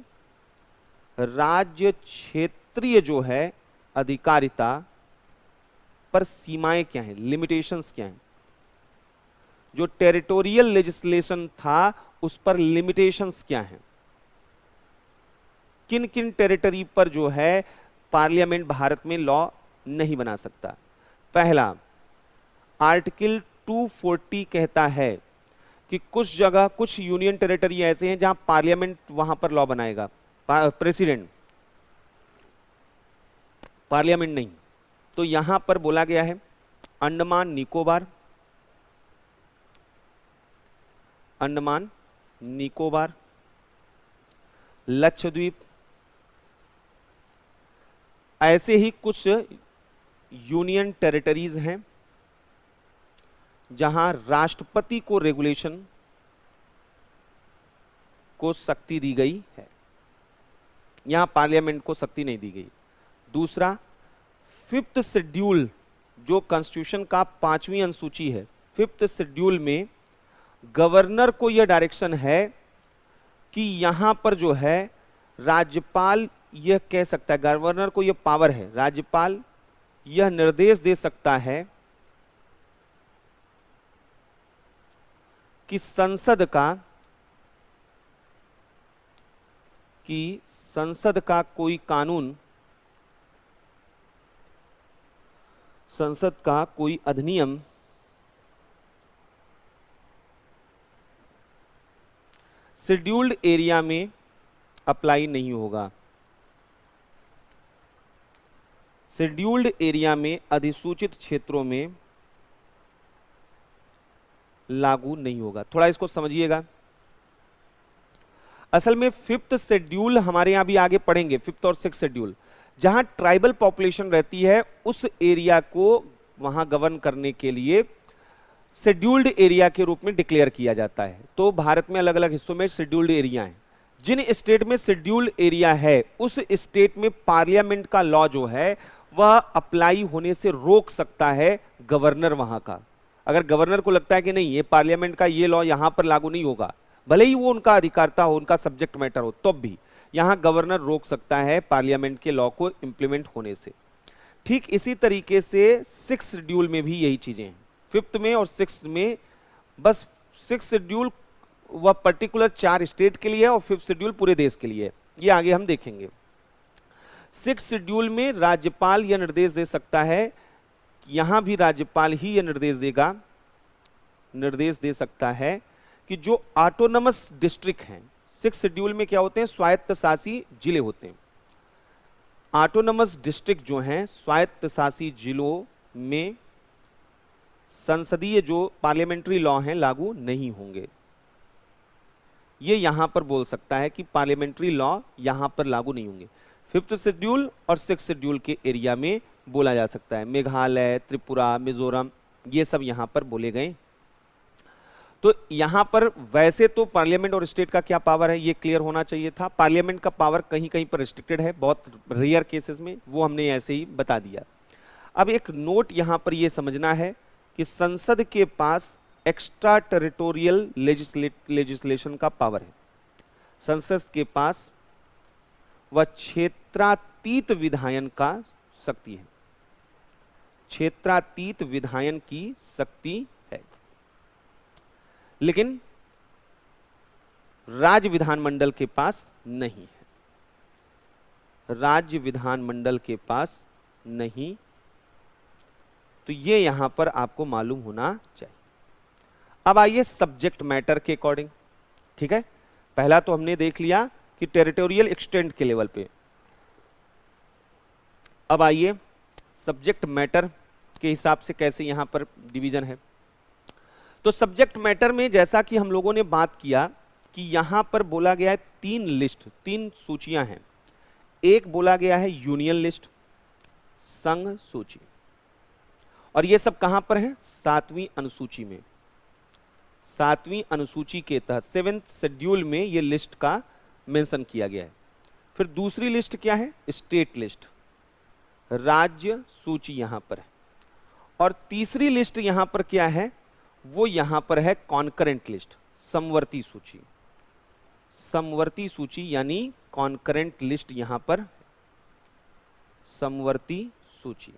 A: राज्य क्षेत्रीय जो है अधिकारिता पर सीमाएं क्या हैं, लिमिटेशंस क्या हैं। जो टेरिटोरियल लेजिस्लेशन था उस पर लिमिटेशंस क्या हैं, किन किन टेरिटरी पर जो है पार्लियामेंट भारत में लॉ नहीं बना सकता। पहला, आर्टिकल 240 कहता है कि कुछ जगह, कुछ यूनियन टेरिटरी ऐसे हैं जहां पार्लियामेंट वहां पर लॉ बनाएगा, प्रेसिडेंट, पार्लियामेंट नहीं। तो यहां पर बोला गया है अंडमान निकोबार, अंडमान निकोबार, लक्षद्वीप, ऐसे ही कुछ यूनियन टेरिटरीज हैं जहां राष्ट्रपति को रेगुलेशन को शक्ति दी गई है, यहां पार्लियामेंट को शक्ति नहीं दी गई। दूसरा, 5th शेड्यूल जो कॉन्स्टिट्यूशन का 5वीं अनुसूची है, 5th शेड्यूल में गवर्नर को यह डायरेक्शन है कि यहां पर जो है राज्यपाल यह कह सकता है, गवर्नर को यह पावर है, राज्यपाल यह निर्देश दे सकता है कि संसद का कोई कानून, संसद का कोई अधिनियम शेड्यूल्ड एरिया में अप्लाई नहीं होगा। शेड्यूल्ड एरिया में, अधिसूचित क्षेत्रों में लागू नहीं होगा। थोड़ा इसको समझिएगा। असल में फिफ्थ शेड्यूल हमारे यहां भी आगे पढ़ेंगे, फिफ्थ और सिक्स शेड्यूल, जहां ट्राइबल पॉपुलेशन रहती है उस एरिया को वहां गवर्न करने के लिए शेड्यूल्ड एरिया के रूप में डिक्लेयर किया जाता है। तो भारत में अलग अलग हिस्सों में शेड्यूल्ड एरिया हैं। जिन स्टेट में शेड्यूल्ड एरिया है उस स्टेट में पार्लियामेंट का लॉ जो है वह अप्लाई होने से रोक सकता है गवर्नर वहां का। अगर गवर्नर को लगता है कि नहीं ये पार्लियामेंट का ये लॉ यहां पर लागू नहीं होगा, भले ही वो उनका अधिकारता हो, उनका सब्जेक्ट मैटर हो, तब भी यहां गवर्नर रोक सकता है पार्लियामेंट के लॉ को इंप्लीमेंट होने से। ठीक इसी तरीके से सिक्स शेड्यूल में भी यही चीजें हैं। फिफ्थ में और सिक्स में बस सिक्स शेड्यूल वह पर्टिकुलर 4 स्टेट के लिए है और फिफ्थ शेड्यूल पूरे देश के लिए है। ये आगे हम देखेंगे। सिक्स शेड्यूल में राज्यपाल यह निर्देश दे सकता है, यहां भी राज्यपाल ही यह निर्देश दे सकता है कि जो ऑटोनमस डिस्ट्रिक्ट हैं, सिक्स शेड्यूल में क्या होते हैं, स्वायत्त शासी जिले होते हैं। ऑटोनमस डिस्ट्रिक्ट जो हैं, स्वायत्त शासी जिलों में संसदीय जो पार्लियामेंट्री लॉ हैं लागू नहीं होंगे। ये यहां पर बोल सकता है कि पार्लियामेंट्री लॉ यहां पर लागू नहीं होंगे। फिफ्थ शेड्यूल और सिक्स शेड्यूल के एरिया में बोला जा सकता है। मेघालय, त्रिपुरा, मिजोरम, ये सब यहां पर बोले गए। तो यहां पर वैसे तो पार्लियामेंट और स्टेट का क्या पावर है ये क्लियर होना चाहिए था। पार्लियामेंट का पावर कहीं कहीं पर रिस्ट्रिक्टेड है, बहुत रेयर केसेस में, वो हमने ऐसे ही बता दिया। अब एक नोट यहां पर ये समझना है कि संसद के पास एक्स्ट्रा टेरिटोरियल लेजिस्लेशन का पावर है। संसद के पास वह क्षेत्रातीत विधायन का शक्ति है, क्षेत्रातीत विधायन की शक्ति है। लेकिन राज्य विधानमंडल के पास नहीं है, राज्य विधानमंडल के पास नहीं। तो ये यहां पर आपको मालूम होना चाहिए। अब आइए सब्जेक्ट मैटर के अकॉर्डिंग, ठीक है। पहला तो हमने देख लिया कि टेरिटोरियल एक्सटेंट के लेवल पे। अब आइए सब्जेक्ट मैटर के हिसाब से कैसे यहां पर डिवीजन है। तो सब्जेक्ट मैटर में जैसा कि हम लोगों ने बात किया कि यहां पर बोला गया है 3 लिस्ट, 3 सूचियां हैं। एक बोला गया है यूनियन लिस्ट, संघ सूची, और ये सब कहां पर है, 7वीं अनुसूची में। 7वीं अनुसूची के तहत 7th शेड्यूल में ये लिस्ट का मेंशन किया गया है। फिर दूसरी लिस्ट क्या है, स्टेट लिस्ट, राज्य सूची यहां पर है। और तीसरी लिस्ट यहां पर क्या है, वो यहां पर है कॉन्करेंट लिस्ट, समवर्ती सूची। समवर्ती सूची यानी कॉन्करेंट लिस्ट यहां पर, समवर्ती सूची।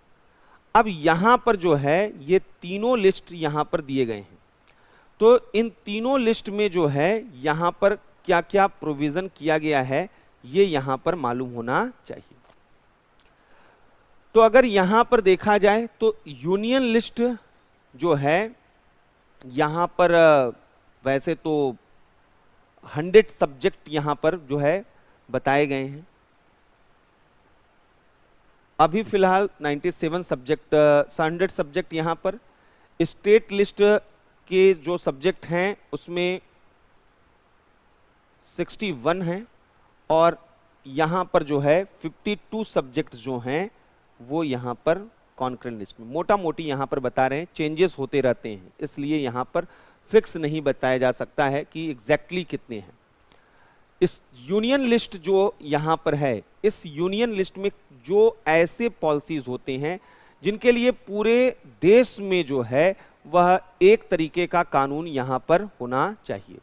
A: अब यहां पर जो है ये तीनों लिस्ट यहां पर दिए गए हैं। तो इन तीनों लिस्ट में जो है यहां पर क्या क्या प्रोविजन किया गया है ये यहां पर मालूम होना चाहिए। तो अगर यहां पर देखा जाए तो यूनियन लिस्ट जो है यहां पर वैसे तो 100 सब्जेक्ट यहां पर जो है बताए गए हैं। अभी फिलहाल 97 सब्जेक्ट, 100 सब्जेक्ट यहां पर। स्टेट लिस्ट के जो सब्जेक्ट हैं उसमें 61 हैं और यहां पर जो है 52 सब्जेक्ट जो हैं वो यहां पर कॉन्करेंट लिस्ट में। मोटा मोटी यहां पर बता रहे हैं, चेंजेस होते रहते हैं इसलिए यहां पर फिक्स नहीं बताया जा सकता है कि एग्जैक्टली कितने हैं। इस यूनियन लिस्ट जो यहां पर है, इस यूनियन लिस्ट में जो ऐसे पॉलिसीज होते हैं जिनके लिए पूरे देश में जो है वह एक तरीके का कानून यहां पर होना चाहिए।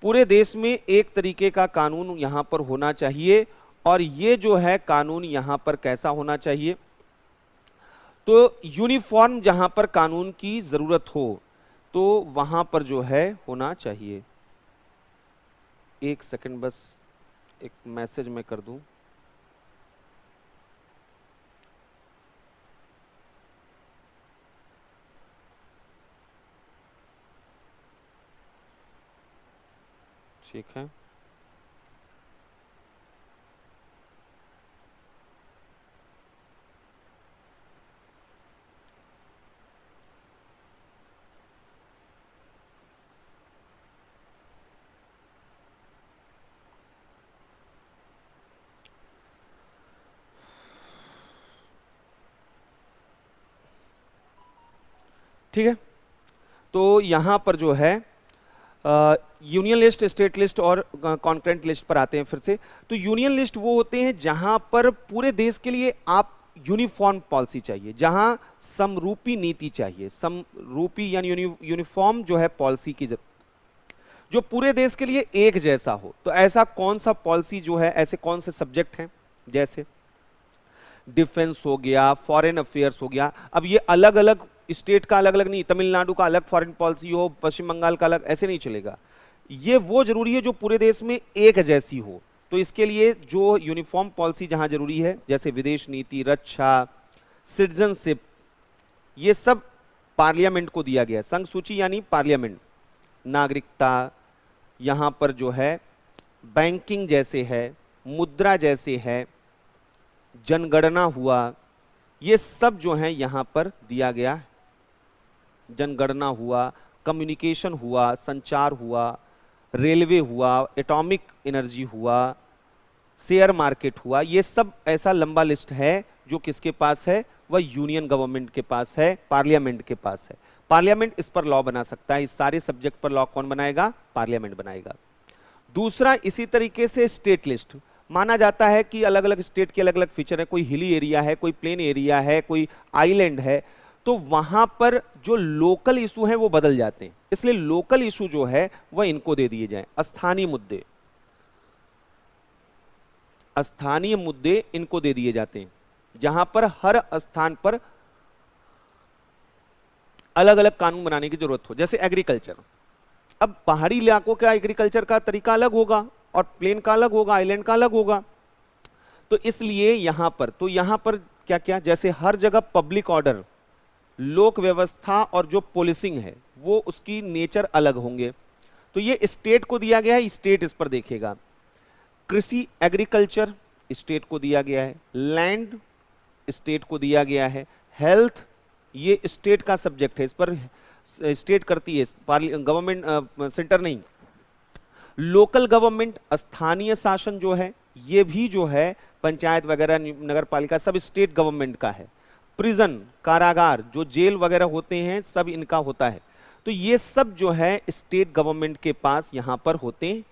A: पूरे देश में एक तरीके का कानून यहां पर होना चाहिए। और ये जो है कानून यहां पर कैसा होना चाहिए, तो यूनिफॉर्म जहां पर कानून की जरूरत हो तो वहां पर जो है होना चाहिए। एक सेकंड बस एक मैसेज मैं कर दूं। ठीक है, ठीक है। तो यहां पर जो है यूनियन लिस्ट, स्टेट लिस्ट और कॉन्करेंट लिस्ट पर आते हैं फिर से। तो यूनियन लिस्ट वो होते हैं जहां पर पूरे देश के लिए आप यूनिफॉर्म पॉलिसी चाहिए, जहां समरूपी नीति चाहिए, समरूपी यानी यूनिफॉर्म जो है पॉलिसी की जो पूरे देश के लिए एक जैसा हो। तो ऐसा कौन सा पॉलिसी जो है, ऐसे कौन से सब्जेक्ट हैं, जैसे डिफेंस हो गया, फॉरेन अफेयर्स हो गया। अब ये अलग अलग स्टेट का अलग अलग नहीं, तमिलनाडु का अलग फॉरेन पॉलिसी हो, पश्चिम बंगाल का अलग, ऐसे नहीं चलेगा। ये वो जरूरी है जो पूरे देश में एक जैसी हो। तो इसके लिए जो यूनिफॉर्म पॉलिसी जहां जरूरी है, जैसे विदेश नीति, रक्षा, सिटीजनशिप, ये सब पार्लियामेंट को दिया गया है। संघ सूची यानी पार्लियामेंट, नागरिकता, यहां पर जो है बैंकिंग जैसे है, मुद्रा जैसे है, जनगणना हुआ, ये सब जो है यहां पर दिया गया। जनगणना हुआ, कम्युनिकेशन हुआ, संचार हुआ, रेलवे हुआ, एटॉमिक एनर्जी हुआ, शेयर मार्केट हुआ, ये सब ऐसा लंबा लिस्ट है जो किसके पास है, वह यूनियन गवर्नमेंट के पास है, पार्लियामेंट के पास है। पार्लियामेंट इस पर लॉ बना सकता है। इस सारे सब्जेक्ट पर लॉ कौन बनाएगा, पार्लियामेंट बनाएगा। दूसरा, इसी तरीके से स्टेट लिस्ट, माना जाता है कि अलग अलग स्टेट के अलग अलग फीचर है, कोई हिली एरिया है, कोई प्लेन एरिया है, कोई आइलैंड है, तो वहां पर जो लोकल इशू हैं वो बदल जाते हैं। इसलिए लोकल इशू जो है वह इनको दे दिए जाएं। स्थानीय मुद्दे, स्थानीय मुद्दे इनको दे दिए जाते हैं, जहां पर हर स्थान पर अलग अलग कानून बनाने की जरूरत हो। जैसे एग्रीकल्चर, अब पहाड़ी इलाकों का एग्रीकल्चर का तरीका अलग होगा और प्लेन का अलग होगा, आइलैंड का अलग होगा। तो इसलिए यहां पर क्या क्या, जैसे हर जगह पब्लिक ऑर्डर, लोक व्यवस्था और जो पुलिसिंग है वो उसकी नेचर अलग होंगे। तो ये स्टेट को दिया गया है, स्टेट इस पर देखेगा। कृषि, एग्रीकल्चर स्टेट को दिया गया है, लैंड स्टेट को दिया गया है, हेल्थ ये स्टेट का सब्जेक्ट है, इस पर स्टेट करती है, गवर्नमेंट सेंटर नहीं। लोकल गवर्नमेंट, स्थानीय शासन जो है ये भी जो है पंचायत वगैरह, नगर पालिका सब स्टेट गवर्नमेंट का है। प्रिजन, कारागार, जो जेल वगैरह होते हैं सब इनका होता है। तो ये सब जो है स्टेट गवर्नमेंट के पास यहां पर होते हैं।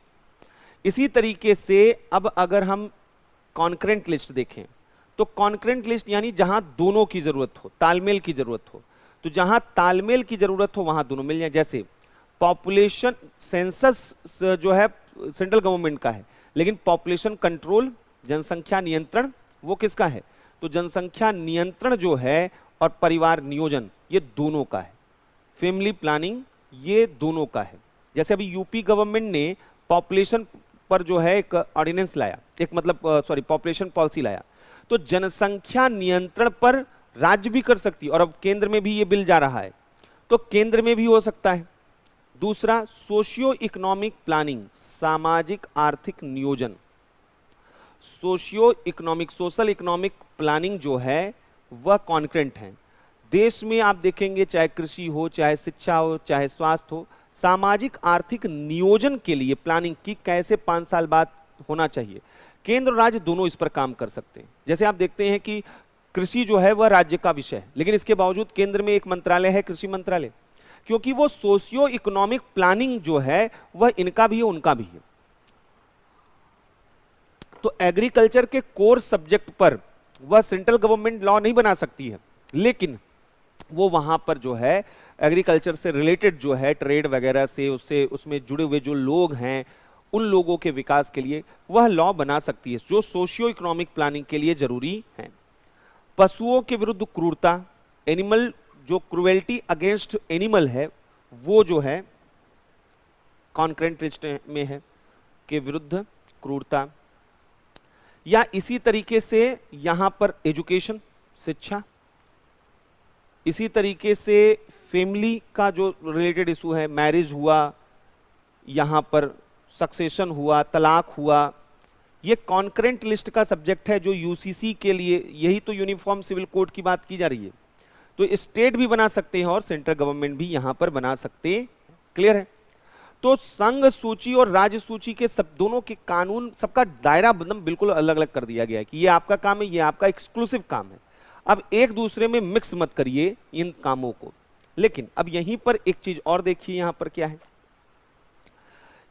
A: इसी तरीके से अब अगर हम कॉन्करेंट लिस्ट देखें, तो कॉन्करेंट लिस्ट यानी जहां दोनों की जरूरत हो, तालमेल की जरूरत हो। तो जहां तालमेल की जरूरत हो वहां दोनों मिल जाए। जैसे पॉपुलेशन सेंसस जो है सेंट्रल गवर्नमेंट का है, लेकिन पॉपुलेशन कंट्रोल, जनसंख्या नियंत्रण वो किसका है, तो जनसंख्या नियंत्रण जो है और परिवार नियोजन ये दोनों का है। फैमिली प्लानिंग ये दोनों का है। जैसे अभी यूपी गवर्नमेंट ने पॉपुलेशन पर जो है एक ऑर्डिनेंस लाया, एक मतलब पॉपुलेशन पॉलिसी लाया। तो जनसंख्या नियंत्रण पर राज्य भी कर सकती है, और अब केंद्र में भी ये बिल जा रहा है, तो केंद्र में भी हो सकता है। दूसरा, सोशियो इकोनॉमिक प्लानिंग, सामाजिक आर्थिक नियोजन। सोशल इकोनॉमिक प्लानिंग जो है वह कॉन्करेंट है। देश में आप देखेंगे चाहे कृषि हो, चाहे शिक्षा हो, चाहे स्वास्थ्य हो, सामाजिक आर्थिक नियोजन के लिए प्लानिंग की कैसे 5 साल बाद होना चाहिए, केंद्र और राज्य दोनों इस पर काम कर सकते हैं। जैसे आप देखते हैं कि कृषि जो है वह राज्य का विषय है, लेकिन इसके बावजूद केंद्र में एक मंत्रालय है, कृषि मंत्रालय, क्योंकि वो सोशियो इकोनॉमिक प्लानिंग जो है वह इनका भी है, उनका भी है। तो एग्रीकल्चर के कोर सब्जेक्ट पर वह सेंट्रल गवर्नमेंट लॉ नहीं बना सकती है, लेकिन वो वहां पर जो है एग्रीकल्चर से रिलेटेड जो है ट्रेड वगैरह से उसमें जुड़े हुए जो लोग हैं उन लोगों के विकास के लिए वह लॉ बना सकती है, जो सोशियो इकोनॉमिक प्लानिंग के लिए जरूरी है। पशुओं के विरुद्ध क्रूरता, एनिमल जो क्रुएल्टी अगेंस्ट एनिमल है वो जो है कॉन्करेंट लिस्ट में है, के विरुद्ध क्रूरता। या इसी तरीके से यहां पर एजुकेशन, शिक्षा, इसी तरीके से फैमिली का जो रिलेटेड इशू है, मैरिज हुआ, यहां पर सक्सेशन हुआ, तलाक हुआ, ये कॉन्करेंट लिस्ट का सब्जेक्ट है जो यूसीसी के लिए, यही तो यूनिफॉर्म सिविल कोड की बात की जा रही है। तो स्टेट भी बना सकते हैं और सेंट्रल गवर्नमेंट भी यहां पर बना सकते हैं। क्लियर है? तो संघ सूची और राज्य सूची के सब दोनों के कानून, सबका दायरा बंधन बिल्कुल अलग अलग कर दिया गया है कि ये आपका काम है, ये आपका एक्सक्लूसिव काम है। अब एक दूसरे में मिक्स मत करिए इन कामों को। लेकिन अब यहीं पर एक चीज और देखिए, यहां पर क्या है,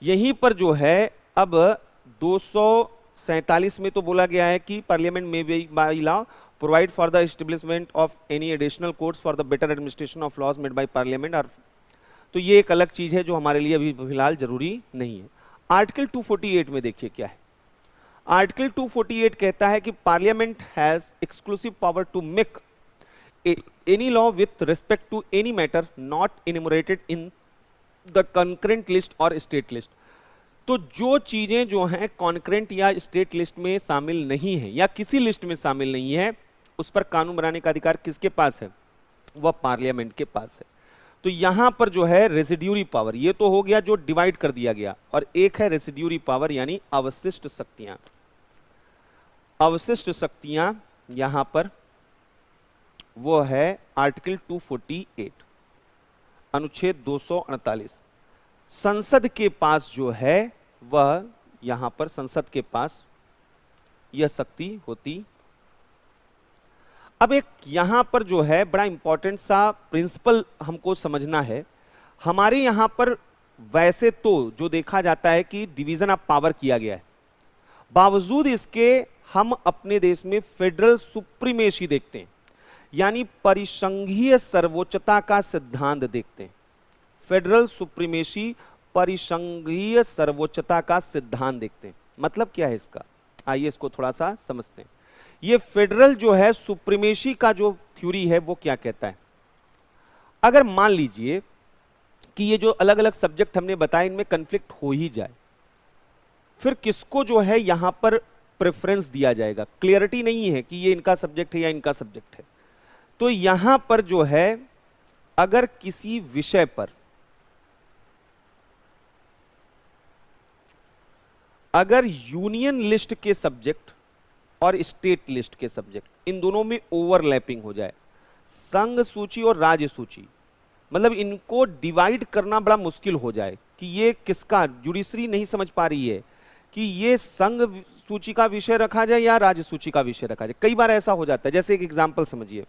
A: यहीं पर जो है अब 247 में तो बोला गया है कि parliament may by law provide for the establishment of any additional courts for the better administration of laws made by parliament, और तो ये एक अलग चीज है जो हमारे लिए अभी फिलहाल जरूरी नहीं है। आर्टिकल 248 में देखिए क्या है, आर्टिकल 248 कहता है कि parliament has exclusive power to make any law with respect to any matter not enumerated in the concurrent list और स्टेट लिस्ट। तो जो चीजें जो हैं कॉन्करेंट या स्टेट लिस्ट में शामिल नहीं है या किसी लिस्ट में शामिल नहीं है, उस पर कानून बनाने का अधिकार किसके पास है, वह पार्लियामेंट के पास है। तो यहां पर जो है रेसिड्यूरी पावर, ये तो हो गया जो डिवाइड कर दिया गया, और एक है रेसिड्यूरी पावर यानी अवशिष्ट शक्तियां। अवशिष्ट शक्तियां यहां पर वो है आर्टिकल 248 अनुच्छेद 248। संसद के पास जो है वह यहां पर संसद के पास यह शक्ति होती। अब एक यहां पर जो है बड़ा इंपॉर्टेंट सा प्रिंसिपल हमको समझना है। हमारे यहां पर वैसे तो जो देखा जाता है कि डिवीजन ऑफ पावर किया गया है, बावजूद इसके हम अपने देश में फेडरल सुप्रीमेसी देखते हैं, यानी परिसंघीय सर्वोच्चता का सिद्धांत देखते हैं। फेडरल सुप्रीमेसी, परिसंघीय सर्वोच्चता का सिद्धांत देखते हैं। मतलब क्या है इसका, आइए इसको थोड़ा सा समझते हैं। ये फेडरल जो है सुप्रीमेसी का जो थ्योरी है वो क्या कहता है, अगर मान लीजिए कि ये जो अलग अलग सब्जेक्ट हमने बताए इनमें कंफ्लिक्ट हो ही जाए, फिर किसको जो है यहां पर प्रेफरेंस दिया जाएगा, क्लियरिटी नहीं है कि ये इनका सब्जेक्ट है या इनका सब्जेक्ट है। तो यहां पर जो है अगर किसी विषय पर, अगर यूनियन लिस्ट के सब्जेक्ट और स्टेट लिस्ट के सब्जेक्ट इन दोनों में ओवरलैपिंग हो जाए, संघ सूची और राज्य सूची, मतलब इनको डिवाइड करना बड़ा मुश्किल हो जाए कि ये किसका, जुडिशरी नहीं समझ पा रही है कि ये संघ सूची का विषय रखा जाए या राज्य सूची का विषय रखा जाए। कई बार ऐसा हो जाता है। जैसे एक एग्जांपल समझिए,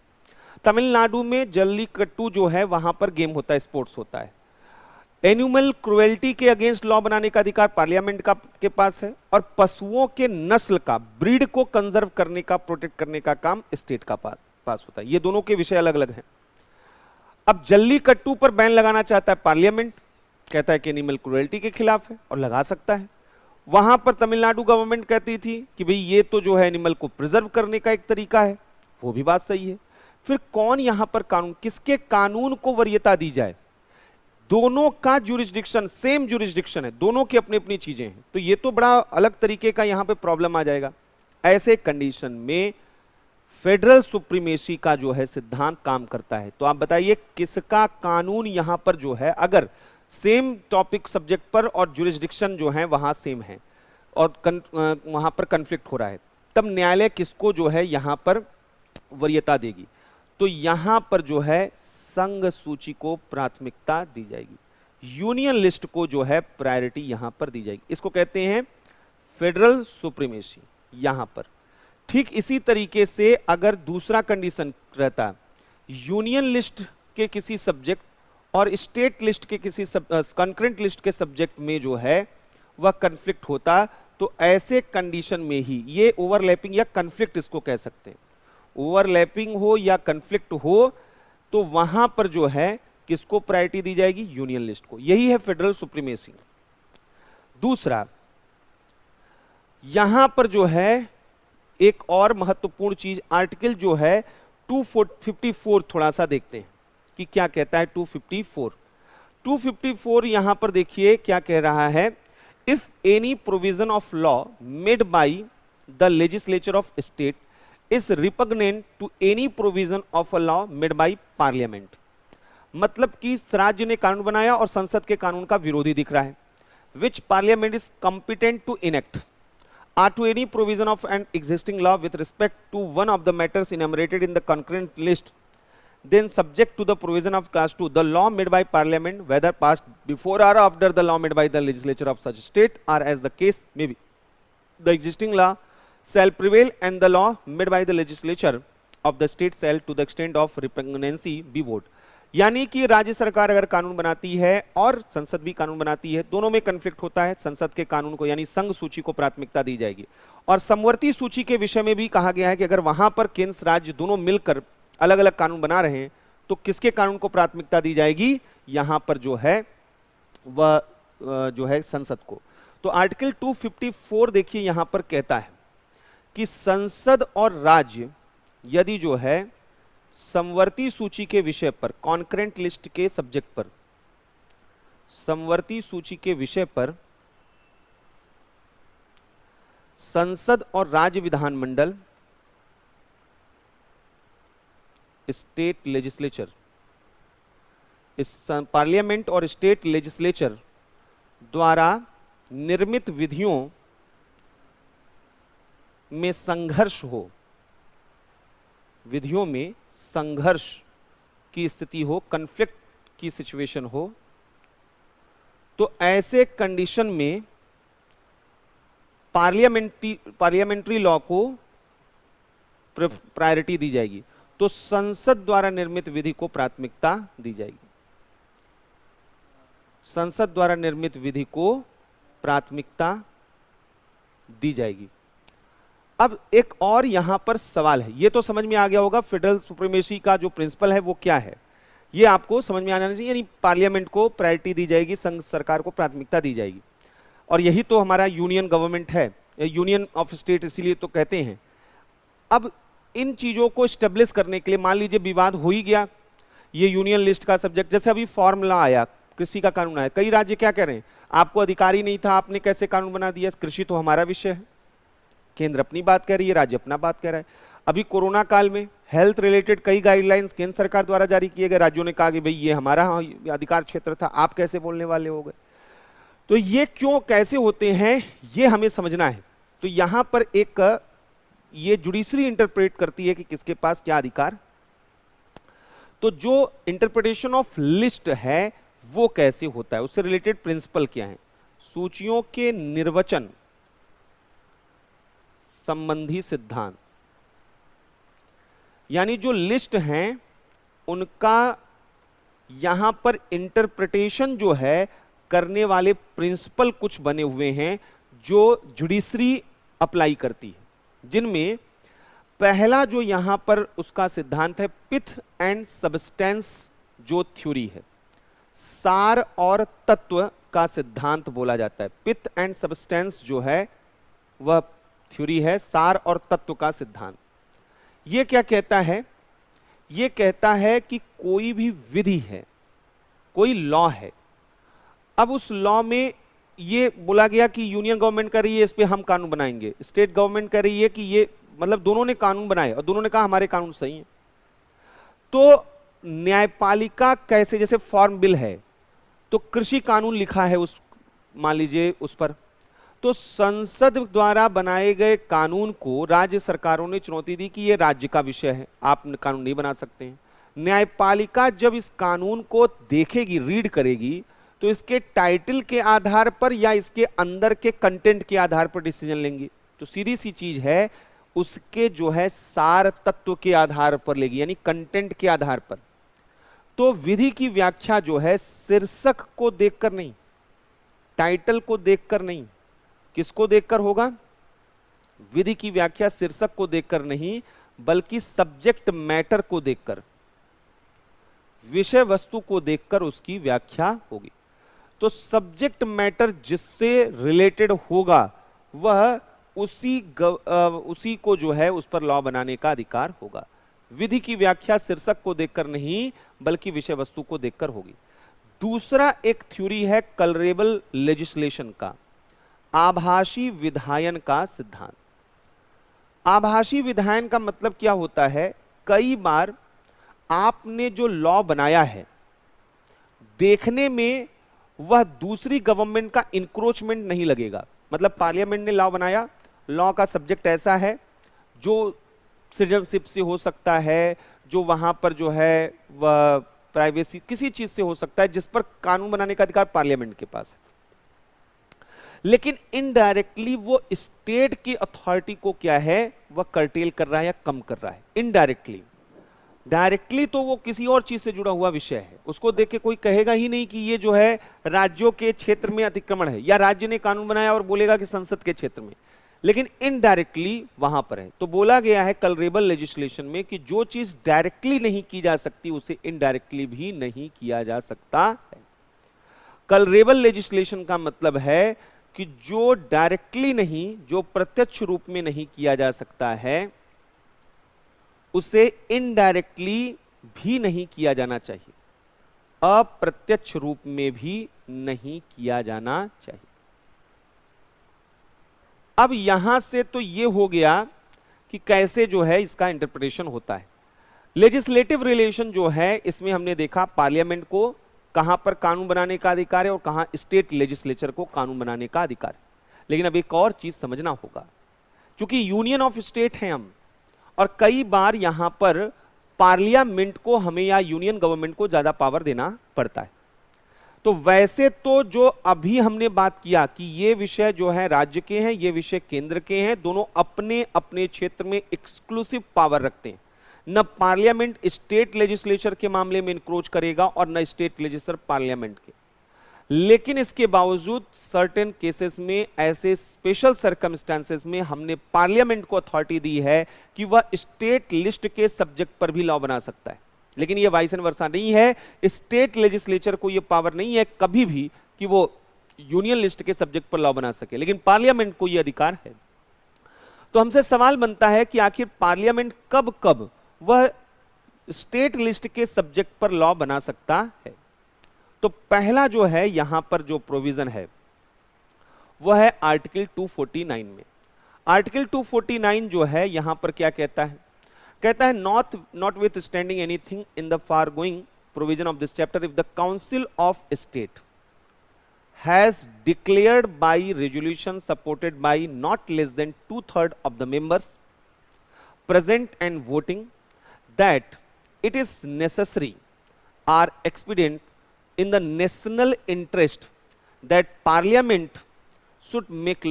A: तमिलनाडु में जल्लीकट्टू जो है वहां पर गेम होता है, स्पोर्ट्स होता है। एनिमल क्रुएल्टी के अगेंस्ट लॉ बनाने का अधिकार पार्लियामेंट का के पास है, और पशुओं के नस्ल का, ब्रीड को कंजर्व करने का, प्रोटेक्ट करने का काम स्टेट का पास होता है। ये दोनों के विषय अलग अलग हैं। अब जल्लीकट्टू पर बैन लगाना चाहता है पार्लियामेंट, कहता है कि एनिमल क्रुएल्टी के खिलाफ है और लगा सकता है। वहां पर तमिलनाडु गवर्नमेंट कहती थी कि भाई ये तो जो है एनिमल को प्रिजर्व करने का एक तरीका है, वो भी बात सही है। फिर कौन यहां पर कानून, किसके कानून को वरीयता दी जाए, दोनों का जुरिस्डिक्शन सेम जुरिस्डिक्शन है, दोनों की अपनी अपनी चीजें हैं, तो ये तो बड़ा अलग तरीके का यहां पे प्रॉब्लम आ जाएगा। ऐसे कंडीशन में फेडरल सुप्रीमेसी का जो है सिद्धांत काम करता है। तो आप बताइए किसका कानून यहां पर जो है, अगर सेम टॉपिक सब्जेक्ट पर और जुरिस्डिक्शन जो है वहां सेम है और वहां पर कन्फ्लिक्ट हो रहा है, तब न्यायालय किसको जो है यहां पर वरीयता देगी। तो यहां पर जो है संघ सूची को प्राथमिकता दी जाएगी, यूनियन लिस्ट को जो है प्रायोरिटी यहां पर दी जाएगी। इसको कहते हैं फेडरल सुप्रीमेसी यहां पर। ठीक इसी तरीके से अगर दूसरा कंडीशन रहता, यूनियन लिस्ट के किसी सब्जेक्ट और स्टेट लिस्ट के किसी कंकरेंट लिस्ट के सब्जेक्ट में जो है वह कंफ्लिक्ट होता, तो ऐसे कंडीशन में ही ये ओवरलैपिंग या कंफ्लिक्ट इसको कह सकते हैं, ओवरलैपिंग हो या कंफ्लिक्ट हो, तो वहां पर जो है किसको प्रायोरिटी दी जाएगी, यूनियन लिस्ट को। यही है फेडरल सुप्रीमेसी। दूसरा, यहां पर जो है एक और महत्वपूर्ण चीज, आर्टिकल जो है 254 थोड़ा सा देखते हैं कि क्या कहता है 254 यहां पर देखिए क्या कह रहा है, if any provision of law made by the legislature of state is repugnant to any provision of a law made by parliament. मतलब कि राज्य ने कानून बनाया और संसद के कानून का विरोधी दिख रहा है, which parliament is competent to enact are to any provision of an existing law with respect to one of the matters enumerated in the concurrent list, then subject to the provision of clause 2, the law made by parliament, whether passed before or after the law made by the legislature of such state, or as the case may be, the existing law shall prevail and the law made by the legislature of the state shall to the extent of repugnancy be void. यानी कि राज्य सरकार अगर कानून बनाती है और संसद भी कानून बनाती है, दोनों में कन्फ्लिक्ट होता है, संसद के कानून को यानी संघ सूची को प्राथमिकता दी जाएगी। और समवर्ती सूची के विषय में भी कहा गया है कि अगर वहां पर केंद्र राज्य दोनों मिलकर अलग अलग कानून बना रहे हैं तो किसके कानून को प्राथमिकता दी जाएगी, यहां पर जो है वह जो है संसद को। तो आर्टिकल 254 देखिए यहां पर कहता है कि संसद और राज्य यदि जो है समवर्ती सूची के विषय पर, कॉन्करेंट लिस्ट के सब्जेक्ट पर, समवर्ती सूची के विषय पर संसद और राज्य विधानमंडल, स्टेट लेजिस्लेचर, इस पार्लियामेंट और स्टेट लेजिस्लेचर द्वारा निर्मित विधियों में संघर्ष हो, विधियों में संघर्ष की स्थिति हो, कन्फ्लिक्ट की सिचुएशन हो, तो ऐसे कंडीशन में पार्लियामेंट्री लॉ को प्रायोरिटी दी जाएगी। तो संसद द्वारा निर्मित विधि को प्राथमिकता दी जाएगी, संसद द्वारा निर्मित विधि को प्राथमिकता दी जाएगी। अब एक और यहां पर सवाल है, ये तो समझ में आ गया होगा फेडरल सुप्रीमेसी का जो प्रिंसिपल है वो क्या है, ये आपको समझ में आना चाहिए। यानी पार्लियामेंट को प्रायोरिटी दी जाएगी, संघ सरकार को प्राथमिकता दी जाएगी, और यही तो हमारा यूनियन गवर्नमेंट है, यूनियन ऑफ स्टेट इसीलिए तो कहते हैं। अब इन चीजों को स्टेब्लिश करने के लिए मान लीजिए विवाद हो ही गया, ये यूनियन लिस्ट का सब्जेक्ट, जैसे अभी फॉर्मूला आया, कृषि का कानून आया, कई राज्य क्या कह रहे हैं, आपको अधिकार ही नहीं था, आपने कैसे कानून बना दिया, कृषि तो हमारा विषय है। केंद्र अपनी बात कह रही है, राज्य अपना बात कह रहा है। अभी कोरोना काल में हेल्थ रिलेटेड कई गाइडलाइंस केंद्र सरकार द्वारा जारी किए गए, राज्यों ने कहा कि भाई ये हमारा अधिकार क्षेत्र था, आप कैसे बोलने वाले हो गए। तो ये क्यों कैसे होते हैं ये हमें समझना है। तो यहां पर एक ये जुडिशरी इंटरप्रेट करती है कि किसके पास क्या अधिकार। तो जो इंटरप्रिटेशन ऑफ लिस्ट है वो कैसे होता है, उससे रिलेटेड प्रिंसिपल क्या है, सूचियों के निर्वचन संबंधी सिद्धांत, यानी जो लिस्ट हैं उनका यहां पर इंटरप्रिटेशन जो है करने वाले प्रिंसिपल कुछ बने हुए हैं जो जुडिशरी अप्लाई करती है, जिनमें पहला जो यहां पर उसका सिद्धांत है पिथ एंड सबस्टेंस जो थ्योरी है, सार और तत्व का सिद्धांत बोला जाता है। पिथ एंड सबस्टेंस जो है वह थ्योरी है, सार और तत्व का सिद्धांत। यह क्या कहता है, यह कहता है कि कोई भी विधि है, कोई लॉ है, अब उस लॉ में ये बोला गया कि यूनियन गवर्नमेंट कर रही है इस पे हम कानून बनाएंगे, स्टेट गवर्नमेंट कर रही है कि ये, मतलब दोनों ने कानून बनाए और दोनों ने कहा हमारे कानून सही हैं। तो न्यायपालिका कैसे, जैसे फॉर्म बिल है तो कृषि कानून लिखा है उस, मान लीजिए उस पर, तो संसद द्वारा बनाए गए कानून को राज्य सरकारों ने चुनौती दी कि ये राज्य का विषय है, आप कानून नहीं बना सकते हैं। न्यायपालिका जब इस कानून को देखेगी, रीड करेगी, तो इसके टाइटल के आधार पर या इसके अंदर के कंटेंट के आधार पर डिसीजन लेंगी। तो सीधी सी चीज है, उसके जो है सार तत्व के आधार पर लेगी, यानी कंटेंट के आधार पर। तो विधि की व्याख्या जो है शीर्षक को देखकर नहीं, टाइटल को देखकर नहीं, किसको देखकर होगा, विधि की व्याख्या शीर्षक को देखकर नहीं बल्कि सब्जेक्ट मैटर को देखकर, विषय वस्तु को देखकर उसकी व्याख्या होगी। तो सब्जेक्ट मैटर जिससे रिलेटेड होगा वह उसी को जो है उस पर लॉ बनाने का अधिकार होगा। विधि की व्याख्या शीर्षक को देखकर नहीं बल्कि विषय वस्तु को देखकर होगी। दूसरा एक थ्योरी है कलरेबल लेजिस्लेशन का, आभासी विधायन का सिद्धांत। आभासी विधायन का मतलब क्या होता है, कई बार आपने जो लॉ बनाया है देखने में वह दूसरी गवर्नमेंट का इंक्रोचमेंट नहीं लगेगा। मतलब पार्लियामेंट ने लॉ बनाया, लॉ का सब्जेक्ट ऐसा है जो सिटीजनशिप से हो सकता है, जो वहां पर जो है वह प्राइवेसी किसी चीज से हो सकता है, जिस पर कानून बनाने का अधिकार पार्लियामेंट के पास है। लेकिन इनडायरेक्टली वो स्टेट की अथॉरिटी को क्या है, वह कर्टेल कर रहा है या कम कर रहा है इनडायरेक्टली। डायरेक्टली तो वो किसी और चीज से जुड़ा हुआ विषय है, उसको देख के कोई कहेगा ही नहीं कि ये जो है राज्यों के क्षेत्र में अतिक्रमण है, या राज्य ने कानून बनाया और बोलेगा कि संसद के क्षेत्र में, लेकिन इनडायरेक्टली वहां पर है। तो बोला गया है कलरेबल लेजिस्लेशन में कि जो चीज डायरेक्टली नहीं की जा सकती उसे इनडायरेक्टली भी नहीं किया जा सकता है। कलरेबल लेजिस्लेशन का मतलब है कि जो डायरेक्टली नहीं, जो प्रत्यक्ष रूप में नहीं किया जा सकता है, उसे इनडायरेक्टली भी नहीं किया जाना चाहिए, अप्रत्यक्ष रूप में भी नहीं किया जाना चाहिए। अब यहां से तो यह हो गया कि कैसे जो है इसका इंटरप्रिटेशन होता है। लेजिस्लेटिव रिलेशन जो है, इसमें हमने देखा पार्लियामेंट को कहां पर कानून बनाने का अधिकार है और कहां स्टेट लेजिस्लेचर को कानून बनाने का अधिकार है। लेकिन अब एक और चीज समझना होगा, क्योंकि यूनियन ऑफ स्टेट हैं हम, और कई बार यहां पर पार्लियामेंट को हमें या यूनियन गवर्नमेंट को ज्यादा पावर देना पड़ता है। तो वैसे तो जो अभी हमने बात किया कि ये विषय जो है राज्य के हैं, ये विषय केंद्र के हैं, दोनों अपने अपने क्षेत्र में एक्सक्लूसिव पावर रखते हैं। न पार्लियामेंट स्टेट लेजिस्लेचर के मामले में इंक्रोच करेगा और न स्टेट लेजिस्लेचर पार्लियामेंट के। लेकिन इसके बावजूद सर्टेन केसेस में, ऐसे स्पेशल सर्कमस्टेंसेस में हमने पार्लियामेंट को अथॉरिटी दी है कि वह स्टेट लिस्ट के सब्जेक्ट पर भी लॉ बना सकता है। लेकिन यह वाइस एंड वर्सा नहीं है, स्टेट लेजिस्लेचर को यह पावर नहीं है कभी भी कि वो यूनियन लिस्ट के सब्जेक्ट पर लॉ बना सके, लेकिन पार्लियामेंट को यह अधिकार है। तो हमसे सवाल बनता है कि आखिर पार्लियामेंट कब कब वह स्टेट लिस्ट के सब्जेक्ट पर लॉ बना सकता है। तो पहला जो है यहां पर जो प्रोविजन है वह है आर्टिकल 249 में। आर्टिकल 249 जो है यहां पर क्या कहता है? कहता है not with standing anything in the forgoing provision of this chapter, if the council of state has declared by resolution supported by not less than 2/3 of the members present and voting that it is necessary or expedient in the national interest that parliament should make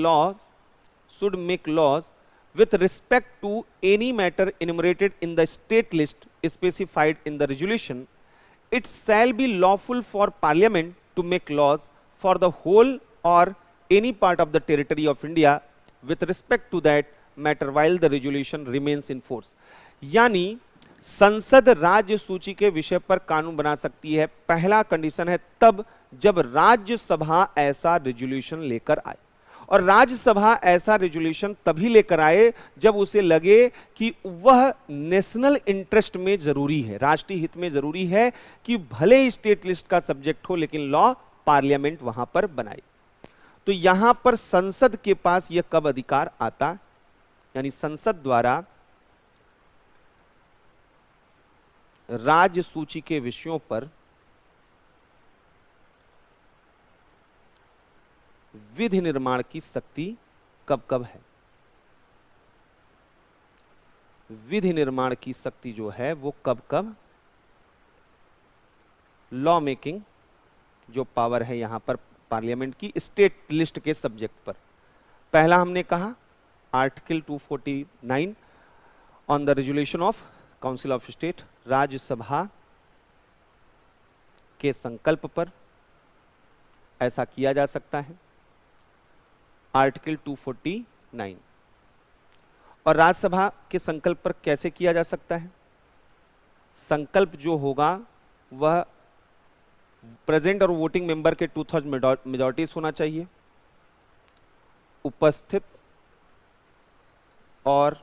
A: laws with respect to any matter enumerated in the state list specified in the resolution, it shall be lawful for parliament to make laws for the whole or any part of the territory of India with respect to that matter while the resolution remains in force। यानी संसद राज्य सूची के विषय पर कानून बना सकती है, पहला कंडीशन है तब जब राज्यसभा ऐसा रेजोल्यूशन लेकर आए। और राज्यसभा ऐसा रेजोल्यूशन तभी लेकर आए जब उसे लगे कि वह नेशनल इंटरेस्ट में जरूरी है, राष्ट्रीय हित में जरूरी है कि भले ही स्टेट लिस्ट का सब्जेक्ट हो लेकिन लॉ पार्लियामेंट वहां पर बनाई। तो यहां पर संसद के पास यह कब अधिकार आता, यानी संसद द्वारा राज्य सूची के विषयों पर विधि निर्माण की शक्ति कब कब है। विधि निर्माण की शक्ति जो है वो कब कब, लॉ मेकिंग जो पावर है यहां पर पार्लियामेंट की स्टेट लिस्ट के सब्जेक्ट पर। पहला हमने कहा article 249 on the resolution of council of state, Rajya Sabha के संकल्प पर ऐसा किया जा सकता है। आर्टिकल 249 और राज्यसभा के संकल्प पर कैसे किया जा सकता है? संकल्प जो होगा वह प्रेजेंट और वोटिंग मेंबर के 2/3 मेजॉरिटीज होना चाहिए, उपस्थित और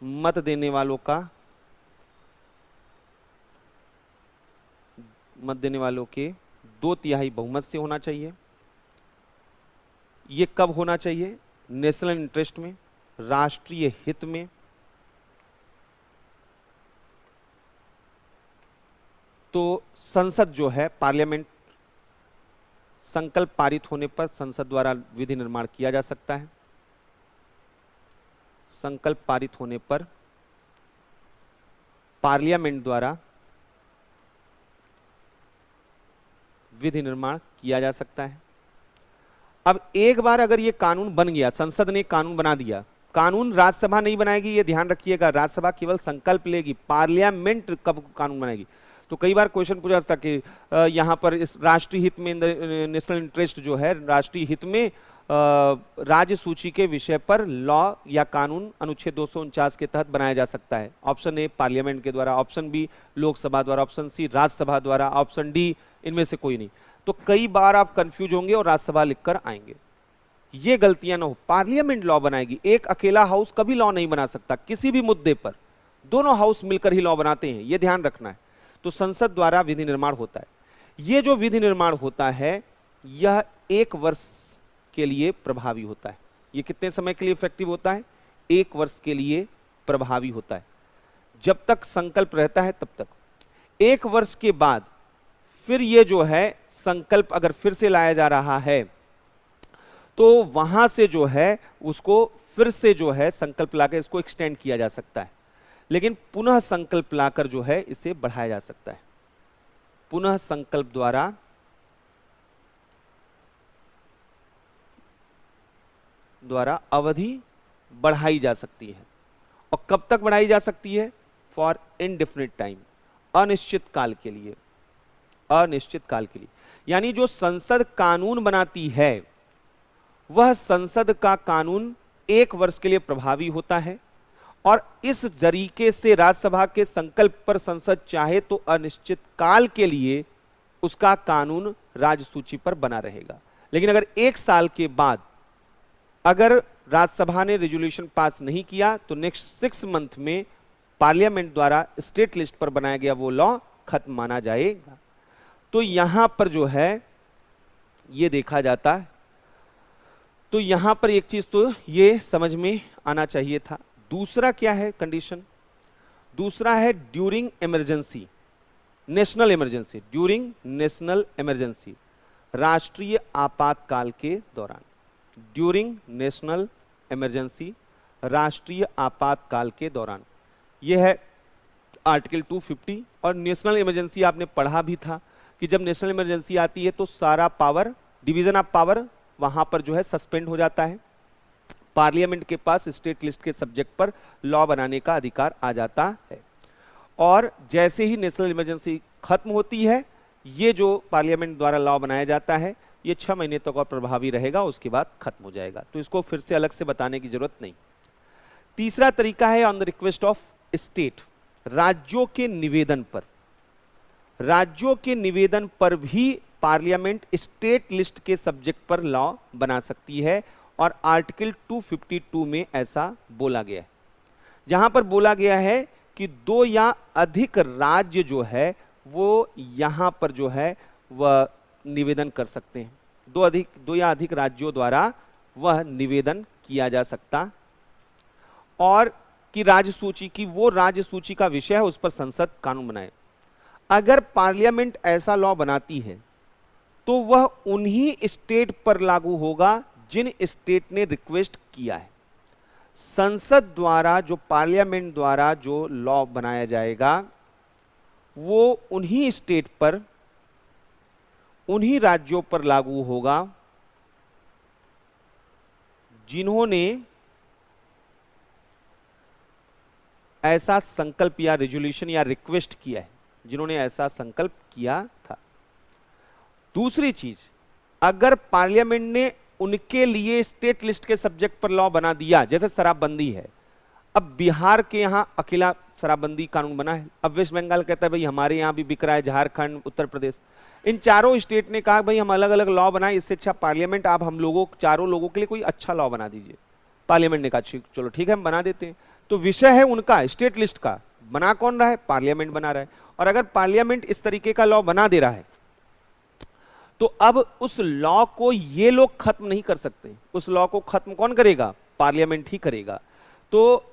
A: मत देने वालों के 2/3 बहुमत से होना चाहिए। यह कब होना चाहिए? नेशनल इंटरेस्ट में, राष्ट्रीय हित में। तो संसद जो है, पार्लियामेंट, संकल्प पारित होने पर संसद द्वारा विधि निर्माण किया जा सकता है। संकल्प पारित होने पर पार्लियामेंट द्वारा विधि निर्माण किया जा सकता है। अब एक बार अगर ये कानून बन गया, संसद ने कानून बना दिया, कानून राज्यसभा नहीं बनाएगी, ये ध्यान रखिएगा, राज्यसभा केवल संकल्प लेगी, पार्लियामेंट कब कानून बनाएगी। तो कई बार क्वेश्चन पूछा जाता कि यहाँ पर इस राष्ट्रीय हित में, नेशनल इंटरेस्ट जो है, राष्ट्रीय हित में राज्य सूची के विषय पर लॉ या कानून अनुच्छेद 249 के तहत बनाया जा सकता है। ऑप्शन ए पार्लियामेंट के द्वारा, ऑप्शन बी लोकसभा द्वारा, ऑप्शन सी राज्यसभा द्वारा, ऑप्शन डी इनमें से कोई नहीं। तो कई बार आप कंफ्यूज होंगे और राज्यसभा लिखकर आएंगे, ये गलतियां ना हो। पार्लियामेंट लॉ बनाएगी, एक अकेला हाउस कभी लॉ नहीं बना सकता किसी भी मुद्दे पर, दोनों हाउस मिलकर ही लॉ बनाते हैं, ये ध्यान रखना है। तो संसद द्वारा विधि निर्माण होता है। ये जो विधि निर्माण होता है यह 1 वर्ष के लिए प्रभावी होता है। ये कितने समय के लिए इफेक्टिव होता है? 1 वर्ष के लिए प्रभावी होता है, जब तक संकल्प रहता है तब तक। 1 वर्ष के बाद फिर ये जो है संकल्प अगर फिर से लाया जा रहा है तो वहां से जो है उसको फिर से जो है संकल्प लाकर इसको एक्सटेंड किया जा सकता है, लेकिन पुनः संकल्प लाकर जो है इसे बढ़ाया जा सकता है। पुनः संकल्प द्वारा अवधि बढ़ाई जा सकती है। और कब तक बढ़ाई जा सकती है? फॉर इनडेफिनिट टाइम, अनिश्चित काल के लिए, अनिश्चित काल के लिए। यानी जो संसद कानून बनाती है वह संसद का कानून 1 वर्ष के लिए प्रभावी होता है, और इस तरीके से राज्यसभा के संकल्प पर संसद चाहे तो अनिश्चित काल के लिए उसका कानून राज्य सूची पर बना रहेगा। लेकिन अगर 1 साल के बाद अगर राज्यसभा ने रेजोल्यूशन पास नहीं किया तो नेक्स्ट 6 मंथ में पार्लियामेंट द्वारा स्टेट लिस्ट पर बनाया गया वो लॉ खत्म माना जाएगा। तो यहां पर जो है ये देखा जाता है। तो यहां पर एक चीज तो ये समझ में आना चाहिए था। दूसरा क्या है कंडीशन? दूसरा है during emergency, national emergency, during national emergency, राष्ट्रीय आपातकाल के दौरान। ड्यूरिंग नेशनल इमरजेंसी, राष्ट्रीय आपातकाल के दौरान, यह है आर्टिकल 250। और नेशनल इमरजेंसी आपने पढ़ा भी था कि जब नेशनल इमरजेंसी आती है तो सारा पावर, डिवीजन ऑफ पावर वहां पर जो है सस्पेंड हो जाता है। पार्लियामेंट के पास स्टेट लिस्ट के सब्जेक्ट पर लॉ बनाने का अधिकार आ जाता है। और जैसे ही नेशनल इमरजेंसी खत्म होती है, ये जो पार्लियामेंट द्वारा लॉ बनाया जाता है ये 6 महीने तक और प्रभावी रहेगा, उसके बाद खत्म हो जाएगा। तो इसको फिर से अलग से बताने की जरूरत नहीं। तीसरा तरीका है on the request of state, राज्यों के निवेदन पर। राज्यों के निवेदन पर भी पार्लियामेंट स्टेट लिस्ट के सब्जेक्ट पर लॉ बना सकती है, और आर्टिकल 252 में ऐसा बोला गया है, जहां पर बोला गया है कि 2 या अधिक राज्य जो है वो यहां पर जो है वह निवेदन कर सकते हैं। 2 या अधिक राज्यों द्वारा वह निवेदन किया जा सकता, और कि राज्य सूची की, वो राज्य सूची का विषय है, उस पर संसद कानून बनाए। अगर पार्लियामेंट ऐसा लॉ बनाती है तो वह उन्हीं स्टेट पर लागू होगा जिन स्टेट ने रिक्वेस्ट किया है। संसद द्वारा जो, पार्लियामेंट द्वारा जो लॉ बनाया जाएगा वो उन्हीं स्टेट पर, उन्हीं राज्यों पर लागू होगा जिन्होंने ऐसा संकल्प या रेजोल्यूशन या रिक्वेस्ट किया है, जिन्होंने ऐसा संकल्प किया था। दूसरी चीज, अगर पार्लियामेंट ने उनके लिए स्टेट लिस्ट के सब्जेक्ट पर लॉ बना दिया, जैसे शराबबंदी है, अब बिहार के यहां अकेला शराबबंदी कानून बना है, अब वेस्ट बंगाल कहता है भाई हमारे यहां भी बिक रहा है, झारखंड, उत्तर प्रदेश, इन चारों स्टेट ने कहा भाई हम अलग अलग लॉ बनाए, इससे अच्छा पार्लियामेंट आप हम लोगों, चारों लोगों के लिए कोई अच्छा लॉ बना दीजिए। पार्लियामेंट ने कहा चलो ठीक है हम बना देते हैं। तो विषय है उनका स्टेट लिस्ट का, बना कौन रहा है? पार्लियामेंट बना रहा है। और अगर पार्लियामेंट इस तरीके का लॉ बना दे रहा है तो अब उस लॉ को ये लोग खत्म नहीं कर सकते, उस लॉ को खत्म कौन करेगा? पार्लियामेंट ही करेगा। तो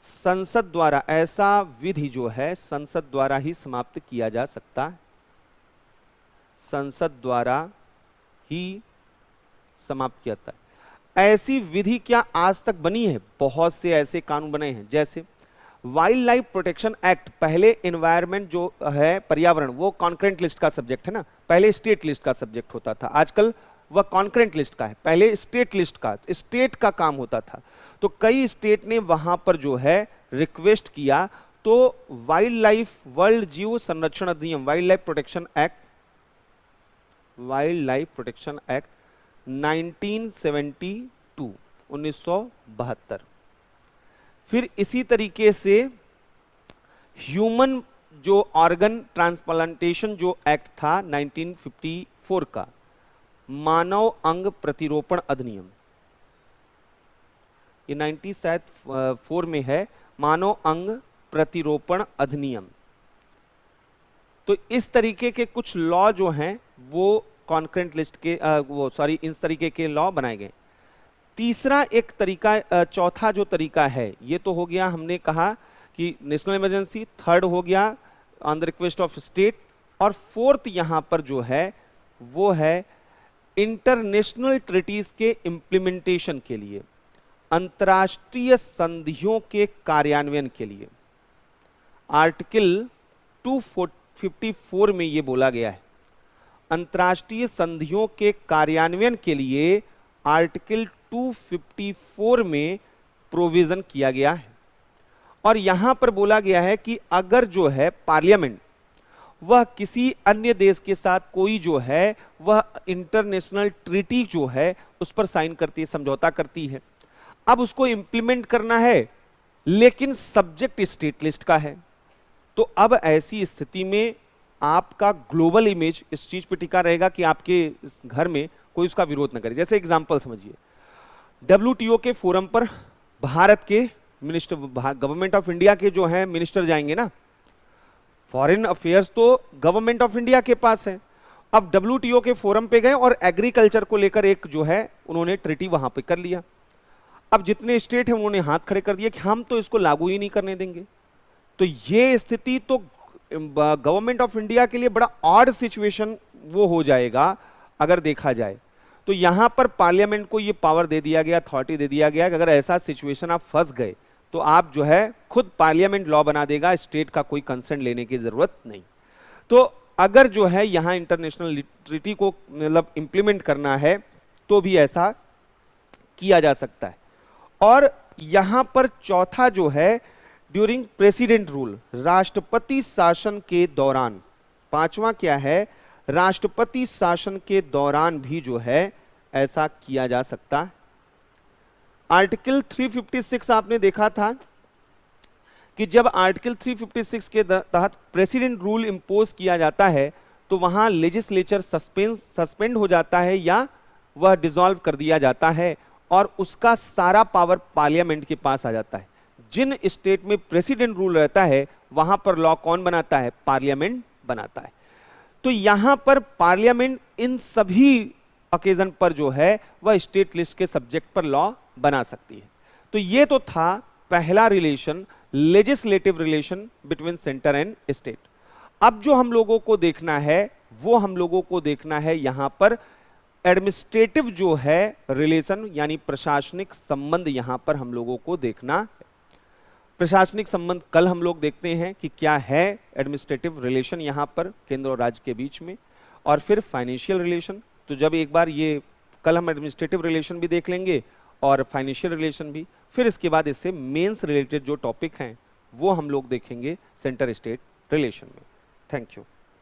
A: संसद द्वारा ऐसा विधि जो है संसद द्वारा ही समाप्त किया जा सकता है, संसद द्वारा ही समाप्त किया जाता है। ऐसी विधि क्या आज तक बनी है? बहुत से ऐसे कानून बने हैं, जैसे वाइल्ड लाइफ प्रोटेक्शन एक्ट। पहले एनवायरनमेंट जो है, पर्यावरण, वो कॉन्करेंट लिस्ट का सब्जेक्ट है ना, पहले स्टेट लिस्ट का सब्जेक्ट होता था, आजकल वह कॉन्करेंट लिस्ट का है, पहले स्टेट लिस्ट का, स्टेट का काम होता था। तो कई स्टेट ने वहां पर जो है रिक्वेस्ट किया, तो वाइल्ड लाइफ, वर्ल्ड जीव संरक्षण अधिनियम, wild life protection act, wild life protection act 1972, 1972। फिर इसी तरीके से ह्यूमन जो ऑर्गन ट्रांसप्लांटेशन जो एक्ट था 1954 का, मानव अंग प्रतिरोपण अधिनियम, ये 1974 में है, मानव अंग प्रतिरोपण अधिनियम। तो इस तरीके के कुछ लॉ जो हैं वो कॉन्करेंट लिस्ट के इस तरीके के लॉ बनाए गए। तीसरा एक तरीका, चौथा जो तरीका है, ये तो हो गया, हमने कहा कि नेशनल इमरजेंसी, थर्ड हो गया on the request of state, और फोर्थ यहां पर जो है वो है इंटरनेशनल ट्रीटीज के इंप्लीमेंटेशन के लिए, अंतर्राष्ट्रीय संधियों के कार्यान्वयन के लिए। आर्टिकल 254 में ये बोला गया है, अंतर्राष्ट्रीय संधियों के कार्यान्वयन के लिए आर्टिकल 254 में प्रोविजन किया गया है। और यहां पर बोला गया है कि अगर जो है पार्लियामेंट वह किसी अन्य देश के साथ कोई जो है वह इंटरनेशनल ट्रीटी जो है उस पर साइन करती है, समझौता करती है, अब उसको इंप्लीमेंट करना है, लेकिन सब्जेक्ट स्टेट लिस्ट का है, तो अब ऐसी स्थिति में आपका ग्लोबल इमेज इस चीज पे टिका रहेगा कि आपके घर में कोई उसका विरोध न करे। जैसे एग्जांपल समझिए, WTO के फोरम पर भारत के मिनिस्टर, गवर्नमेंट ऑफ इंडिया के जो है मिनिस्टर जाएंगे ना, फॉरेन अफेयर्स तो गवर्नमेंट ऑफ इंडिया के पास है। अब WTO के फोरम पे गए और एग्रीकल्चर को लेकर एक जो है उन्होंने ट्रीटी वहां पे कर लिया। अब जितने स्टेट हैं उन्होंने हाथ खड़े कर दिए कि हम तो इसको लागू ही नहीं करने देंगे। तो ये स्थिति तो गवर्नमेंट ऑफ इंडिया के लिए बड़ा ऑड सिचुएशन वो हो जाएगा अगर देखा जाए। तो यहां पर पार्लियामेंट को ये पावर दे दिया गया, अथॉरिटी दे दिया गया कि अगर ऐसा सिचुएशन आप फंस गए तो आप जो है खुद पार्लियामेंट लॉ बना देगा, स्टेट का कोई कंसेंट लेने की जरूरत नहीं। तो अगर जो है यहां इंटरनेशनल ट्रीटी को मतलब इंप्लीमेंट करना है तो भी ऐसा किया जा सकता है। और यहां पर चौथा जो है ड्यूरिंग प्रेसिडेंट रूल, राष्ट्रपति शासन के दौरान, पांचवा क्या है, राष्ट्रपति शासन के दौरान भी जो है ऐसा किया जा सकता है। आर्टिकल 356 आपने देखा था कि जब आर्टिकल 356 के तहत प्रेसिडेंट रूल इंपोज किया जाता है तो वहां लेजिस्लेचर सस्पेंड हो जाता है या वह डिसॉल्व कर दिया जाता है और उसका सारा पावर पार्लियामेंट के पास आ जाता है। जिन स्टेट में प्रेसिडेंट रूल रहता है वहां पर लॉ कौन बनाता है, पार्लियामेंट बनाता है। तो यहां पर पार्लियामेंट इन सभी ओकेजन पर जो है वह स्टेट लिस्ट के सब्जेक्ट पर लॉ बना सकती है। तो ये तो था पहला relation, legislative relation between centre and state. अब जो हम लोगों को देखना है वो हम लोगों को देखना है यहां पर एडमिनिस्ट्रेटिव जो है रिलेशन, यानी प्रशासनिक संबंध यहां पर हम लोगों को देखना है। प्रशासनिक संबंध कल हम लोग देखते हैं कि क्या है एडमिनिस्ट्रेटिव रिलेशन यहां पर केंद्र और राज्य के बीच में, और फिर फाइनेंशियल रिलेशन। तो जब एक बार ये कल हम एडमिनिस्ट्रेटिव रिलेशन भी देख लेंगे और फाइनेंशियल रिलेशन भी, फिर इसके बाद इससे मेंस रिलेटेड जो टॉपिक हैं वो हम लोग देखेंगे सेंटर स्टेट रिलेशन में। Thank you.